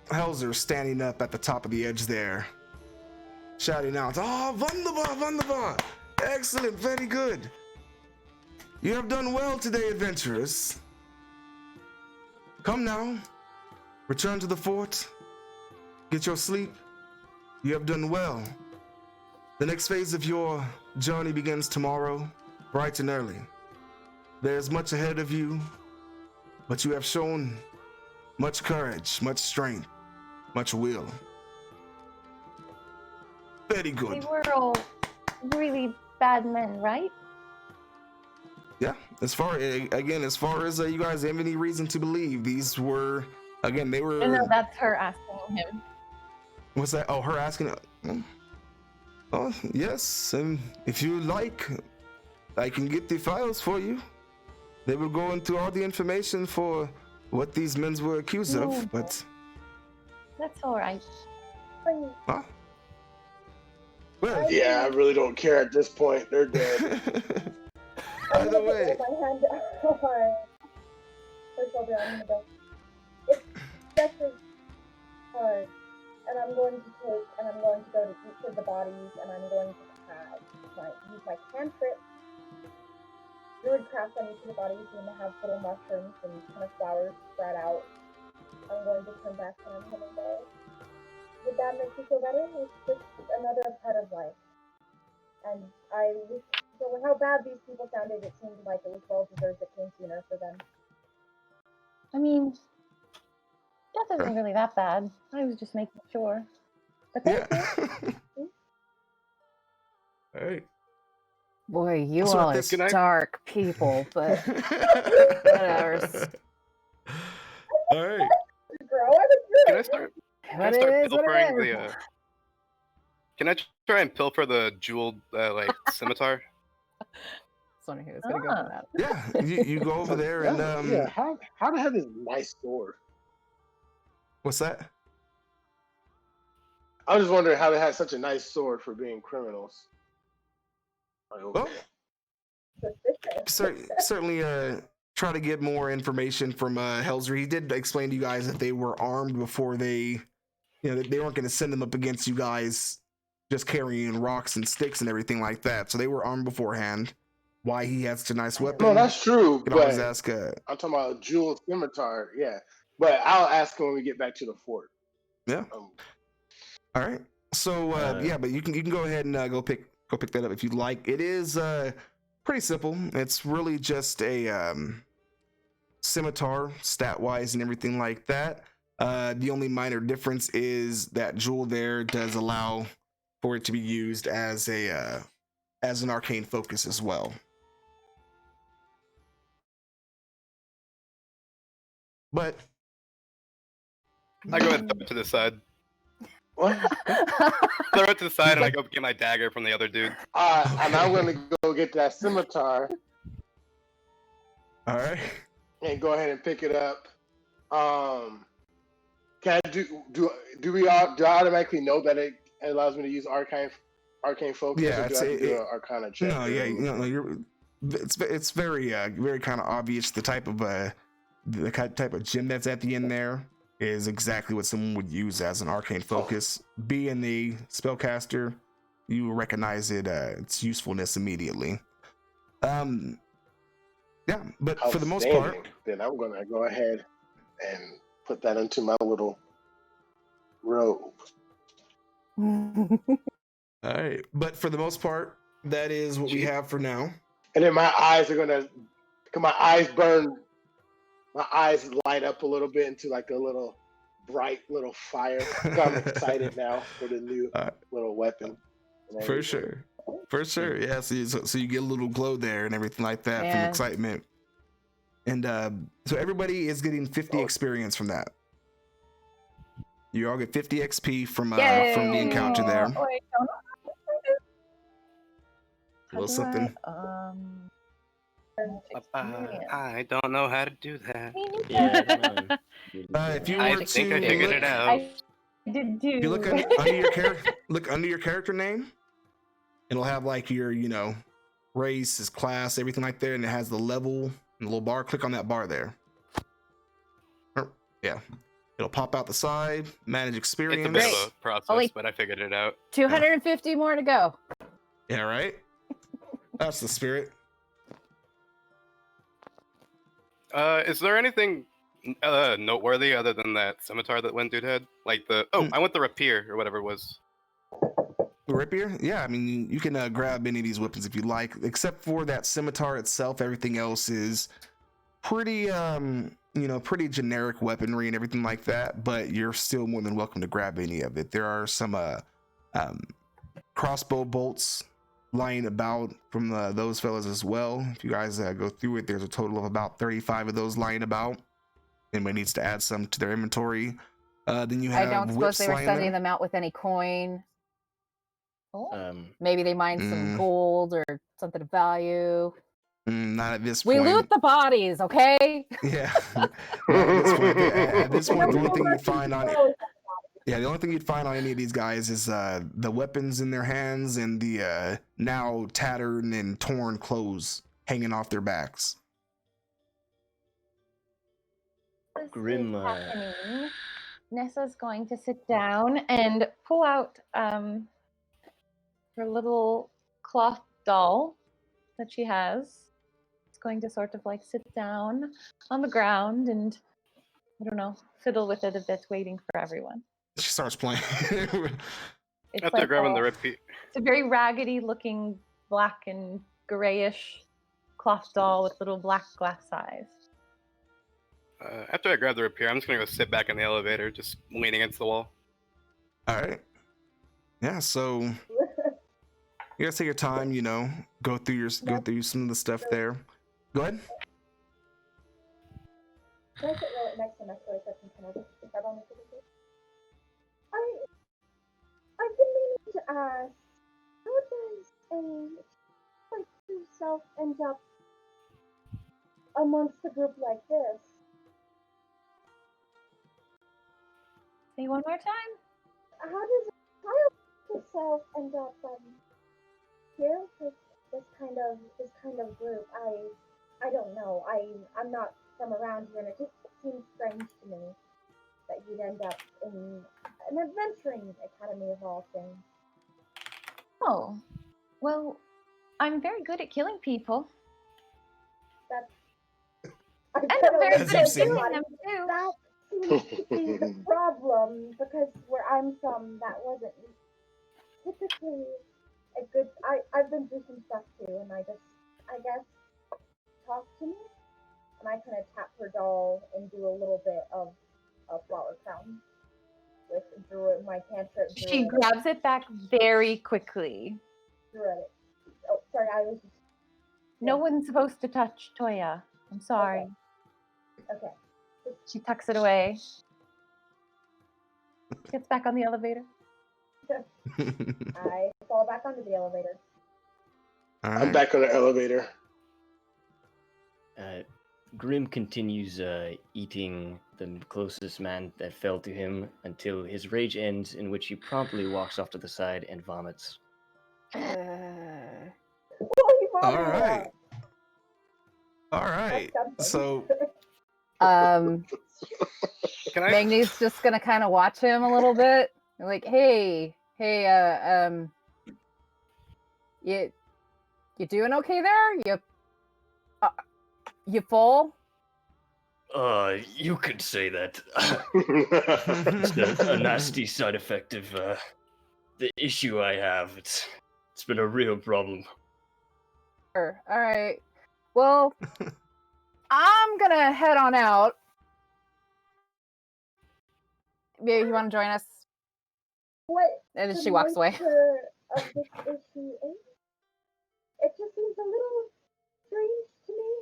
Helser standing up at the top of the edge there, shouting out, "Oh, wunderbar, wunderbar! Excellent, very good. You have done well today, adventurers. Come now. Return to the fort. Get your sleep. You have done well. The next phase of your journey begins tomorrow, bright and early. There's much ahead of you, but you have shown much courage, much strength, much will. Very we good." were all really bad men, right? Yeah, as far as you guys have any reason to believe, these were, again, they were. No, that's her asking him. What's that? Oh, her asking. Oh, yes. And if you like, I can get the files for you. They will go into all the information for what these men were accused of, but. That's all right. Huh? Well, Yeah, I really don't care at this point. They're dead. either way. My hand on her shoulder. I'm gonna go. It's just hard, and I'm going to go to each of the bodies, and I'm going to use my cantrip. Druidcraft on each of the bodies, and have little mushrooms and kind of flowers spread out. I'm going to come back and I'm gonna go. Would that make you feel better? It's just another part of life. And so how bad these people sounded, it seemed like it was well deserved it came sooner for them. I mean, death isn't really that bad. I was just making sure. But thank you. All right. Boy, you So all are this- can I- dark people, but whatever. All right. Can I start? Can I What start it is, what it pilfering is. Can I try and pilfer the jeweled scimitar? Just wondering who was gonna go for that. Yeah, you go over there and Yeah, how to have this nice sword? What's that? I was just wondering how they had such a nice sword for being criminals. Like, okay. Well, certainly try to get more information from Helser. He did explain to you guys that they were armed before they, you know, they weren't going to send them up against you guys just carrying rocks and sticks and everything like that. So they were armed beforehand. Why he has such a nice weapon? No, that's true. You can But always ask. I'm talking about a jeweled scimitar. Yeah, but I'll ask him when we get back to the fort. Yeah. All right. So yeah, but you can go ahead and go pick that up if you'd like. It is pretty simple. It's really just a scimitar, stat wise and everything like that. The only minor difference is that jewel there does allow for it to be used as a as an arcane focus as well. But I go ahead and throw it to the side. What? Throw it to the side, and I go get my dagger from the other dude. And I'm going to go get that scimitar. All right. And go ahead and pick it up. Can I do I automatically know that it allows me to use arcane focus? Yeah, or do I have to do an arcana check? No, yeah, you're. It's very very kind of obvious the type of type of gem that's at the end there is exactly what someone would use as an arcane focus. Being the spellcaster, you recognize its usefulness immediately. Yeah, but for the most part, then I'm gonna go ahead and put that into my little robe. All right, but for the most part, that is what we have for now. And then my eyes burn. My eyes light up a little bit into like a little bright little fire. I'm excited now for the new little weapon. For sure. Yeah, so you get a little glow there and everything like that from excitement. And so everybody is getting 50 experience from that. You all get 50 XP from the encounter there. Oh, wait, A little something. I don't know how to do that. Yeah, I don't know. If you I were think I to figured look, it out. I did do. if you look under your look under your character name, it'll have like your, race, his class, everything like there, and it has the level and the little bar. Click on that bar there. Yeah. It'll pop out the side, manage experience. It's a bit of a process, but I figured it out. 250 more to go. Yeah, right? That's the spirit. Is there anything noteworthy other than that scimitar that one dude had? Like I want the rapier or whatever it was. The rapier? Yeah, I mean, you can grab any of these weapons if you like, except for that scimitar itself. Everything else is pretty, pretty generic weaponry and everything like that, but you're still more than welcome to grab any of it. There are some crossbow bolts lying about from those fellas as well. If you guys go through it, there's a total of about 35 of those lying about. Anybody needs to add some to their inventory. Then you have I don't suppose they were sending them out with any coin. Oh. Maybe they mined some gold or something of value. Not at this point. We loot the bodies, okay? Yeah. At this point, the only thing you'd find on it. Yeah, the only thing you'd find on any of these guys is the weapons in their hands and the now tattered and torn clothes hanging off their backs. Grim. Happening. Nessa's going to sit down and pull out her little cloth doll that she has. It's going to sort of like sit down on the ground and, I don't know, fiddle with it a bit, waiting for everyone. She starts playing. It's After like grabbing the rapier. It's a very raggedy looking black and grayish cloth doll with little black glass eyes. After I grab the rapier, I'm just gonna go sit back in the elevator, just leaning against the wall. All right. Yeah, so you guys take your time, go through some of the stuff there. Go ahead. Can I sit right next to Nessa so I can kind of grab on the table? I've been meaning to ask, how does a true self end up amongst a group like this? Say one more time. How does a child itself end up here with this kind of group? I don't know. I'm not from around here, and it just seems strange to me that you'd end up in an adventuring academy of all things. Oh, well, I'm very good at killing people. I And don't I'm very As good you've at seen. killing them too. That seems to be the problem, because where I'm from, that wasn't typically a good. I've been through some stuff too, and I guess, talk to me, and I kind of tap her doll and do a little bit of a flower crown with my cantrip. She grabs it back very quickly. Druidic. Oh, sorry, I was just. No one's supposed to touch Toya. I'm sorry. Okay. She tucks it away. Gets back on the elevator. I fall back onto the elevator. All I'm right. back on the elevator. Grim continues eating the closest man that fell to him until his rage ends, in which he promptly walks off to the side and vomits. All right. All right. So Can I? Magni's just gonna kind of watch him a little bit. Like, hey, you doing okay there? You full? You could say that. It's a nasty side effect of the issue I have. It's been a real problem. Sure. All right. Well, I'm gonna head on out. Maybe you want to join us? What? And then the she walks away. nature of this issue is? It just seems a little strange to me.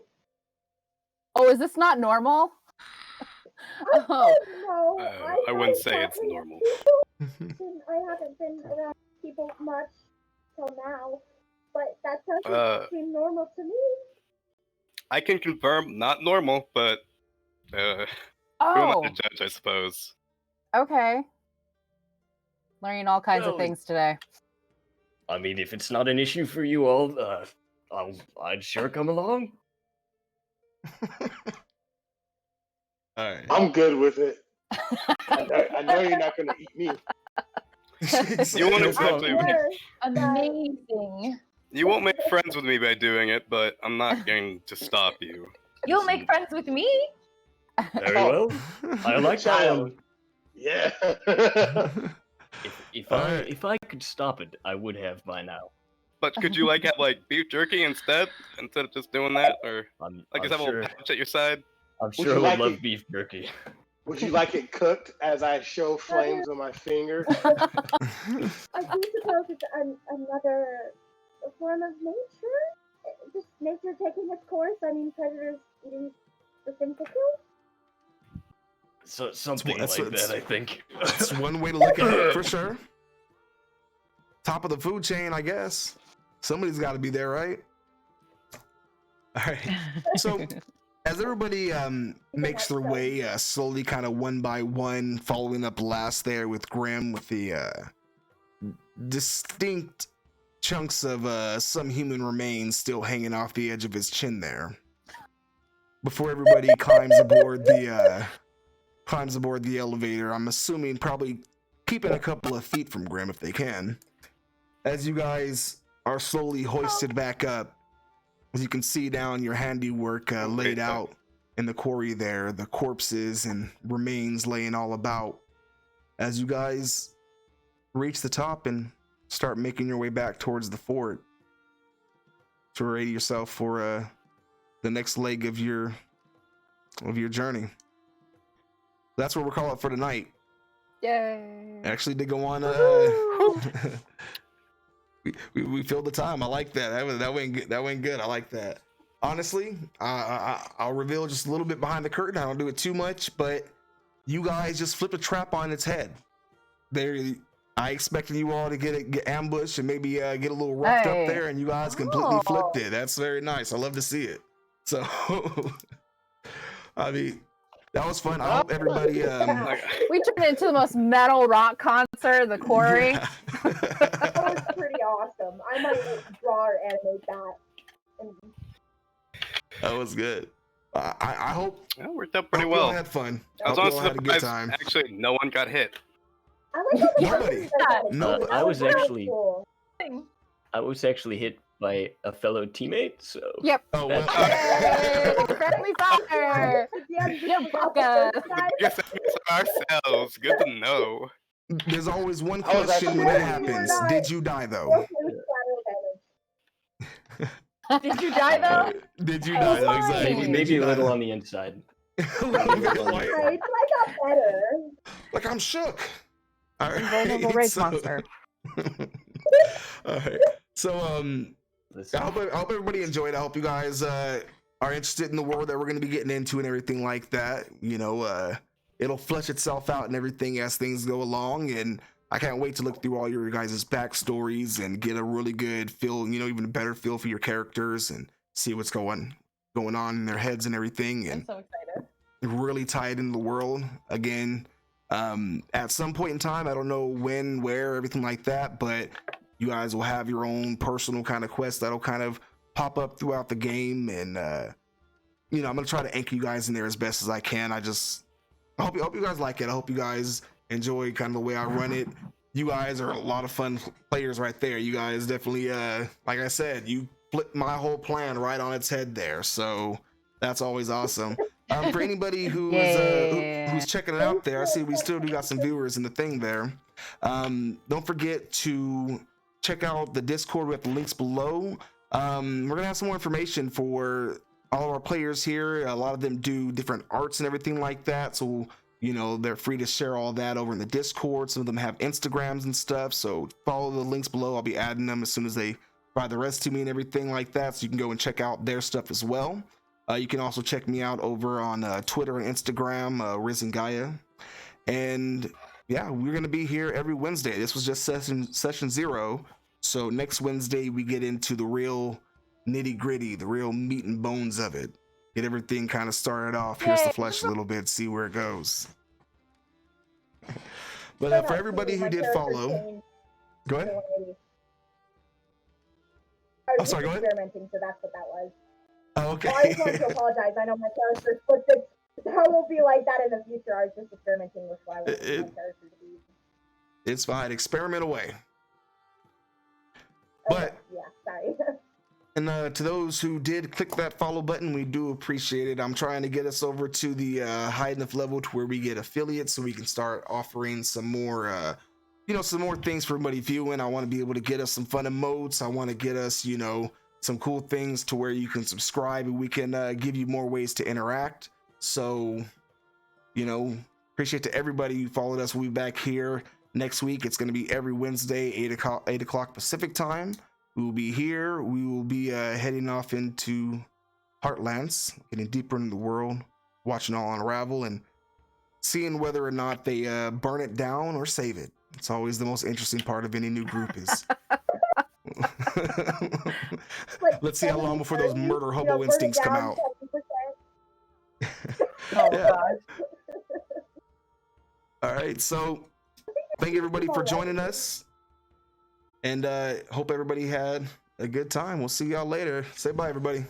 Oh, is this not normal? Oh, No, I wouldn't say it's talking to normal. people. I haven't been around people much till now, but that doesn't seem normal to me. I can confirm, not normal, but who am I to judge, I suppose. Okay. Learning all kinds of Well, things today. I mean, if it's not an issue for you all, I'd sure come along. all right. I'm good with it. I know you're not gonna eat me. You won't No exactly. problem. Amazing. You won't make friends with me by doing it, but I'm not going to stop you. You'll make friends with me. Very well. I like that Child. one. Yeah. If I could stop it, I would have by now. But could you have beef jerky instead of just doing that, or I'm just have a little pouch at your side? I'm Would sure you I like would love it? beef jerky. Would you like it cooked as I show flames on my finger? I do suppose it's another form of nature. Just nature taking its course. I mean, predators eating the things they kill. So something That's like what it's- that, I think. That's one way to look at it for sure. Top of the food chain, I guess. Somebody's got to be there, right? All right. So as everybody makes their way slowly, kind of one by one, following up last there with Grim with the distinct chunks of some human remains still hanging off the edge of his chin there. Before everybody climbs aboard the elevator, I'm assuming probably keeping a couple of feet from Grim if they can. As you guys are slowly hoisted back up, as you can see down your handiwork laid out in the quarry there, the corpses and remains laying all about. As you guys reach the top and start making your way back towards the fort to ready yourself for the next leg of your journey. That's what we'll call it for tonight. Yay. Actually did go on we filled the time. I like that. That went good. I like that. Honestly, I'll reveal just a little bit behind the curtain. I don't do it too much, but you guys just flipped a trap on its head. I expected you all to get ambushed and maybe get a little roughed up there, and you guys completely flipped it. That's very nice. I love to see it. So, I mean, That was fun. I hope everybody. We turned it into the most metal rock concert in the quarry. Yeah. That was pretty awesome. I might draw or animate that. And That was good. I hope That worked out pretty hope y'all well. had fun. I was Hope honestly y'all had a good surprised. time. Actually, no one got hit. I like how the Nobody. characters are kinda No, cool. I was That actually- cool. I was actually hit by a fellow teammate, so Yep. Oh well. Yay! Friendly fire! Yeah, You fucker! Yes, ourselves. Good to know. There's always one I was question when actually- that happens. Did you die though? Did you die though? Did you die though? fine. Exactly. maybe, Did maybe you a die little though? on the inside. A little bit like, Right, I got better. like I'm shook. All right. Invulnerable rage so- monster. All right. So Listen, I hope everybody enjoyed. I hope you guys are interested in the world that we're going to be getting into and everything like that. You know, it'll flesh itself out and everything as things go along. And I can't wait to look through all your guys' backstories and get a really good feel, you know, even a better feel for your characters and see what's going on in their heads and everything. I'm And so excited. really tie it into the world again. At some point in time, I don't know when, where, everything like that, but you guys will have your own personal kind of quest that'll kind of pop up throughout the game. And you know, I'm gonna try to anchor you guys in there as best as I can. I hope you guys like it. I hope you guys enjoy kind of the way I run it. You guys are a lot of fun players right there. You guys definitely, like I said, you flipped my whole plan right on its head there. So that's always awesome. For anybody who's checking it out there, I see we still do got some viewers in the thing there. Don't forget to check out the Discord. We have the links below. We're gonna have some more information for all of our players here. A lot of them do different arts and everything like that, so you know they're free to share all that over in the Discord. Some of them have Instagrams and stuff, so follow the links below. I'll be adding them as soon as they provide the rest to me and everything like that, so you can go and check out their stuff as well. You can also check me out over on Twitter and Instagram, Risengaia. And yeah, we're going to be here every Wednesday. This was just session 0. So next Wednesday, we get into the real nitty gritty, the real meat and bones of it. Get everything kind of started off. Here's the flesh a little bit, see where it goes. But for everybody who did follow, go ahead. I'm sorry, go ahead. Experimenting, so that's what that was. Oh, okay. Well, I just wanted to apologize. I know my character flipped it. That won't be like that in the future. I was just experimenting with what I wanted my character to be. It's fine. Experiment away. Okay, But yeah, sorry. and to those who did click that follow button, we do appreciate it. I'm trying to get us over to the high enough level to where we get affiliates, so we can start offering some more, some more things for everybody viewing. I want to be able to get us some fun emotes. I want to get us, some cool things to where you can subscribe and we can give you more ways to interact. So, appreciate to everybody who followed us. We'll be back here next week. It's going to be every Wednesday, 8 o'clock Pacific time. We will be here. We will be heading off into Heartlance, getting deeper into the world, watching all unravel, and seeing whether or not they burn it down or save it. It's always the most interesting part of any new group is. Let's see how long before those murder hobo instincts come out. Oh Yeah. gosh. All right, so thank everybody for joining us, and hope everybody had a good time. We'll see y'all later. Say bye, everybody.